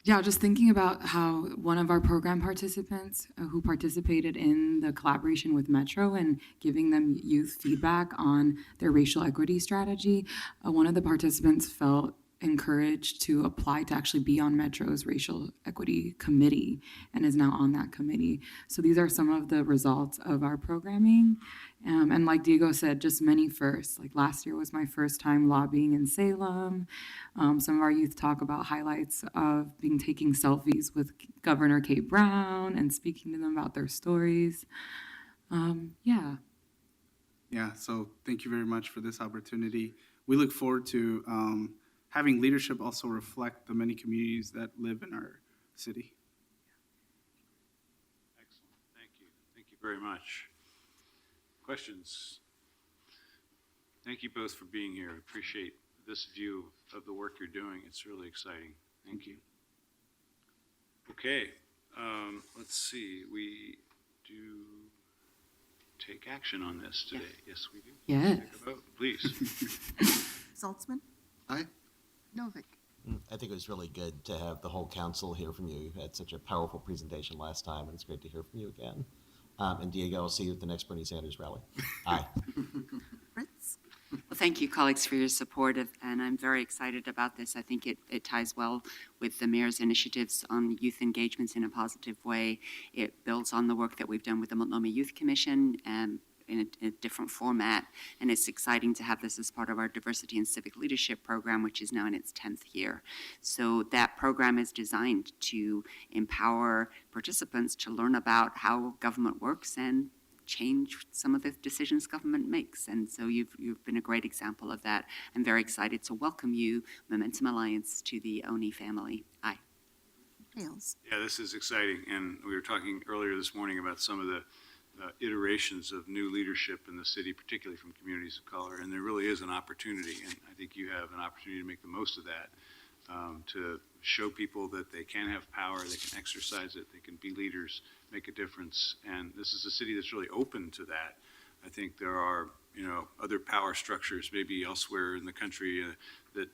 Yeah, just thinking about how one of our program participants who participated in the collaboration with Metro and giving them youth feedback on their racial equity strategy, one of the participants felt encouraged to apply to actually be on Metro's racial equity committee and is now on that committee. So these are some of the results of our programming. And like Diego said, just many firsts. Like last year was my first time lobbying in Salem. Some of our youth talk about highlights of taking selfies with Governor Kate Brown and speaking to them about their stories. Yeah. Yeah, so thank you very much for this opportunity. We look forward to having leadership also reflect the many communities that live in our city. Excellent. Thank you. Thank you very much. Questions? Thank you both for being here. I appreciate this view of the work you're doing. It's really exciting. Thank you. Okay, let's see. We do take action on this today. Yes, we do. Yes. Take a vote, please. Saltzman? Aye. Novick? I think it was really good to have the whole council hear from you. You had such a powerful presentation last time, and it's great to hear from you again. And Diego, I'll see you at the next Bernie Sanders rally. Aye. Fritz? Well, thank you, colleagues, for your support, and I'm very excited about this. I think it ties well with the mayor's initiatives on youth engagements in a positive way. It builds on the work that we've done with the Multnomah Youth Commission in a different format, and it's exciting to have this as part of our Diversity and Civic Leadership program, which is now in its 10th year. So that program is designed to empower participants to learn about how government works and change some of the decisions government makes. And so you've been a great example of that. I'm very excited to welcome you, Momentum Alliance, to the ONI family. Aye. Hales? Yeah, this is exciting, and we were talking earlier this morning about some of the iterations of new leadership in the city, particularly from communities of color, and there really is an opportunity, and I think you have an opportunity to make the most of that, to show people that they can have power, they can exercise it, they can be leaders, make a difference, and this is a city that's really open to that. I think there are, other power structures maybe elsewhere in the country that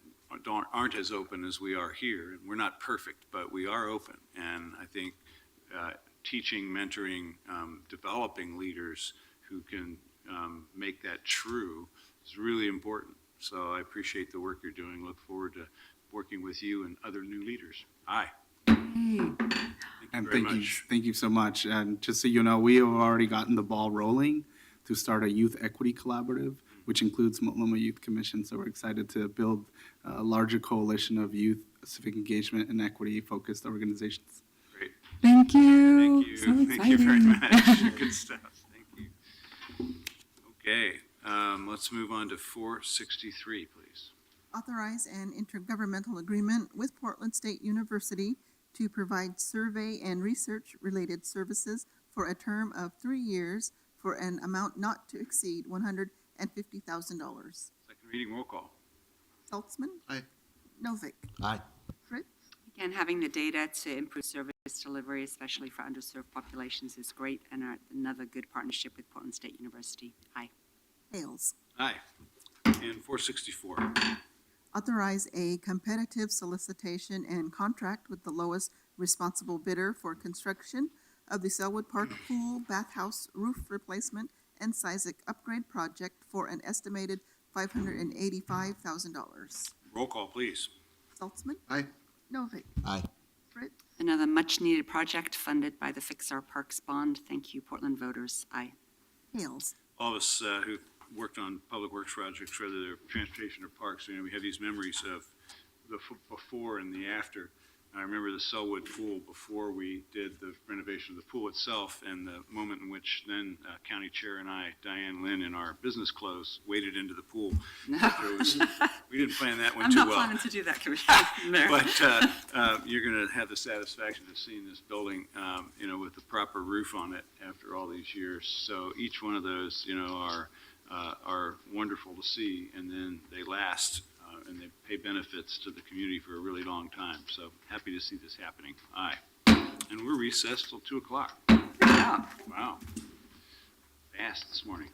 aren't as open as we are here, and we're not perfect, but we are open, and I think teaching, mentoring, developing leaders who can make that true is really important. So I appreciate the work you're doing. Look forward to working with you and other new leaders. Aye. And thank you so much. And just so you know, we have already gotten the ball rolling to start a youth equity collaborative, which includes Multnomah Youth Commission. So we're excited to build a larger coalition of youth civic engagement and equity focused organizations. Great. Thank you. Thank you. So Thank you very exciting. much. Good stuff. Thank you. Okay, let's move on to 463, please. Authorize an intergovernmental agreement with Portland State University to provide survey and research-related services for a term of 3 years for an amount not to exceed $150,000. Second reading, roll call. Saltzman? Aye. Novick? Aye. Fritz? Again, having the data to improve service delivery, especially for underserved populations, is great, and another good partnership with Portland State University. Aye. Hales? Aye. And 464. Authorize a competitive solicitation and contract with the lowest responsible bidder for construction of the Selwood Park Pool Bathhouse Roof Replacement and seismic upgrade project for an estimated $585,000. Roll call, please. Saltzman? Aye. Novick? Aye. Fritz? Another much-needed project funded by the Fix Our Parks Bond. Thank you, Portland voters. Aye. Hales? All of us who worked on public works projects, whether they're transportation or parks, we have these memories of the before and the after. I remember the Selwood pool before we did the renovation of the pool itself, and the moment in which then County Chair and I, Diane Lynn, in our business clothes, waded into the pool. No. We didn't plan that one I'm too not well. planning to do that, Commissioner. But you're going to have the satisfaction of seeing this building, with the proper roof on it after all these years. So each one of those, are wonderful to see, and then they last, and they pay benefits to the community for a really long time. So happy to see this happening. Aye. And we're recessed till 2 o'clock. Wow. Wow. Fast this morning.